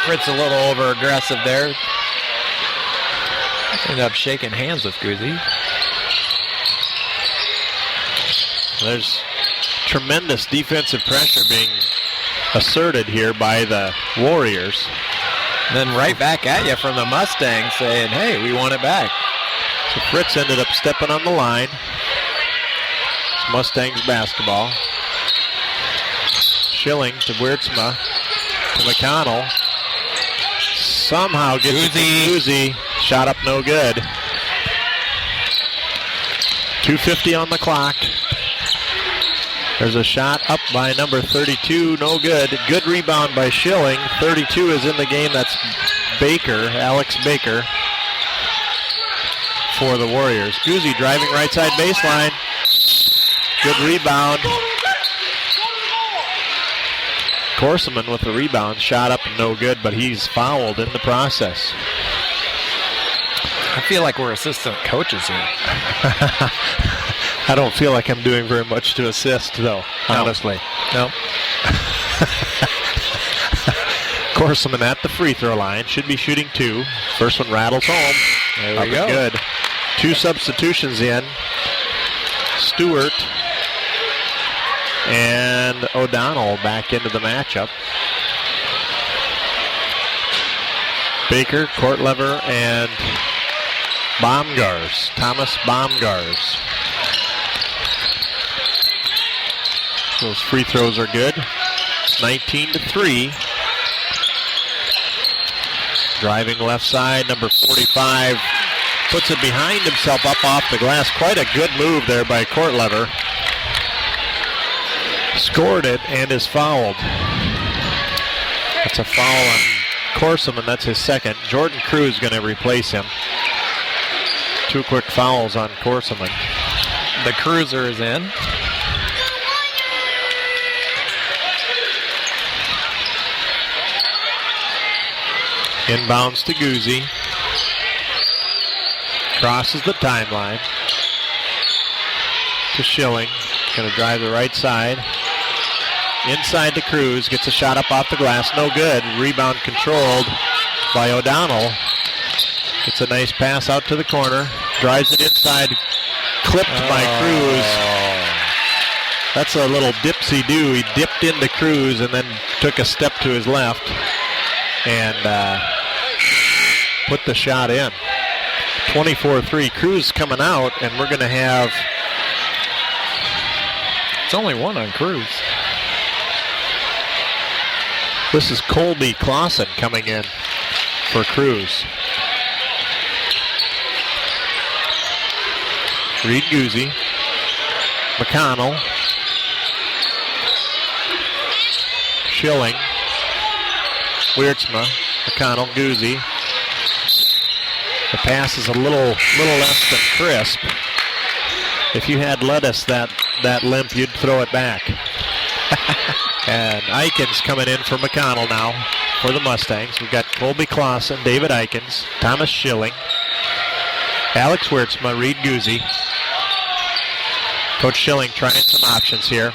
Fritz a little over-aggressive there. Ended up shaking hands with Guzzi.
There's tremendous defensive pressure being asserted here by the Warriors.
And then right back at you from the Mustangs saying, hey, we want it back.
So Fritz ended up stepping on the line. It's Mustangs basketball. Schilling to Wiertzma to McConnell. Somehow gets it to Guzzi. Shot up no good. 2:50 on the clock. There's a shot up by number 32, no good. Good rebound by Schilling. 32 is in the game. That's Baker, Alex Baker, for the Warriors. Guzzi driving right side baseline. Good rebound. Korseman with the rebound. Shot up and no good, but he's fouled in the process.
I feel like we're assistant coaches here.
I don't feel like I'm doing very much to assist, though, honestly.
No.
Korseman at the free throw line. Should be shooting 2. First one rattles home.
There we go.
Good. 2 substitutions in. Stewart and O'Donnell back into the matchup. Baker, Kortlever, and Baumgars. Thomas Baumgars. Those free throws are good. 19-3. Driving left side, number 45 puts it behind himself up off the glass. Quite a good move there by Kortlever. Scored it and is fouled. That's a foul on Korseman. That's his second. Jordan Cruz going to replace him. 2 quick fouls on Korseman.
The Cruiser is in.
Inbounds to Guzzi. Crosses the timeline. To Schilling. Going to drive the right side. Inside to Cruz. Gets a shot up off the glass. No good. Rebound controlled by O'Donnell. It's a nice pass out to the corner. Drives it inside. Clipped by Cruz. That's a little dipsy-do. He dipped into Cruz and then took a step to his left and put the shot in. 24-3. Cruz coming out, and we're going to have...
It's only 1 on Cruz.
This is Colby Clausen coming in for Cruz. Reed Guzzi. McConnell. Schilling. Wiertzma. McConnell. Guzzi. The pass is a little less than crisp. If you had lettuce that limp, you'd throw it back. And Eikens coming in for McConnell now for the Mustangs. We've got Colby Clausen, David Eikens, Thomas Schilling, Alex Wiertzma, Reed Guzzi. Coach Schilling trying some options here.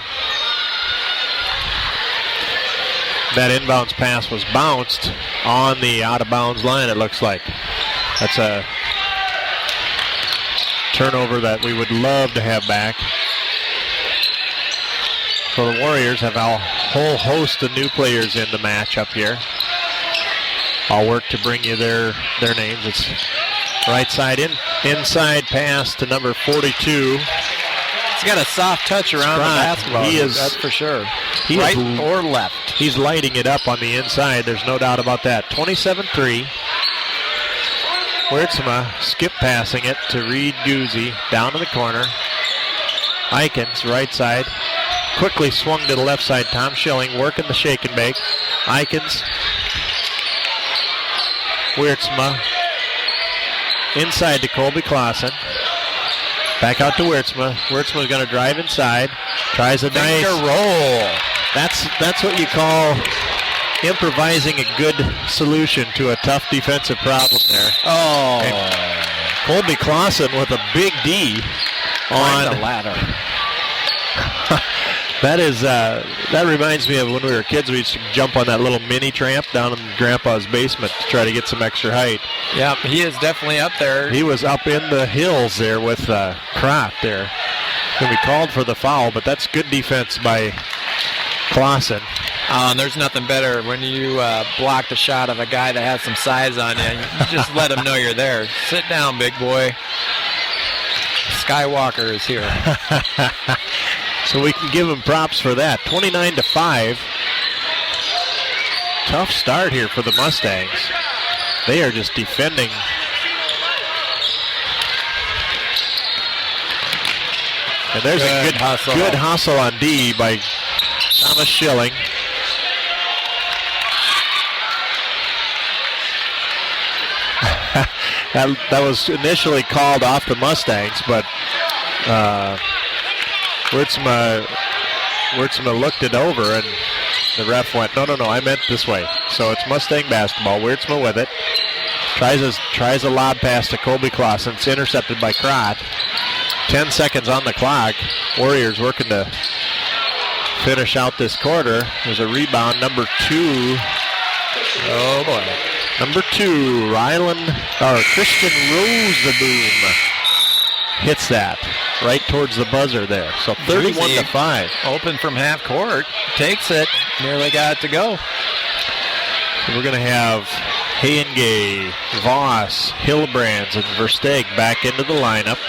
That inbounds pass was bounced on the out-of-bounds line, it looks like. That's a turnover that we would love to have back. So the Warriors have a whole host of new players in the matchup here. I'll work to bring you their names. It's right side inside pass to number 42.
He's got a soft touch around the basketball.
He is,
that's for sure.
Right
or left.
He's lighting it up on the inside. There's no doubt about that. 27-3. Wiertzma skip passing it to Reed Guzzi down to the corner. Eikens right side. Quickly swung to the left side. Tom Schilling working the shake and bake. Eikens. Wiertzma. Inside to Colby Clausen. Back out to Wiertzma. Wiertzma's going to drive inside. Tries a nice
roll.
That's what you call improvising a good solution to a tough defensive problem there.
Oh.
And Colby Clausen with a big D on
the ladder.
That reminds me of when we were kids. We used to jump on that little mini tramp down in Grandpa's basement to try to get some extra height.
Yeah, he is definitely up there.
He was up in the hills there with Crott there. And we called for the foul, but that's good defense by Clausen.
There's nothing better when you block the shot of a guy that has some size on you. You just let him know you're there. Sit down, big boy. Skywalker is here.
So we can give him props for that. 29-5. Tough start here for the Mustangs. They are just defending. And there's a good hustle on D by Thomas Schilling. That was initially called off the Mustangs, but Wurtsma looked it over, and the ref went, no, I meant this way. So it's Mustang basketball. Wurtsma with it. Tries a lob pass to Colby Clausen. It's intercepted by Crott. 10 seconds on the clock. Warriors working to finish out this quarter. There's a rebound, number 2. Oh, boy. Number 2, Christian Roseboom hits that right towards the buzzer there. So 31-5.
Open from half court. Takes it. Nearly got it to go.
So we're going to have Hayengay, Voss, Hillebrands, and Versteeg back into the lineup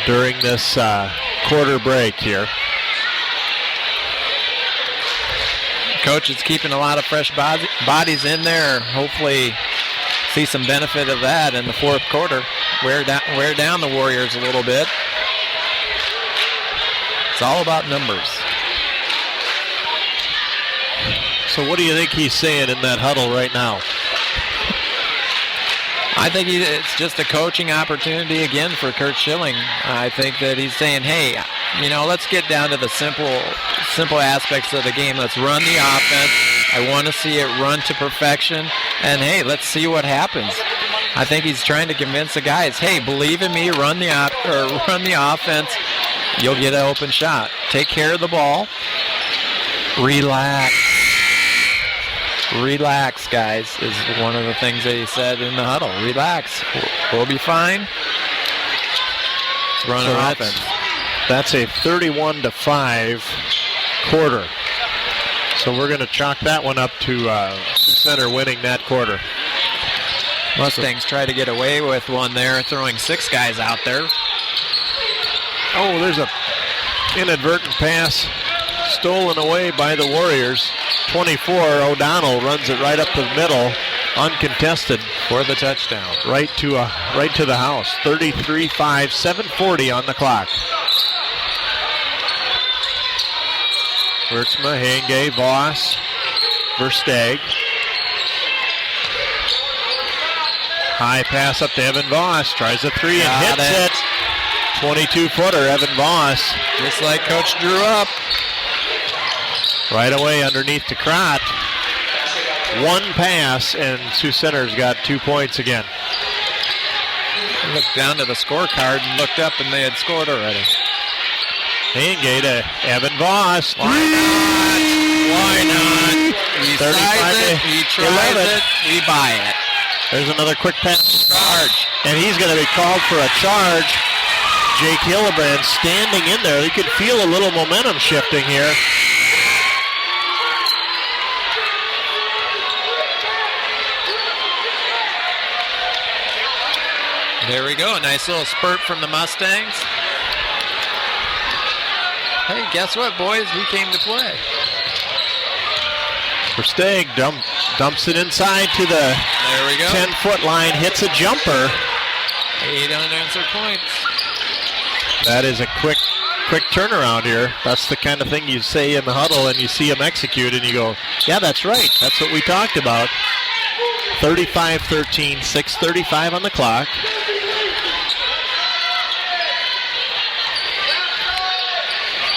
during this quarter break here.
Coach is keeping a lot of fresh bodies in there. Hopefully see some benefit of that in the fourth quarter. Wear down the Warriors a little bit. It's all about numbers.
So what do you think he's saying in that huddle right now?
I think it's just a coaching opportunity again for Kurt Schilling. I think that he's saying, hey, let's get down to the simple aspects of the game. Let's run the offense. I want to see it run to perfection. And, hey, let's see what happens. I think he's trying to convince the guys, hey, believe in me, run the offense. You'll get an open shot. Take care of the ball. Relax. Relax, guys, is one of the things that he said in the huddle. Relax. We'll be fine. Let's run our offense.
That's a 31-5 quarter. So we're going to chalk that one up to Sioux Center winning that quarter.
Mustangs try to get away with one there, throwing 6 guys out there.
Oh, there's a inadvertent pass stolen away by the Warriors. 24, O'Donnell runs it right up the middle, uncontested
for the touchdown.
Right to the house. 33-5, 7:40 on the clock. Wurtsma, Hayengay, Voss, Versteeg. High pass up to Evan Voss. Tries a 3 and hits it. 22-footer, Evan Voss.
Just like Coach drew up.
Right away underneath to Crott. One pass, and Sioux Center's got 2 points again.
Looked down to the scorecard and looked up, and they had scored already.
Hayengay to Evan Voss.
Why not? He tries it, he tries it, we buy it.
There's another quick pass. Charge. And he's going to be called for a charge. Jake Hillebrand standing in there. You could feel a little momentum shifting here.
There we go. A nice little spurt from the Mustangs. Hey, guess what, boys? We came to play.
Versteeg dumps it inside to the 10-foot line, hits a jumper.
8 unanswered points.
That is a quick turnaround here. That's the kind of thing you say in the huddle and you see him execute and you go, yeah, that's right. That's what we talked about. 35-13, 6:35 on the clock.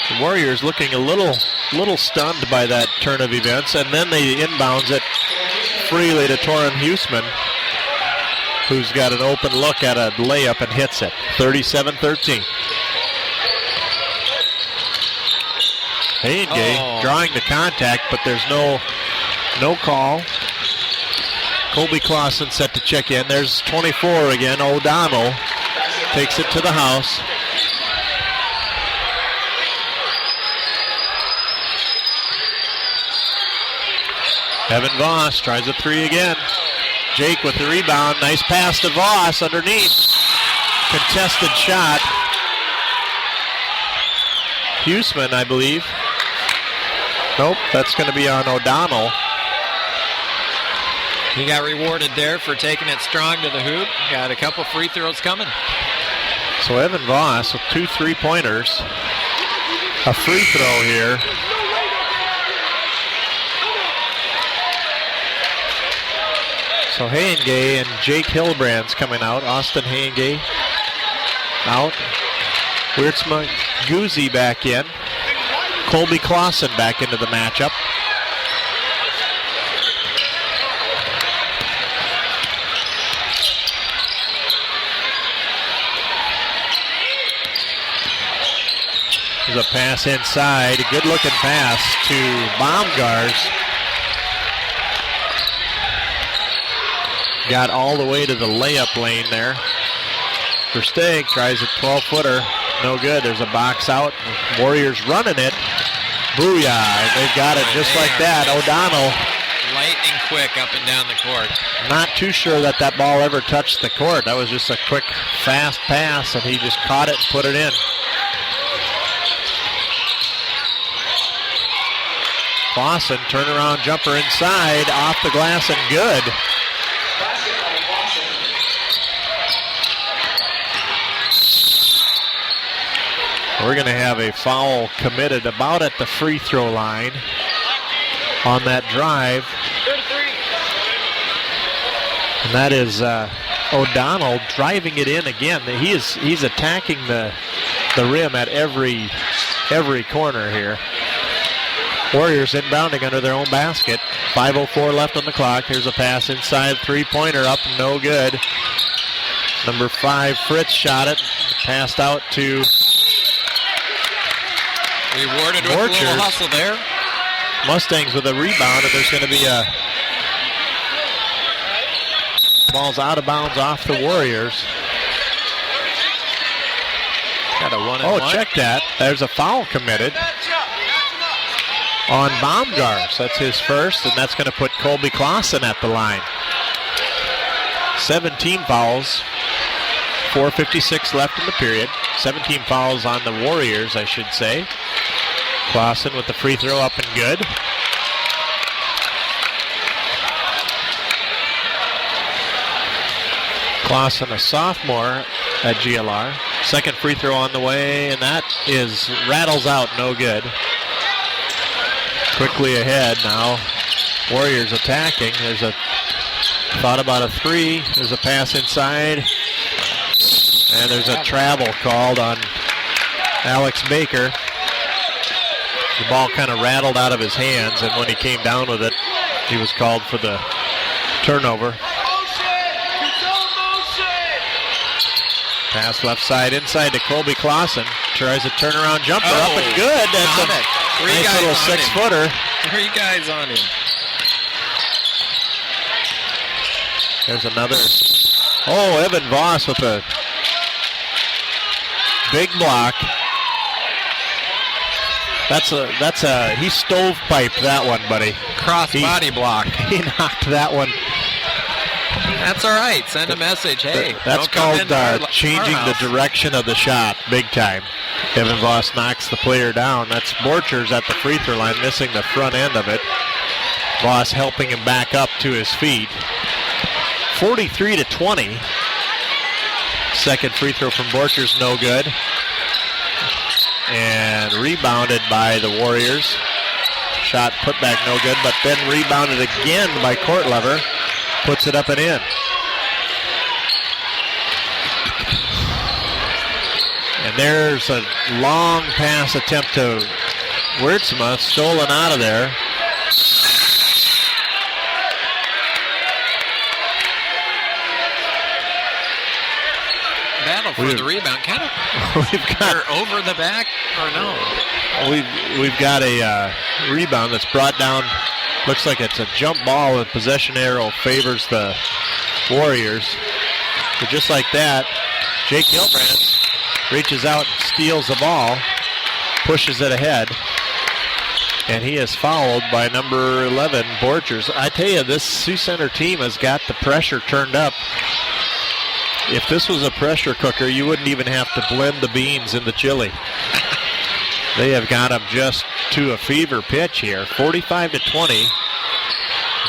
The Warriors looking a little stunned by that turn of events, and then they inbounds it freely to Torin Huseman, who's got an open look at a layup and hits it. 37-13. Hayengay drawing the contact, but there's no call. Colby Clausen set to check in. There's 24 again. O'Donnell takes it to the house. Evan Voss tries a three again. Jake with the rebound. Nice pass to Voss underneath. Contested shot. Huseman, I believe. Nope, that's going to be on O'Donnell.
He got rewarded there for taking it strong to the hoop. Got a couple free throws coming.
So Evan Voss with 2 3-pointers. A free throw here. So Hayengay and Jake Hilbrand's coming out. Austin Hayengay out. Wiertzma Guzzi back in. Colby Clausen back into the matchup. There's a pass inside. A good-looking pass to Baumgars. Got all the way to the layup lane there. Versteeg tries a 12-footer. No good. There's a box out. Warriors running it. Booyah. They've got it just like that. O'Donnell.
Lightning quick up and down the court.
Not too sure that ball ever touched the court. That was just a quick, fast pass, and he just caught it and put it in. Clausen, turnaround jumper inside, off the glass and good. We're going to have a foul committed about at the free throw line on that drive. And that is O'Donnell driving it in again. He's attacking the rim at every corner here. Warriors inbounding under their own basket. 5:04 left on the clock. Here's a pass inside, three-pointer up, no good. Number 5, Fritz shot it, passed out to
rewarded with a little hustle there.
Mustangs with a rebound, and there's going to be a ball's out of bounds off the Warriors.
Got a 1-and-1.
Check that. There's a foul committed on Baumgars. That's his first, and that's going to put Colby Clausen at the line. 17 fouls. 4:56 left in the period. 17 fouls on the Warriors, I should say. Clausen with the free throw up and good. Clausen, a sophomore at GLR. Second free throw on the way, and that rattles out, no good. Quickly ahead now. Warriors attacking. There's a thought about a three. There's a pass inside. And there's a travel called on Alex Baker. The ball kind of rattled out of his hands, and when he came down with it, he was called for the turnover. Pass left side inside to Colby Clausen. Tries a turnaround jumper up and good. That's a nice little 6-footer.
3 guys on him.
There's another. Evan Voss with a big block. He stovepiped that one, buddy.
Cross body block.
He knocked that one.
That's all right. Send a message. Hey,
that's called changing the direction of the shot, big time. Evan Voss knocks the player down. That's Borchers at the free throw line, missing the front end of it. Voss helping him back up to his feet. 43-20. Second free throw from Borchers, no good. And rebounded by the Warriors. Shot put back, no good, but then rebounded again by Kortlever. Puts it up and in. And there's a long pass attempt to Wiertzma, stolen out of there.
Battle for the rebound. Kind of
we've got
over the back or no?
We've got a rebound that's brought down. Looks like it's a jump ball with possession arrow favors the Warriors. But just like that, Jake Hilbrand reaches out, steals the ball, pushes it ahead, and he is fouled by number 11, Borchers. I tell you, this Sioux Center team has got the pressure turned up. If this was a pressure cooker, you wouldn't even have to blend the beans in the chili. They have got them just to a fever pitch here. 45-20.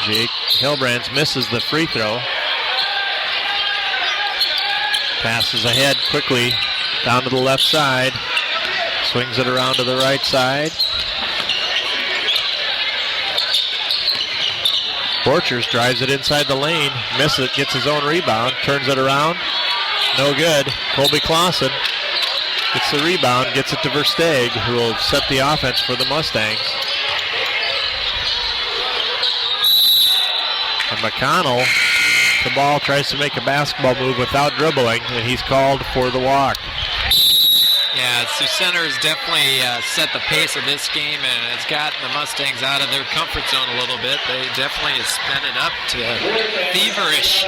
Jake Hilbrand misses the free throw. Passes ahead quickly down to the left side. Swings it around to the right side. Borchers drives it inside the lane. Misses it, gets his own rebound. Turns it around. No good. Colby Clausen gets the rebound, gets it to Versteeg, who will set the offense for the Mustangs. And McConnell, the ball, tries to make a basketball move without dribbling, and he's called for the walk.
Yeah, Sioux Center has definitely set the pace of this game, and it's gotten the Mustangs out of their comfort zone a little bit. They definitely have sped it up to a feverish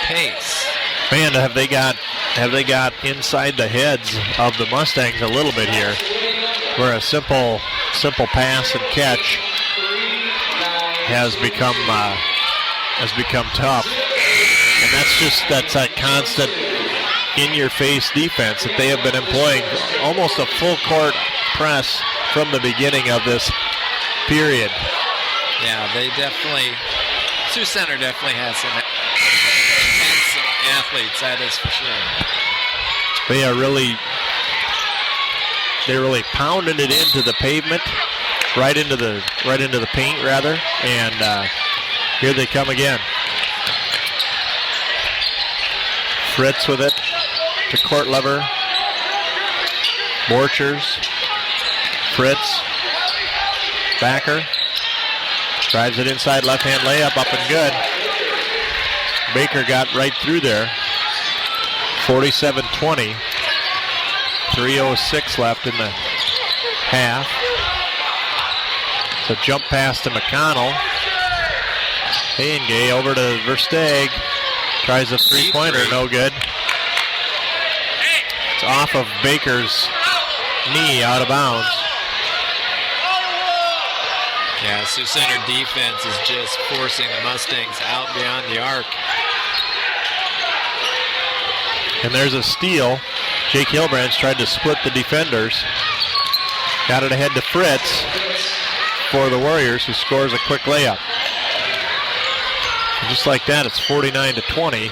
pace.
Man, have they got inside the heads of the Mustangs a little bit here, where a simple pass and catch has become tough, and that's that constant in-your-face defense that they have been employing, almost a full-court press from the beginning of this period.
Yeah, Sioux Center definitely has some athletes, that is for sure.
They're really pounding it into the pavement, right into the paint rather, and here they come again. Fritz with it to court lever. Borchers. Fritz. Backer. Drives it inside, left-hand layup, up and good. Baker got right through there. 47-20. 3:06 left in the half. So jump pass to McConnell. Hayengay over to Versteeg. Tries a three-pointer, no good. It's off of Baker's knee, out of bounds.
Yeah, Sioux Center defense is just forcing the Mustangs out beyond the arc.
And there's a steal. Jake Hilbrand's tried to split the defenders. Got it ahead to Fritz for the Warriors, who scores a quick layup. And just like that, it's 49-20.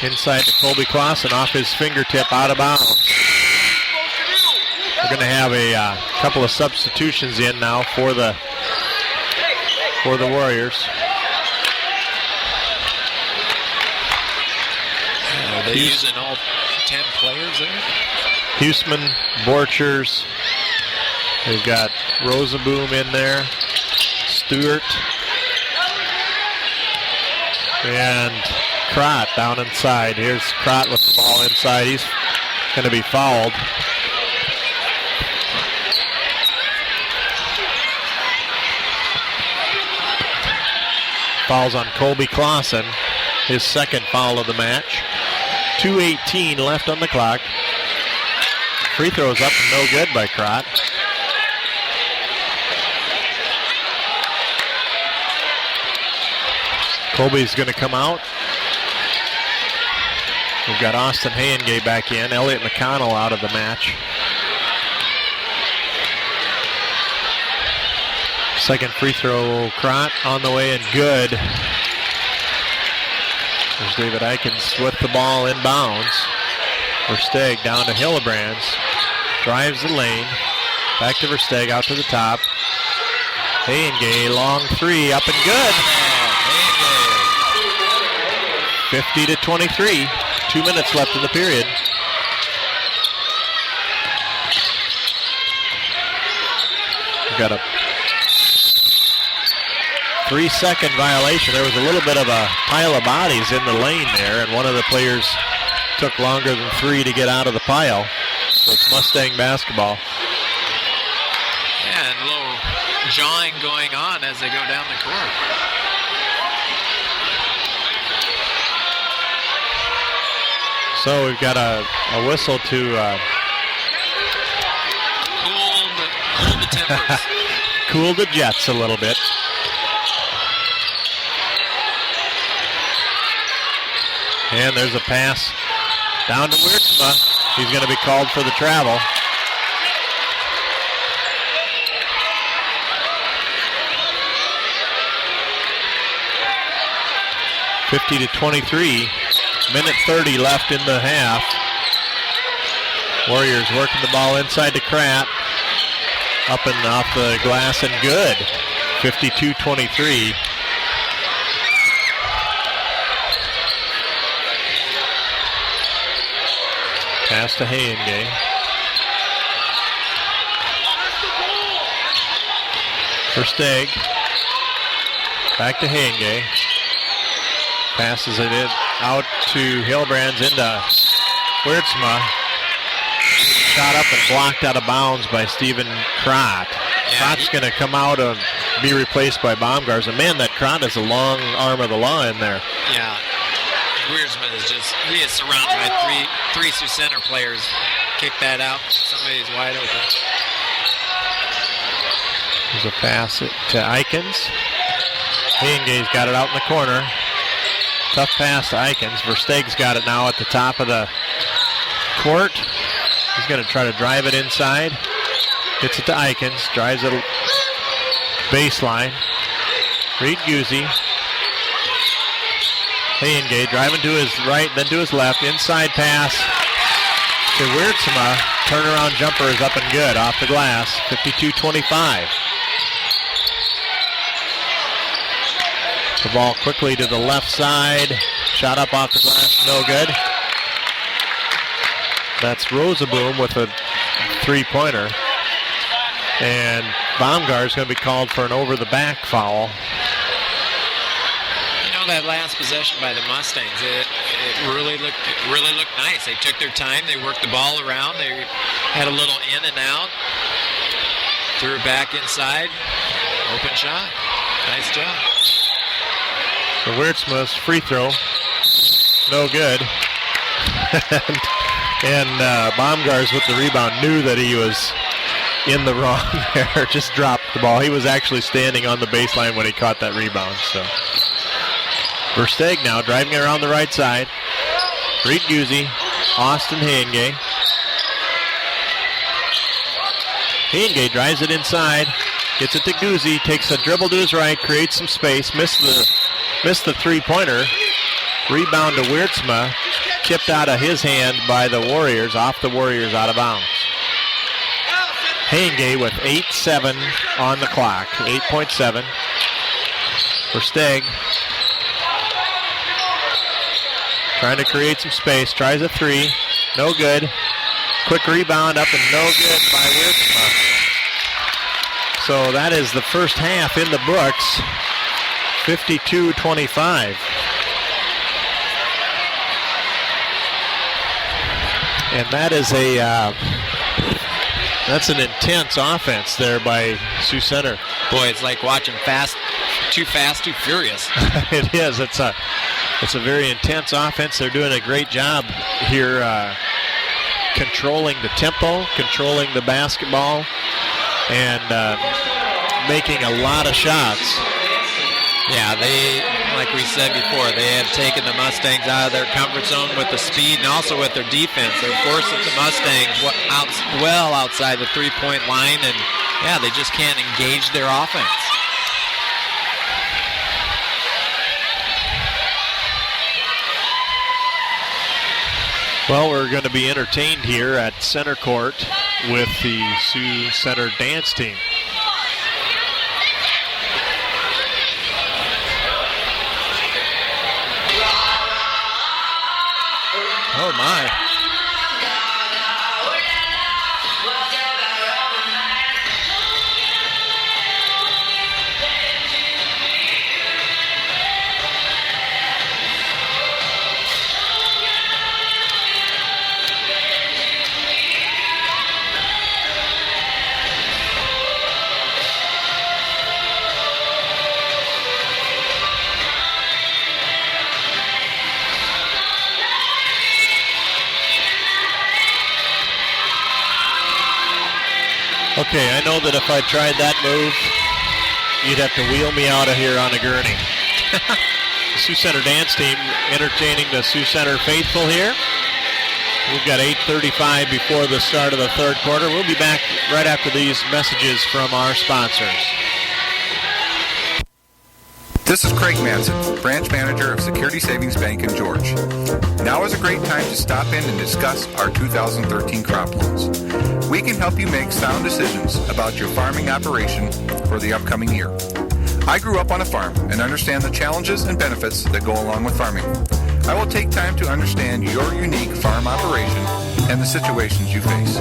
Inside to Colby Clausen, off his fingertip, out of bounds. We're going to have a couple of substitutions in now for the Warriors.
Are they using all 10 players there?
Huseman, Borchers. They've got Rosenboom in there. Stewart. And Krott down inside. Here's Krott with the ball inside. He's going to be fouled. Fouls on Colby Clausen, his second foul of the match. 2:18 left on the clock. Free throws up and no good by Krott. Colby's going to come out. We've got Austin Hayengay back in. Elliot McConnell out of the match. Second free throw, Krott on the way and good. There's David Eikens with the ball inbounds. Versteeg down to Hillebrands. Drives the lane. Back to Versteeg, out to the top. Hayengay, long three, up and good. 50-23. 2 minutes left in the period. We've got a 3-second violation. There was a little bit of a pile of bodies in the lane there, and one of the players took longer than 3 to get out of the pile. So it's Mustang basketball.
Yeah, and a little jawing going on as they go down the court.
So we've got a whistle to
Cool the tempers.
cool the jets a little bit. And there's a pass down to Wiertzma. He's going to be called for the travel. (50-23). Minute 30 left in the half. Warriors working the ball inside to Kratt. Up and off the glass and good. 52-23. Pass to Hayengay. Versteeg. Back to Hayengay. Passes it in, out to Hillbrands into Wiertzma. Shot up and blocked out of bounds by Stephen Kratt. Kratt's going to come out and be replaced by Baumgars. And man, that Kratt is a long arm of the law in there.
Yeah. Wiertzman he is surrounded by three Sioux Center players. Kick that out. Somebody's wide open.
There's a pass to Eikens. Hayengay's got it out in the corner. Tough pass to Eikens. Versteeg's got it now at the top of the court. He's going to try to drive it inside. Gets it to Eikens. Drives it baseline. Reed Guzzi. Hayengay driving to his right, then to his left. Inside pass to Wiertzma. Turnaround jumper is up and good off the glass. 52-25. The ball quickly to the left side. Shot up off the glass, no good. That's Rosaboom with a three-pointer. And Baumgart is going to be called for an over-the-back foul.
You know, that last possession by the Mustangs, it really looked nice. They took their time. They worked the ball around. They had a little in and out. Threw it back inside. Open shot. Nice job.
The Wiertzma's free throw, no good. and Baumgars with the rebound knew that he was in the wrong there. Just dropped the ball. He was actually standing on the baseline when he caught that rebound. So Versteeg now driving around the right side. Reed Guzzi, Austin Hayengay. Hayengay drives it inside, gets it to Guzzi, takes a dribble to his right, creates some space, missed the three-pointer. Rebound to Wiertzma, tipped out of his hand by the Warriors, off the Warriors, out of bounds. Hayengay with 8:7 on the clock, 8.7. Versteeg trying to create some space, tries a three, no good. Quick rebound up and no good by Wiertzma. So that is the first half in the books, 52-25. And that is that's an intense offense there by Sioux Center.
Boy, it's like watching Too Fast, Too Furious.
It is. It's a very intense offense. They're doing a great job here controlling the tempo, controlling the basketball, and making a lot of shots.
Yeah, like we said before, they have taken the Mustangs out of their comfort zone with the speed and also with their defense. They're forcing the Mustangs well outside the three-point line, and yeah, they just can't engage their offense.
Well, we're going to be entertained here at center court with the Sioux Center dance team.
Oh, my.
Okay, I know that if I tried that move, you'd have to wheel me out of here on a gurney. The Sioux Center dance team entertaining the Sioux Center faithful here. We've got 8:35 before the start of the third quarter. We'll be back right after these messages from our sponsors.
This is Craig Manson, branch manager of Security Savings Bank in George. Now is a great time to stop in and discuss our 2013 crop loans. We can help you make sound decisions about your farming operation for the upcoming year. I grew up on a farm and understand the challenges and benefits that go along with farming. I will take time to understand your unique farm operation and the situations you face.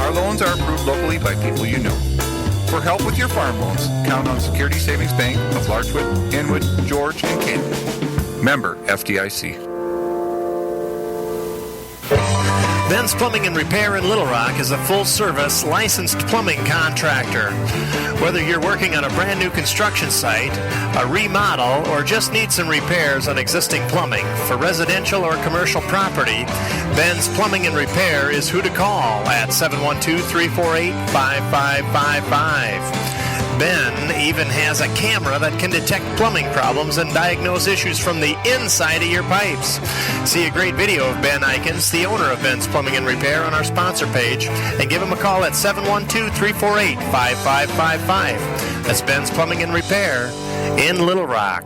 Our loans are approved locally by people you know. For help with your farm loans, count on Security Savings Bank of Larchwood, Inwood, George, and Canyon. Member FDIC.
Ben's Plumbing and Repair in Little Rock is a full-service, licensed plumbing contractor. Whether you're working on a brand new construction site, a remodel, or just need some repairs on existing plumbing for residential or commercial property, Ben's Plumbing and Repair is who to call at 712-348-5555. Ben even has a camera that can detect plumbing problems and diagnose issues from the inside of your pipes. See a great video of Ben Eikens, the owner of Ben's Plumbing and Repair, on our sponsor page, and give him a call at 712-348-5555. That's Ben's Plumbing and Repair in Little Rock.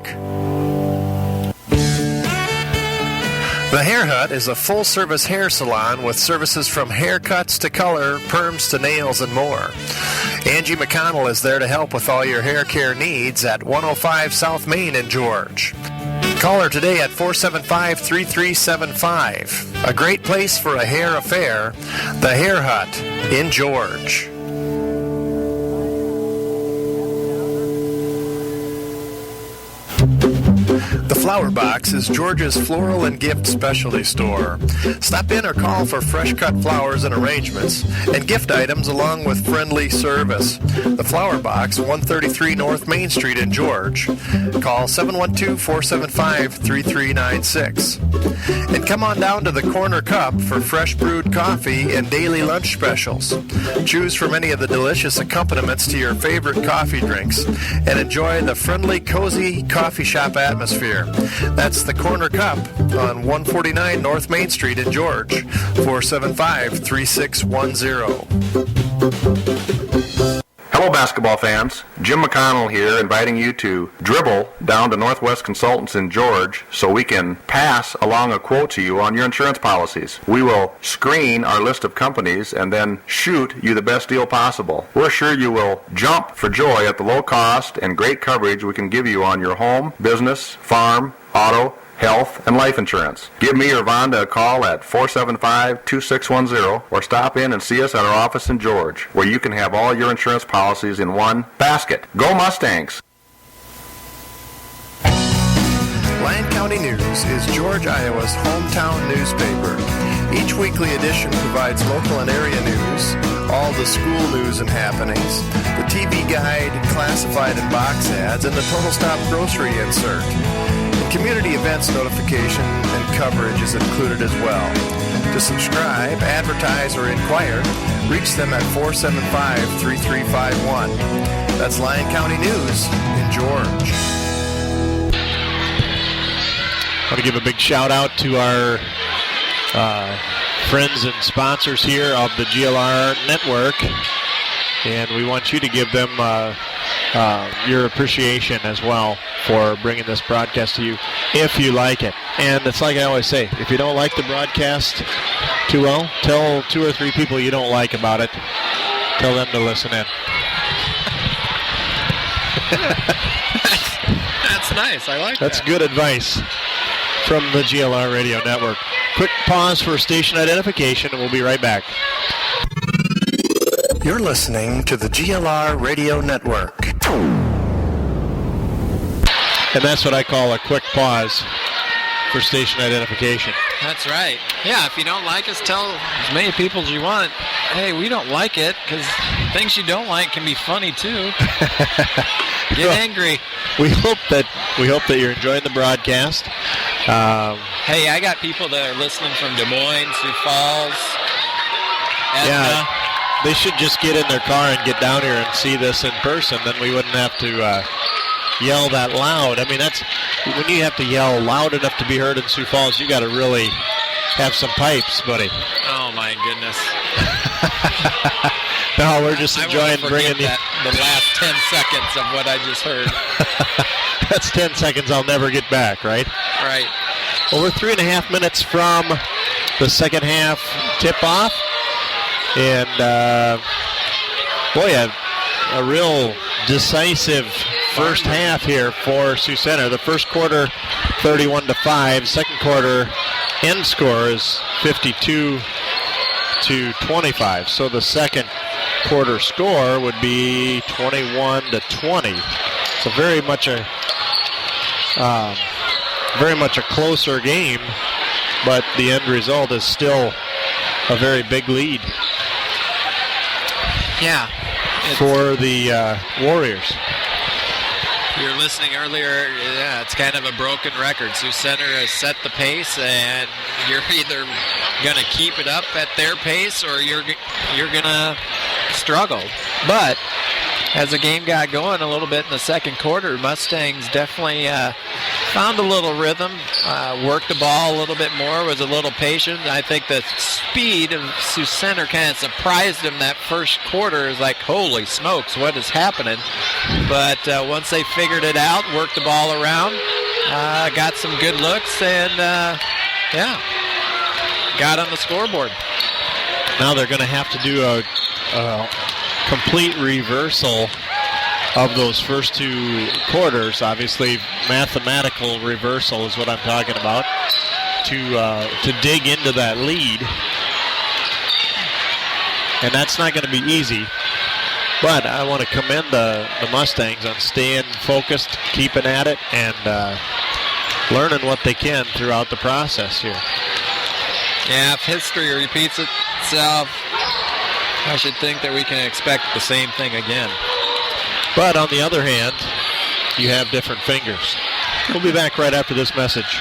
The Hair Hut is a full-service hair salon with services from haircuts to color, perms to nails, and more. Angie McConnell is there to help with all your hair care needs at 105 South Main in George. Call her today at 475-3375. A great place for a hair affair, The Hair Hut in George. The Flower Box is Georgia's floral and gift specialty store. Stop in or call for fresh cut flowers and arrangements and gift items along with friendly service. The Flower Box, 133 North Main Street in George. Call 712-475-3396. And come on down to the Corner Cup for fresh brewed coffee and daily lunch specials. Choose from any of the delicious accompaniments to your favorite coffee drinks and enjoy the friendly, cozy coffee shop atmosphere. That's the Corner Cup on 149 North Main Street in George, 475-3610.
Hello, basketball fans. Jim McConnell here, inviting you to dribble down to Northwest Consultants in George so we can pass along a quote to you on your insurance policies. We will screen our list of companies and then shoot you the best deal possible. We're sure you will jump for joy at the low cost and great coverage we can give you on your home, business, farm, auto, health, and life insurance. Give me or Vonda a call at 475-2610 or stop in and see us at our office in George, where you can have all your insurance policies in one basket. Go Mustangs!
Lyon County News is George, Iowa's hometown newspaper. Each weekly edition provides local and area news, all the school news and happenings, the TV guide, classified and box ads, and the Total Stop grocery insert. Community events notification and coverage is included as well. To subscribe, advertise, or inquire, reach them at 475-3351. That's Lyon County News in George.
I want to give a big shout out to our friends and sponsors here of the GLR network, and we want you to give them your appreciation as well for bringing this broadcast to you, if you like it. And it's like I always say, if you don't like the broadcast too well, tell 2 or 3 people you don't like about it. Tell them to listen in.
That's nice. I like that.
That's good advice from the GLR Radio Network. Quick pause for station identification, and we'll be right back.
You're listening to the GLR Radio Network.
And that's what I call a quick pause for station identification.
That's right. Yeah, if you don't like us, tell as many people as you want, hey, we don't like it, because things you don't like can be funny too. Get angry.
We hope that you're enjoying the broadcast.
Hey, I got people that are listening from Des Moines, Sioux Falls, Edna.
Yeah. they should just get in their car and get down here and see this in person. Then we wouldn't have to yell that loud. I mean, that's when you have to yell loud enough to be heard in Sioux Falls, you got to really have some pipes, buddy.
Oh, my goodness.
No, we're just enjoying bringing
the last 10 seconds of what I just heard.
That's 10 seconds I'll never get back, right?
Right.
Well, we're 3.5 minutes from the second half tip-off. And, boy, a real decisive first half here for Sioux Center. The first quarter, 31-5. Second quarter, end score is 52-25. So the second quarter score would be 21-20. So very much a closer game, but the end result is still a very big lead.
Yeah.
For the Warriors.
You were listening earlier, yeah, it's kind of a broken record. Sioux Center has set the pace, and you're either going to keep it up at their pace or you're going to struggle. But as the game got going a little bit in the second quarter, Mustangs definitely found a little rhythm, worked the ball a little bit more, was a little patient. I think the speed of Sioux Center kind of surprised them that first quarter. It was like, holy smokes, what is happening? But once they figured it out, worked the ball around, got some good looks, and, got on the scoreboard.
Now they're going to have to do a complete reversal of those first two quarters. Obviously, mathematical reversal is what I'm talking about, to dig into that lead. And that's not going to be easy. But I want to commend the Mustangs on staying focused, keeping at it, and learning what they can throughout the process here.
Yeah, if history repeats itself, I should think that we can expect the same thing again.
But on the other hand, you have different fingers. We'll be back right after this message.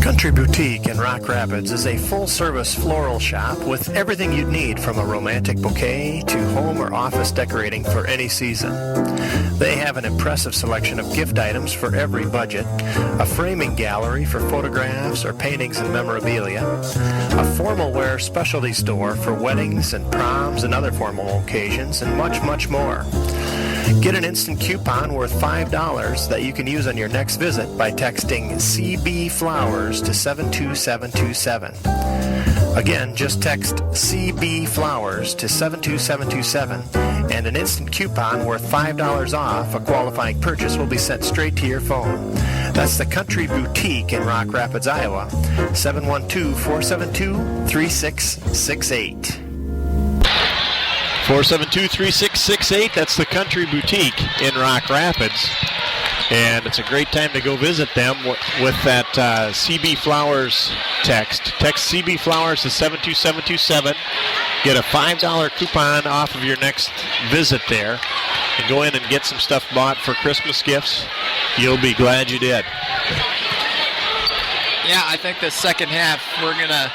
Country Boutique in Rock Rapids is a full-service floral shop with everything you'd need from a romantic bouquet to home or office decorating for any season. They have an impressive selection of gift items for every budget, a framing gallery for photographs or paintings and memorabilia, a formal wear specialty store for weddings and proms and other formal occasions, and much, much more. Get an instant coupon worth $5 that you can use on your next visit by texting CB Flowers to 72727. Again, just text CB Flowers to 72727, and an instant coupon worth $5 off a qualifying purchase will be sent straight to your phone. That's the Country Boutique in Rock Rapids, Iowa, 712-472-3668.
472-3668, that's the Country Boutique in Rock Rapids. And it's a great time to go visit them with that CB Flowers text. Text CB Flowers to 72727. Get a $5 coupon off of your next visit there. And go in and get some stuff bought for Christmas gifts. You'll be glad you did.
Yeah, I think the second half we're going to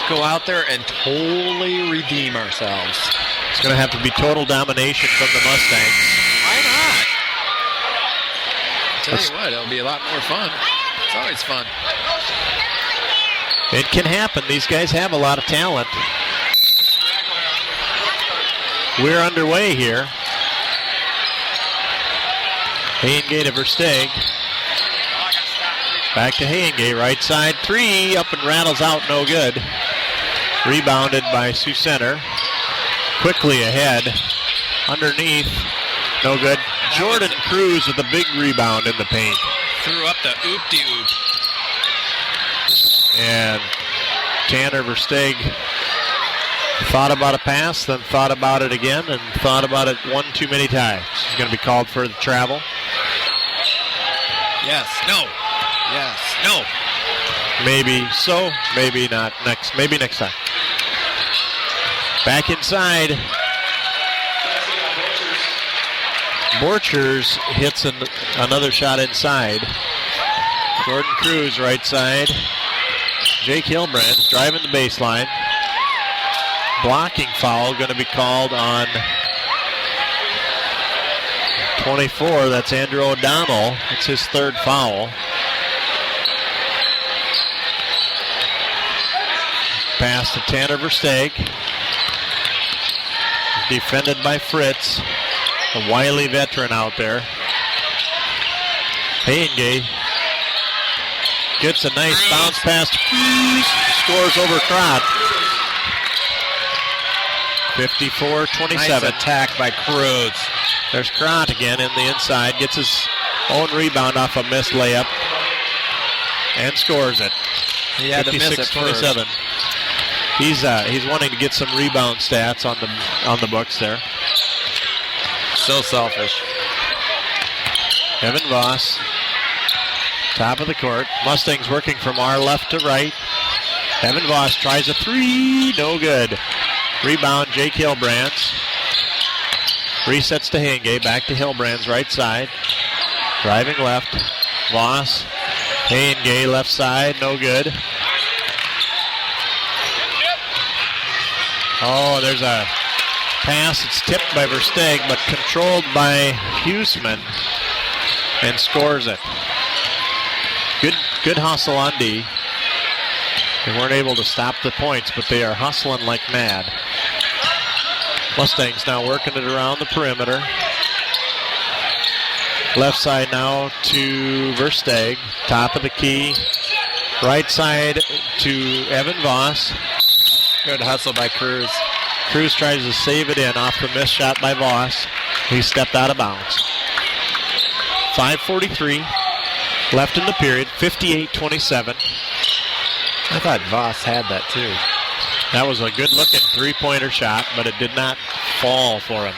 go out there and totally redeem ourselves.
It's going to have to be total domination from the Mustangs.
Why not? I'll tell you what, it'll be a lot more fun. It's always fun.
It can happen. These guys have a lot of talent. We're underway here. Hayengate to Versteeg. Back to Hayengate, right side three, up and rattles out, no good. Rebounded by Sioux Center. Quickly ahead. Underneath. No good. Jordan Cruz with a big rebound in the paint.
Threw up the oop-de-oop.
And Tanner Versteeg thought about a pass, then thought about it again, and thought about it one too many times. He's going to be called for the travel.
Yes. No. Yes. No.
Maybe so, maybe not. Maybe next time. Back inside. Borchers hits another shot inside. Jordan Cruz right side. Jake Hilbrand driving the baseline. blocking foul going to be called on 24. That's Andrew O'Donnell. It's his third foul. Pass to Tanner Versteeg. Defended by Fritz, a wily veteran out there. Hayengay gets a nice bounce pass. Scores over Crott. 54-27.
Nice attack by Cruz.
There's Crott again in the inside. Gets his own rebound off a missed layup. And scores it.
He had to miss it
56-27. He's wanting to get some rebound stats on the books there.
So selfish.
Evan Voss, top of the court. Mustangs working from our left to right. Evan Voss tries a three, no good. Rebound, Jake Hilbrands. Resets to Hayengay, back to Hilbrands, right side. Driving left, Voss. Hayengay, left side, no good. Oh, there's a pass. It's tipped by Versteeg, but controlled by Huseman, and scores it. Good hustle on D. They weren't able to stop the points, but they are hustling like mad. Mustangs now working it around the perimeter. Left side now to Versteeg. Top of the key. Right side to Evan Voss.
Good hustle by Cruz.
Cruz tries to save it in off the missed shot by Voss. He stepped out of bounds. 5:43 left in the period. 58-27.
I thought Voss had that too.
That was a good-looking three-pointer shot, but it did not fall for him.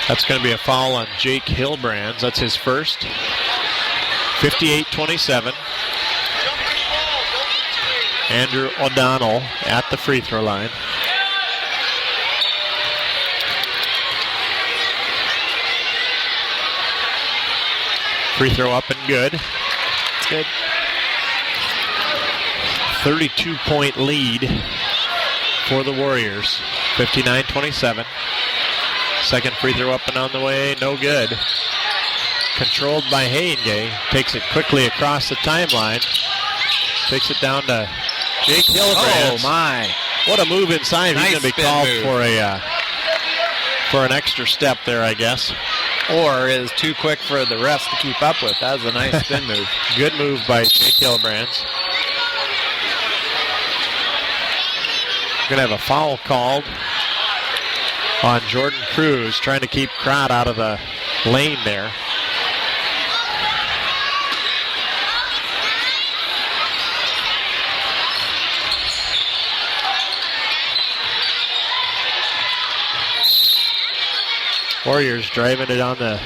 That's going to be a foul on Jake Hilbrands. That's his first. 58-27. Andrew O'Donnell at the free throw line. Free throw up and good.
It's good.
32-point lead for the Warriors. 59-27. Second free throw up and on the way. No good. Controlled by Hayengay. Takes it quickly across the timeline. Takes it down to Jake Hilbrands.
Oh, my.
What a move inside.
Nice.
He's going to be called for an extra step there, I guess.
Or is too quick for the refs to keep up with. That was a nice spin move.
Good move by Jake Hilbrands. Going to have a foul called on Jordan Cruz, trying to keep Crott out of the lane there. Warriors driving it on the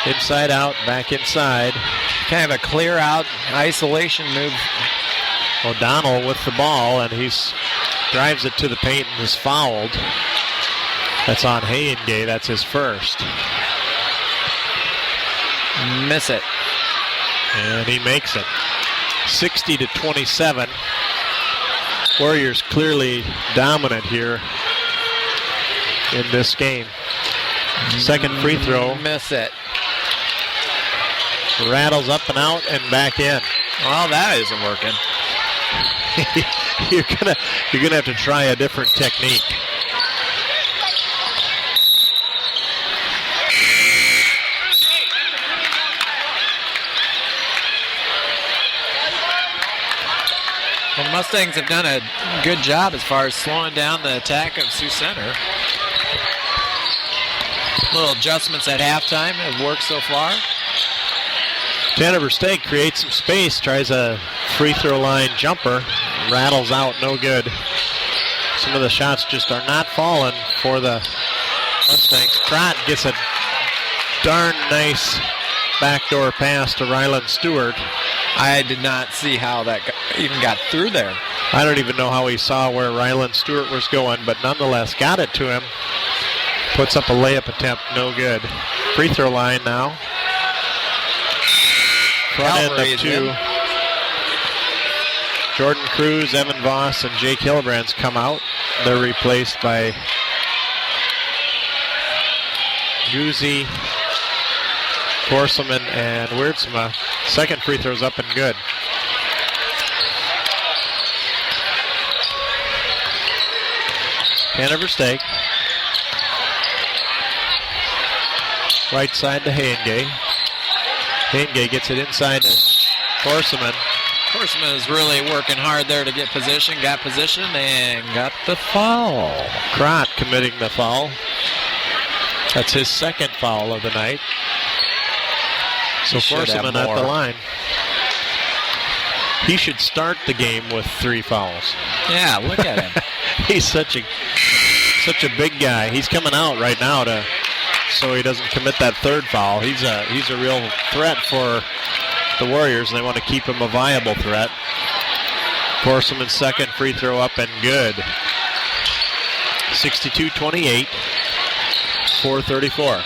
inside out, back inside.
Kind of a clear out isolation move.
O'Donnell with the ball, and he drives it to the paint and is fouled. That's on Hayengay. That's his first.
Miss it.
And he makes it. 60-27. Warriors clearly dominant here in this game. Second free throw.
Miss it.
Rattles up and out and back in.
Well, that isn't working.
You're gonna have to try a different technique.
Well, the Mustangs have done a good job as far as slowing down the attack of Sioux Center. Little adjustments at halftime have worked so far.
Tanner Versteeg creates some space, tries a free throw line jumper, rattles out, no good. Some of the shots just are not falling for the Mustangs. Crott gets a darn nice backdoor pass to Ryland Stewart.
I did not see how that even got through there.
I don't even know how he saw where Ryland Stewart was going, but nonetheless got it to him. Puts up a layup attempt, no good. Free throw line now. Front end of two. Jordan Cruz, Evan Voss, and Jake Hillebrands come out. They're replaced by Guzzi, Korselman, and Wierdsma. Second free throw's up and good. Hannah Versteeg. Right side to Hayengay. Hayengay gets it inside to Korselman.
Korselman is really working hard there to get position. Got position and got the foul.
Crott committing the foul. That's his second foul of the night. So Korselman at the line. He should start the game with 3 fouls.
Yeah, look at him.
He's such a big guy. He's coming out right now so he doesn't commit that third foul. He's a real threat for the Warriors, and they want to keep him a viable threat. Korselman's second free throw up and good. 62-28, 4:34.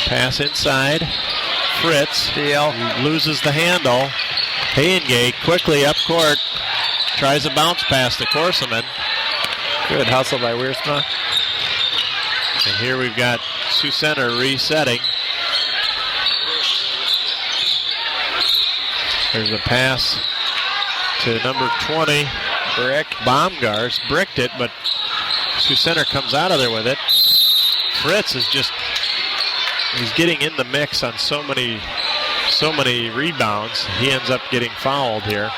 Pass inside. Fritz loses the handle. Hayengay quickly up court. Tries a bounce pass to Korselman.
Good hustle by Wiersma.
And here we've got Sioux Center resetting. There's a pass to number 20. Baumgars bricked it, but Sioux Center comes out of there with it. Fritz is he's getting in the mix on so many rebounds. He ends up getting fouled here.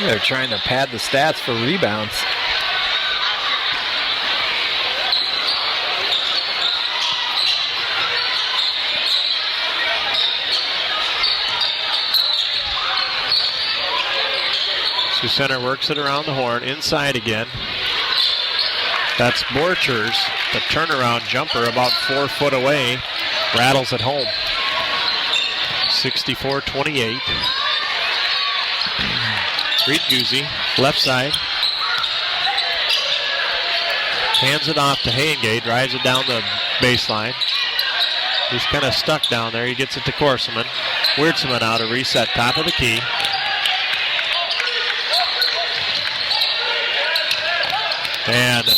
They're trying to pad the stats for rebounds.
Sioux Center works it around the horn, inside again. That's Borchers. The turnaround jumper about 4 foot away. Rattles it home. 64-28. Reed Guzzi, left side. Hands it off to Hayengay. Drives it down the baseline. He's kind of stuck down there. He gets it to Korselman. Wierdsma now to reset top of the key. And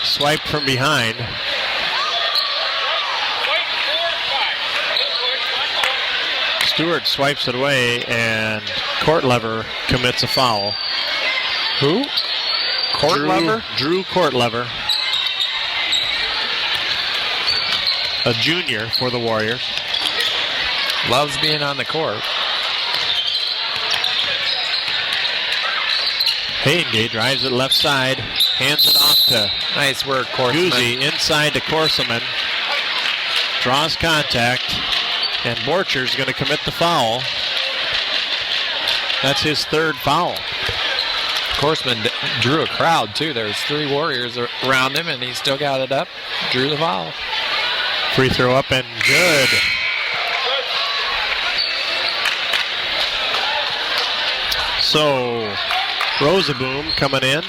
swipe from behind. Stewart swipes it away, and Courtlever commits a foul.
Who? Courtlever?
Drew Courtlever. A junior for the Warriors.
Loves being on the court.
Hayengay drives it left side, hands it off to
nice work, Korselman.
Guzzi, inside to Korselman. Draws contact, and Borcher's going to commit the foul. That's his third foul.
Korselman drew a crowd, too. There's 3 Warriors around him, and he still got it up. Drew the foul.
Free throw up and good. So, Rosaboom coming in.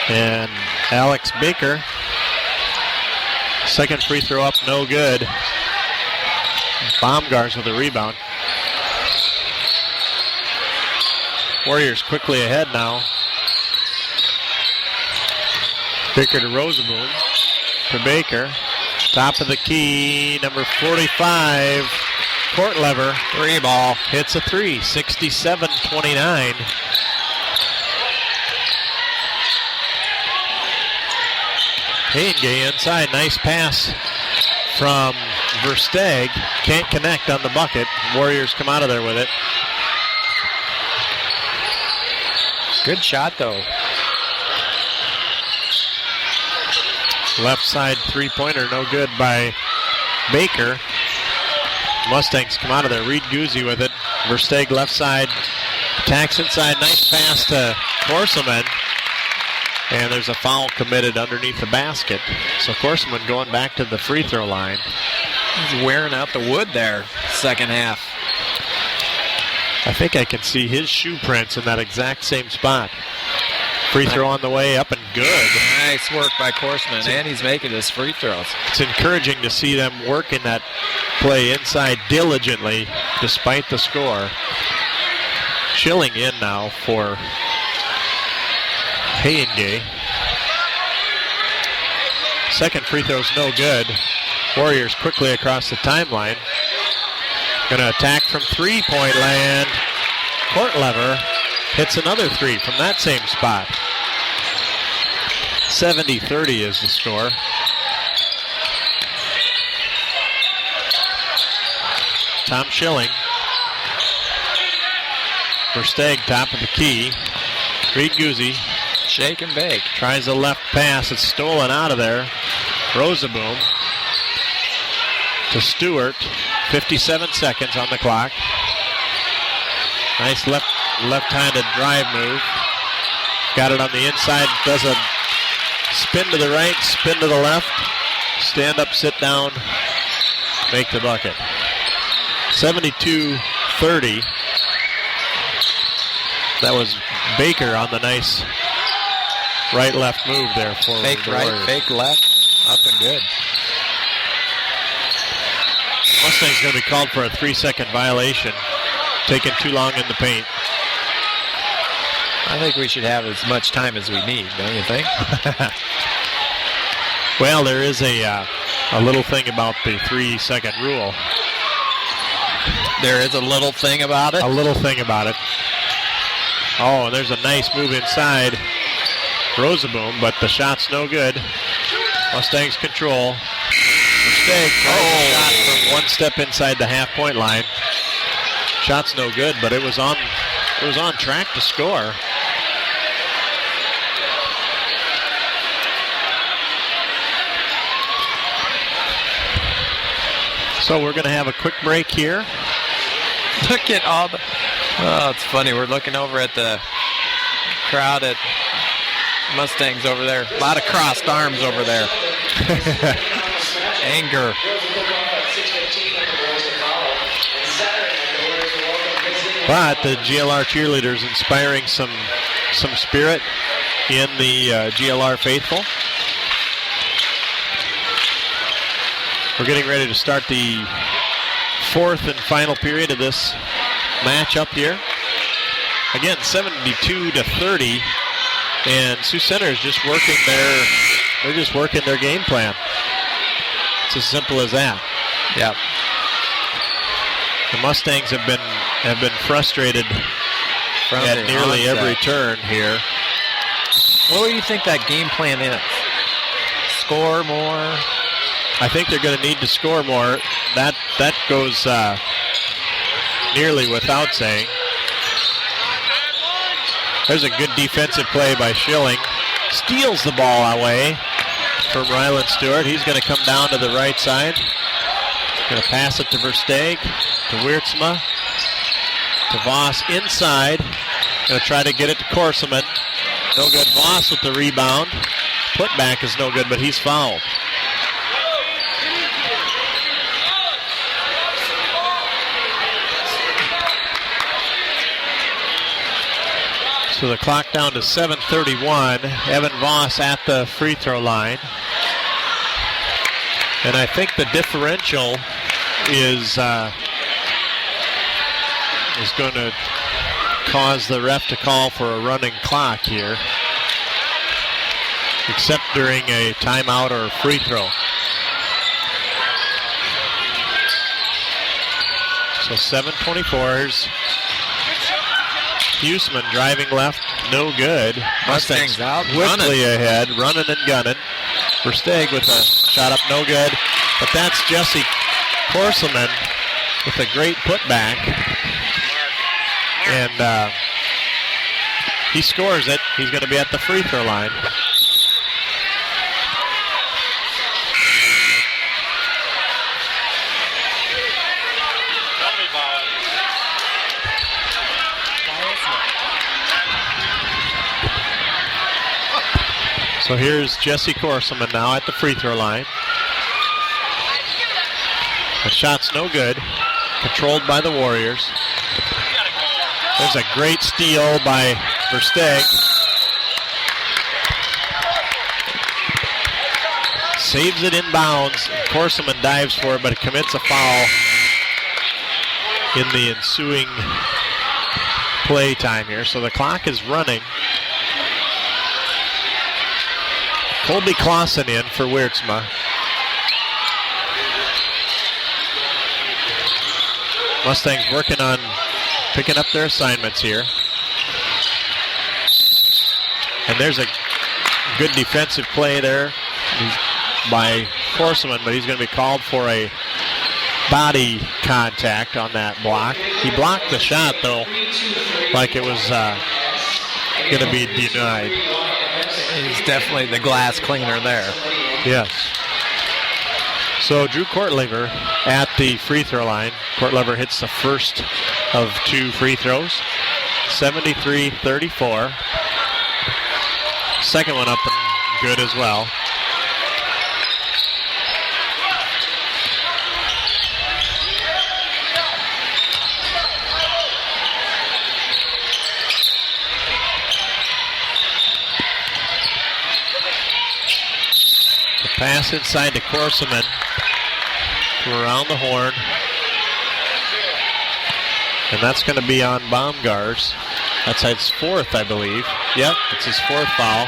And Alex Baker. Second free throw up, no good. Baumgars with a rebound. Warriors quickly ahead now. Baker to Rosaboom. To Baker. Top of the key, number 45. Courtlever.
3 ball.
Hits a 3, 67-29. Hayengay inside, nice pass from Versteeg. Can't connect on the bucket. Warriors come out of there with it.
Good shot, though.
Left side three-pointer, no good by Baker. Mustangs come out of there. Reed Guzzi with it. Versteeg left side. Attacks inside. Nice pass to Korselman. And there's a foul committed underneath the basket. So Korselman going back to the free throw line.
He's wearing out the wood there, second half.
I think I can see his shoe prints in that exact same spot. Free throw on the way, up and good.
Nice work by Korsman, and he's making his free throws.
It's encouraging to see them working that play inside diligently despite the score. Schilling in now for Hayengay. Second free throw's no good. Warriors quickly across the timeline. Going to attack from three-point land. Kortlever hits another three from that same spot. 70-30 is the score. Tom Schilling. Versteeg, top of the key. Reed Guzzi.
Shake and bake.
Tries a left pass. It's stolen out of there. Rosaboom to Stewart. 57 seconds on the clock. Nice left-handed drive move. Got it on the inside. Does a spin to the right, spin to the left. Stand up, sit down. Make the bucket. 72-30. That was Baker on the nice right-left move there for
fake
the
right,
Warriors.
fake left, up and good.
Mustang's going to be called for a 3-second violation. Taking too long in the paint.
I think we should have as much time as we need, don't you think?
Well, there is a little thing about the 3-second rule.
There is a little thing about it?
A little thing about it. Oh, and there's a nice move inside Rosaboom, but the shot's no good. Mustangs control. Mistake. Shot from one step inside the half-point line. Shot's no good, but it was on track to score. So we're going to have a quick break here.
Look at all the... Oh, it's funny. We're looking over at the crowd at Mustangs over there. A lot of crossed arms over there. Anger.
But the GLR cheerleaders inspiring some spirit in the GLR faithful. We're getting ready to start the fourth and final period of this matchup here. Again, 72-30, and Sioux Center is just working their game plan. It's as simple as that.
Yeah.
The Mustangs have been frustrated at nearly every turn here.
What do you think that game plan is? Score more?
I think they're going to need to score more. That goes nearly without saying. There's a good defensive play by Schilling. Steals the ball away from Ryland Stewart. He's going to come down to the right side. Going to pass it to Versteeg, to Wiertsma, to Voss inside. Going to try to get it to Korseman. No good. Voss with the rebound. Putback is no good, but he's fouled. So the clock down to 7:31. Evan Voss at the free throw line. And I think the differential is going to cause the ref to call for a running clock here, except during a timeout or a free throw. So 7:24. Here's Huseman driving left, no good. Mustangs
out,
quickly ahead, running and gunning. Versteeg with a shot up, no good. But that's Jesse Korselman with a great putback. And he scores it. He's going to be at the free throw line. So here's Jesse Korselman now at the free throw line. The shot's no good. Controlled by the Warriors. There's a great steal by Versteeg. saves it inbounds. Korseman dives for it, but it commits a foul in the ensuing play time here. So the clock is running. Colby Clausen in for Wiertzma. Mustangs working on picking up their assignments here. And there's a good defensive play there by Korseman, but he's going to be called for a body contact on that block. He blocked the shot, though, like it was going to be denied.
He's definitely the glass cleaner there.
Yes. So Drew Kortlever at the free throw line. Kortlever hits the first of 2 free throws. 73-34. Second one up and good as well. The pass inside to Korseman around the horn. And that's going to be on Baumgars. That's his 4th, I believe. Yep, it's his 4th foul.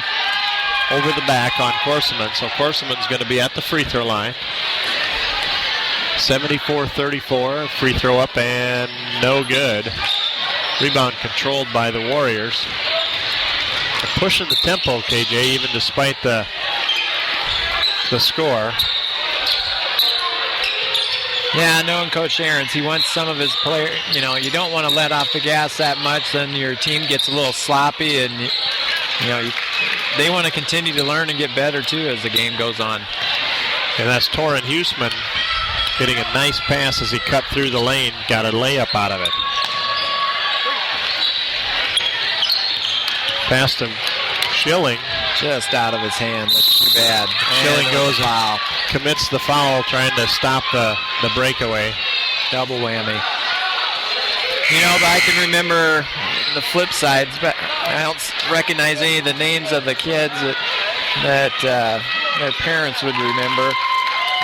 Over the back on Korseman. So Korseman's going to be at the free throw line. 74-34. Free throw up and no good. Rebound controlled by the Warriors. They're pushing the tempo, KJ, even despite the score.
Yeah, knowing Coach Ahrens, he wants some of his players, you don't want to let off the gas that much, then your team gets a little sloppy, and they want to continue to learn and get better too as the game goes on.
And that's Torin Huseman getting a nice pass as he cut through the lane, got a layup out of it. Pass to Schilling.
Just out of his hand. That's too bad.
Schilling goes and commits the foul, trying to stop the breakaway.
Double whammy. But I can remember the flip sides, but I don't recognize any of the names of the kids that their parents would remember.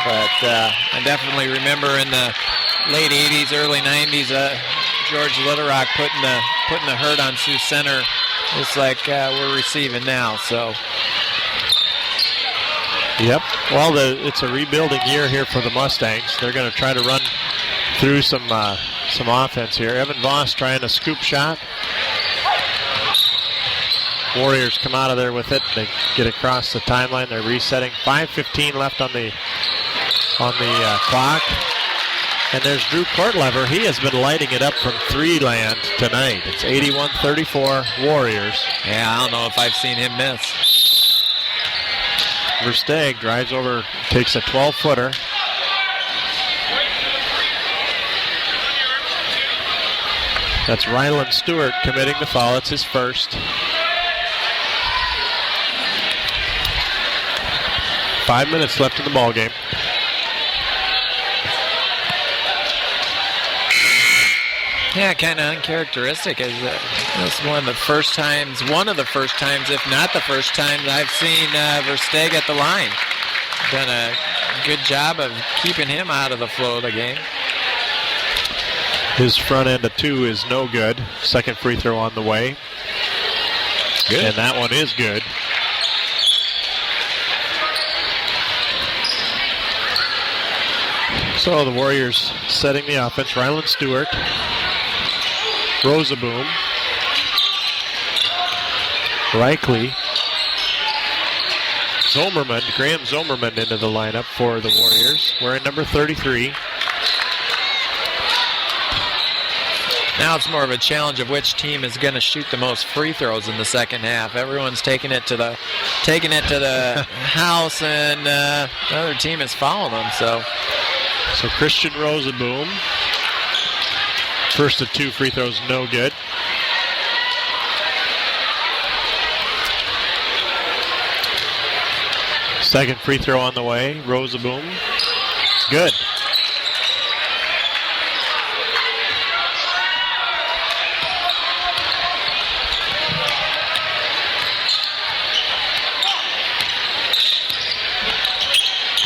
But I definitely remember in the late 80s, early 90s, George Litterock putting the hurt on Sioux Center. It's like we're receiving now, so.
Yep. Well, it's a rebuilding year here for the Mustangs. They're going to try to run through some offense here. Evan Voss trying a scoop shot. Warriors come out of there with it. They get across the timeline. They're resetting. 5:15 left on the clock. And there's Drew Kortlever. He has been lighting it up from 3 land tonight. It's 81-34 Warriors.
Yeah, I don't know if I've seen him miss.
Versteeg drives over, takes a 12-footer. That's Ryland Stewart committing the foul. It's his first. 5 minutes left in the ball game.
Yeah, kind of uncharacteristic. It's one of the first times, if not the first time, that I've seen Versteeg at the line. Done a good job of keeping him out of the flow of the game.
His front end of 2 is no good. Second free throw on the way. Good. And that one is good. So the Warriors setting the offense. Ryland Stewart. Rosaboom. Reichle. Zomerman, Graham Zomerman into the lineup for the Warriors. Wearing number 33.
Now it's more of a challenge of which team is going to shoot the most free throws in the second half. Everyone's taking it to the house, and the other team is following them. So
Christian Rosaboom. First of 2 free throws, no good. Second free throw on the way. Rosaboom. Good.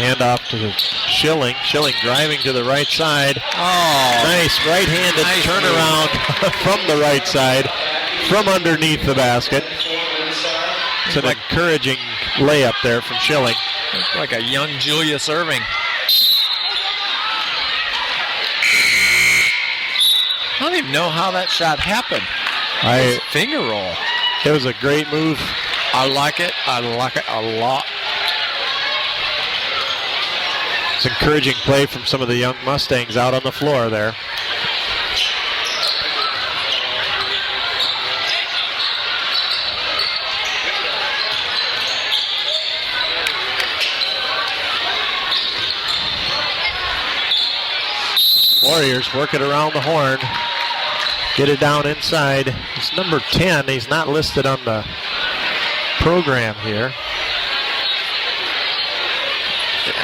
Hand off to Schilling. Schilling driving to the right side.
Oh,
Nice right-handed turnaround from the right side, from underneath the basket. It's an encouraging layup there from Schilling.
Looks like a young Julius Erving. I don't even know how that shot happened. Finger roll.
It was a great move.
I like it. I like it a lot.
It's encouraging play from some of the young Mustangs out on the floor there. Warriors work it around the horn. Get it down inside. It's number 10. He's not listed on the program here.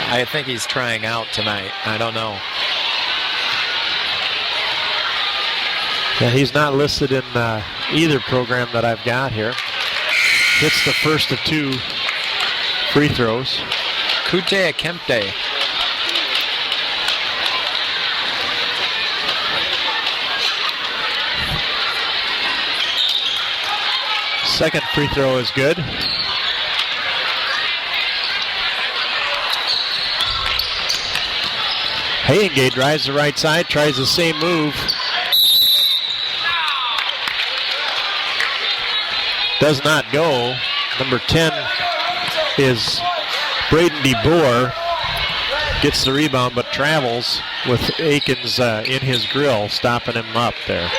I think he's trying out tonight. I don't know.
Yeah, he's not listed in either program that I've got here. Hits the first of 2 free throws.
Kute Akemte.
Second free throw is good. Hayengate drives the right side, tries the same move. Does not go. Number 10 is Braden DeBoer. Gets the rebound but travels with Aikens in his grill, stopping him up there.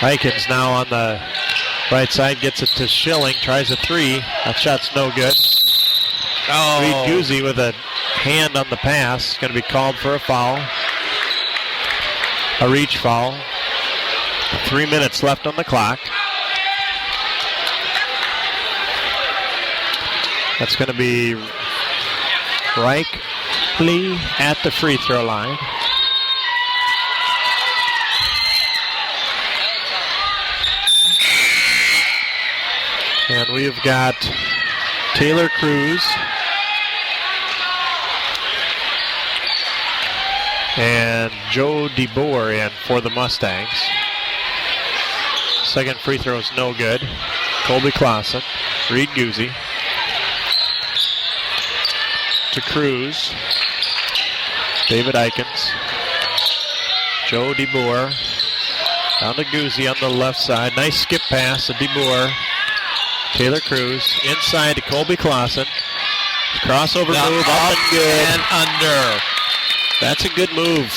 Aikens now on the right side, gets it to Schilling, tries a 3. That shot's no good.
Oh.
Reed Guzzi with a hand on the pass. Going to be called for a foul. A reach foul. 3 minutes left on the clock. That's going to be Reichley at the free throw line. And we've got Taylor Cruz and Joe DeBoer in for the Mustangs. Second free throw is no good. Colby Clausen, Reed Guzzi to Cruz, David Aikens, Joe DeBoer down to Guzzi on the left side. Nice skip pass to DeBoer. Taylor Cruz inside to Colby Clausen. Crossover move up and good.
And under.
That's a good move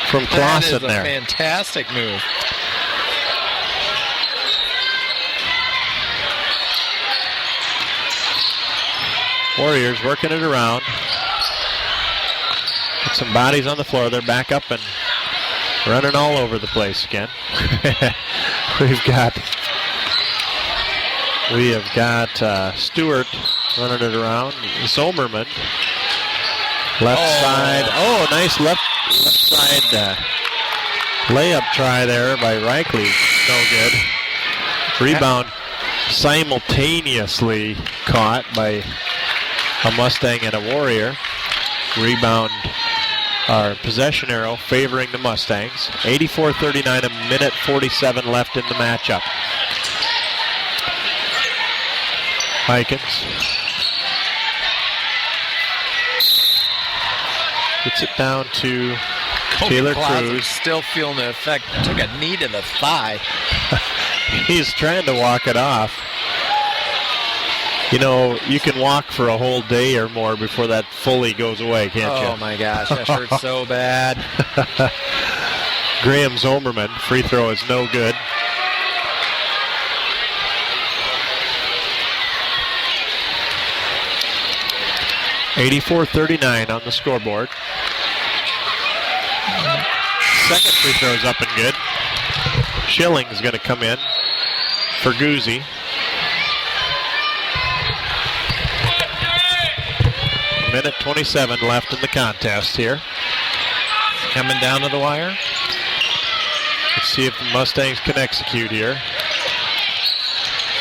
from Clausen there.
That is a fantastic move.
Warriors working it around. Put some bodies on the floor. They're back up and running all over the place again. We have got Stewart running it around. Zomerman. Left side. Oh, nice left side layup try there by Reichley. No good. Rebound simultaneously caught by a Mustang and a Warrior. Rebound, our possession arrow favoring the Mustangs. 84-39, a minute 47 left in the matchup. Aikens gets it down to Taylor Cruz.
Still feeling the effect. Took a knee to the thigh.
He's trying to walk it off. You know, you can walk for a whole day or more before that fully goes away, can't you?
Oh my gosh, that hurts so bad.
Graham Zomerman, free throw is no good. (84-39) on the scoreboard. Second free throw is up and good. Schilling is going to come in for Guzzi. Minute 27 left in the contest here.
Coming down to the wire.
Let's see if the Mustangs can execute here.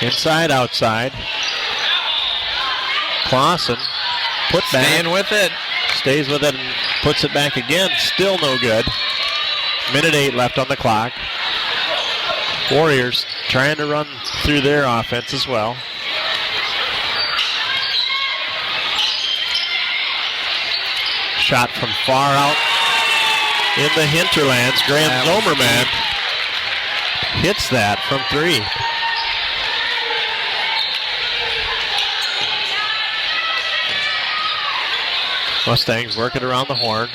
Inside, outside. Clausen, put back.
Staying with it.
Stays with it and puts it back again. Still no good. Minute 8 left on the clock. Warriors trying to run through their offense as well. Shot from far out in the hinterlands. Graham Zomerman hits that from 3. Mustangs working around the horn.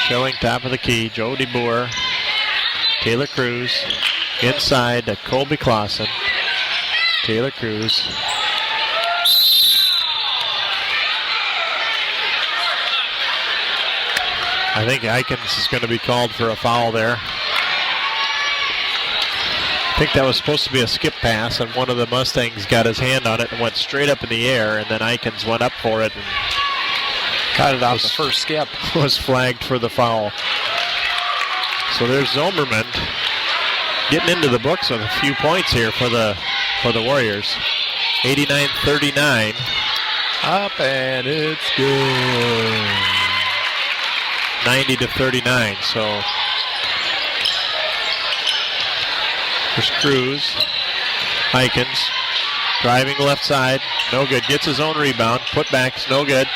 Showing top of the key. Joe DeBoer. Taylor Cruz. Inside to Colby Clausen. Taylor Cruz. I think Eikens is going to be called for a foul there. I think that was supposed to be a skip pass, and one of the Mustangs got his hand on it and went straight up in the air, and then Eikens went up for it and
cut it off the first skip.
Was flagged for the foul. So there's Zomerman getting into the books with a few points here for the Warriors. 89-39.
Up and it's good.
90-39. So there's Cruz. Eikens driving left side. No good. Gets his own rebound. Putbacks. No good.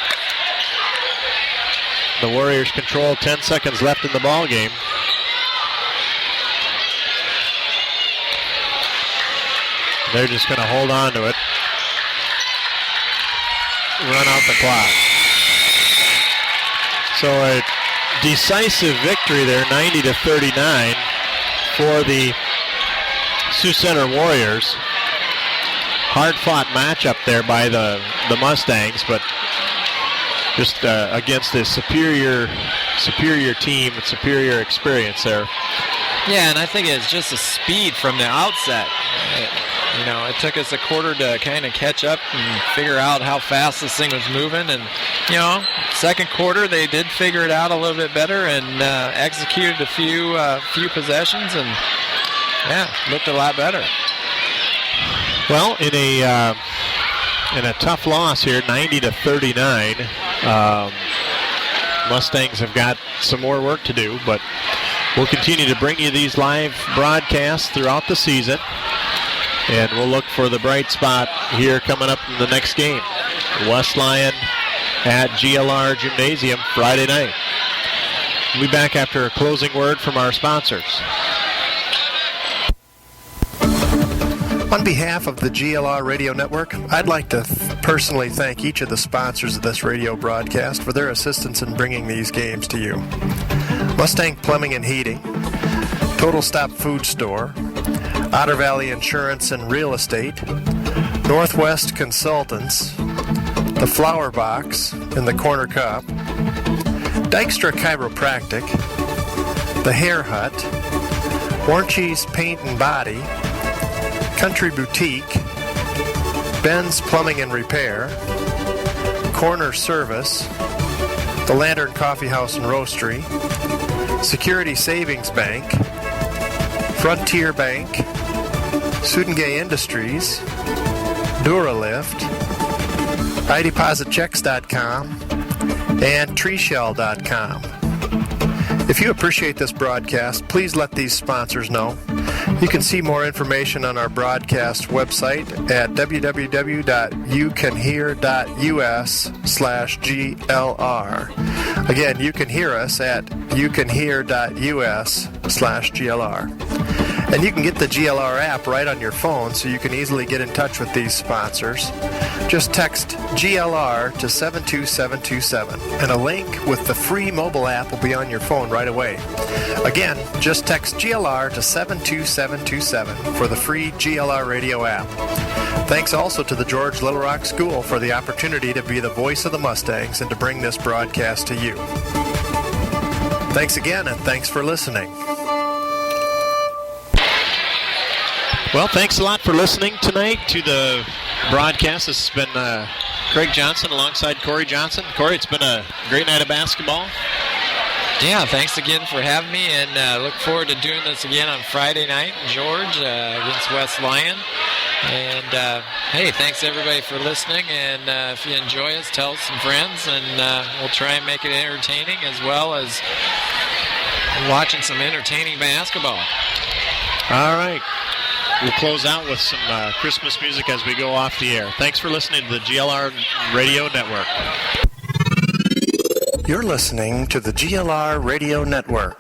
The Warriors control. 10 seconds left in the ball game. They're just going to hold on to it. Run out the clock. So a decisive victory there, 90-39 for the Sioux Center Warriors. Hard-fought matchup there by the Mustangs, but just against a superior team and superior experience there.
Yeah, and I think it's just the speed from the outset. It took us a quarter to kind of catch up and figure out how fast this thing was moving. And, second quarter they did figure it out a little bit better and executed a few possessions and, looked a lot better.
Well, in a tough loss here, 90-39, Mustangs have got some more work to do, but we'll continue to bring you these live broadcasts throughout the season. And we'll look for the bright spot here coming up in the next game. West Lyon at GLR Gymnasium Friday night. We'll be back after a closing word from our sponsors.
On behalf of the GLR Radio Network, I'd like to personally thank each of the sponsors of this radio broadcast for their assistance in bringing these games to you. Mustang Plumbing and Heating, Total Stop Food Store, Otter Valley Insurance and Real Estate, Northwest Consultants, The Flower Box in the Corner Cup, Dykstra Chiropractic, The Hair Hut, Warnchies Paint and Body, Country Boutique, Ben's Plumbing and Repair, Corner Service, The Lantern Coffee House and Roastery, Security Savings Bank, Frontier Bank, Sudengay Industries, Duralift, iDepositChecks.com, and TreeShell.com. If you appreciate this broadcast, please let these sponsors know. You can see more information on our broadcast website at www.youcanhear.us/GLR. Again, you can hear us at youcanhear.us/GLR. And you can get the GLR app right on your phone so you can easily get in touch with these sponsors. Just text GLR to 72727 and a link with the free mobile app will be on your phone right away. Again, just text GLR to 72727 for the free GLR radio app. Thanks also to the George Little Rock School for the opportunity to be the voice of the Mustangs and to bring this broadcast to you. Thanks again, and thanks for listening.
Well, thanks a lot for listening tonight to the broadcast. This has been Craig Johnson alongside Kory Johnson. Kory, it's been a great night of basketball.
Yeah, thanks again for having me, and look forward to doing this again on Friday night in George against West Lyon. And hey, thanks everybody for listening. And if you enjoy us, tell some friends, and we'll try and make it entertaining as well as watching some entertaining basketball.
All right. We'll close out with some Christmas music as we go off the air. Thanks for listening to the GLR Radio Network.
You're listening to the GLR Radio Network.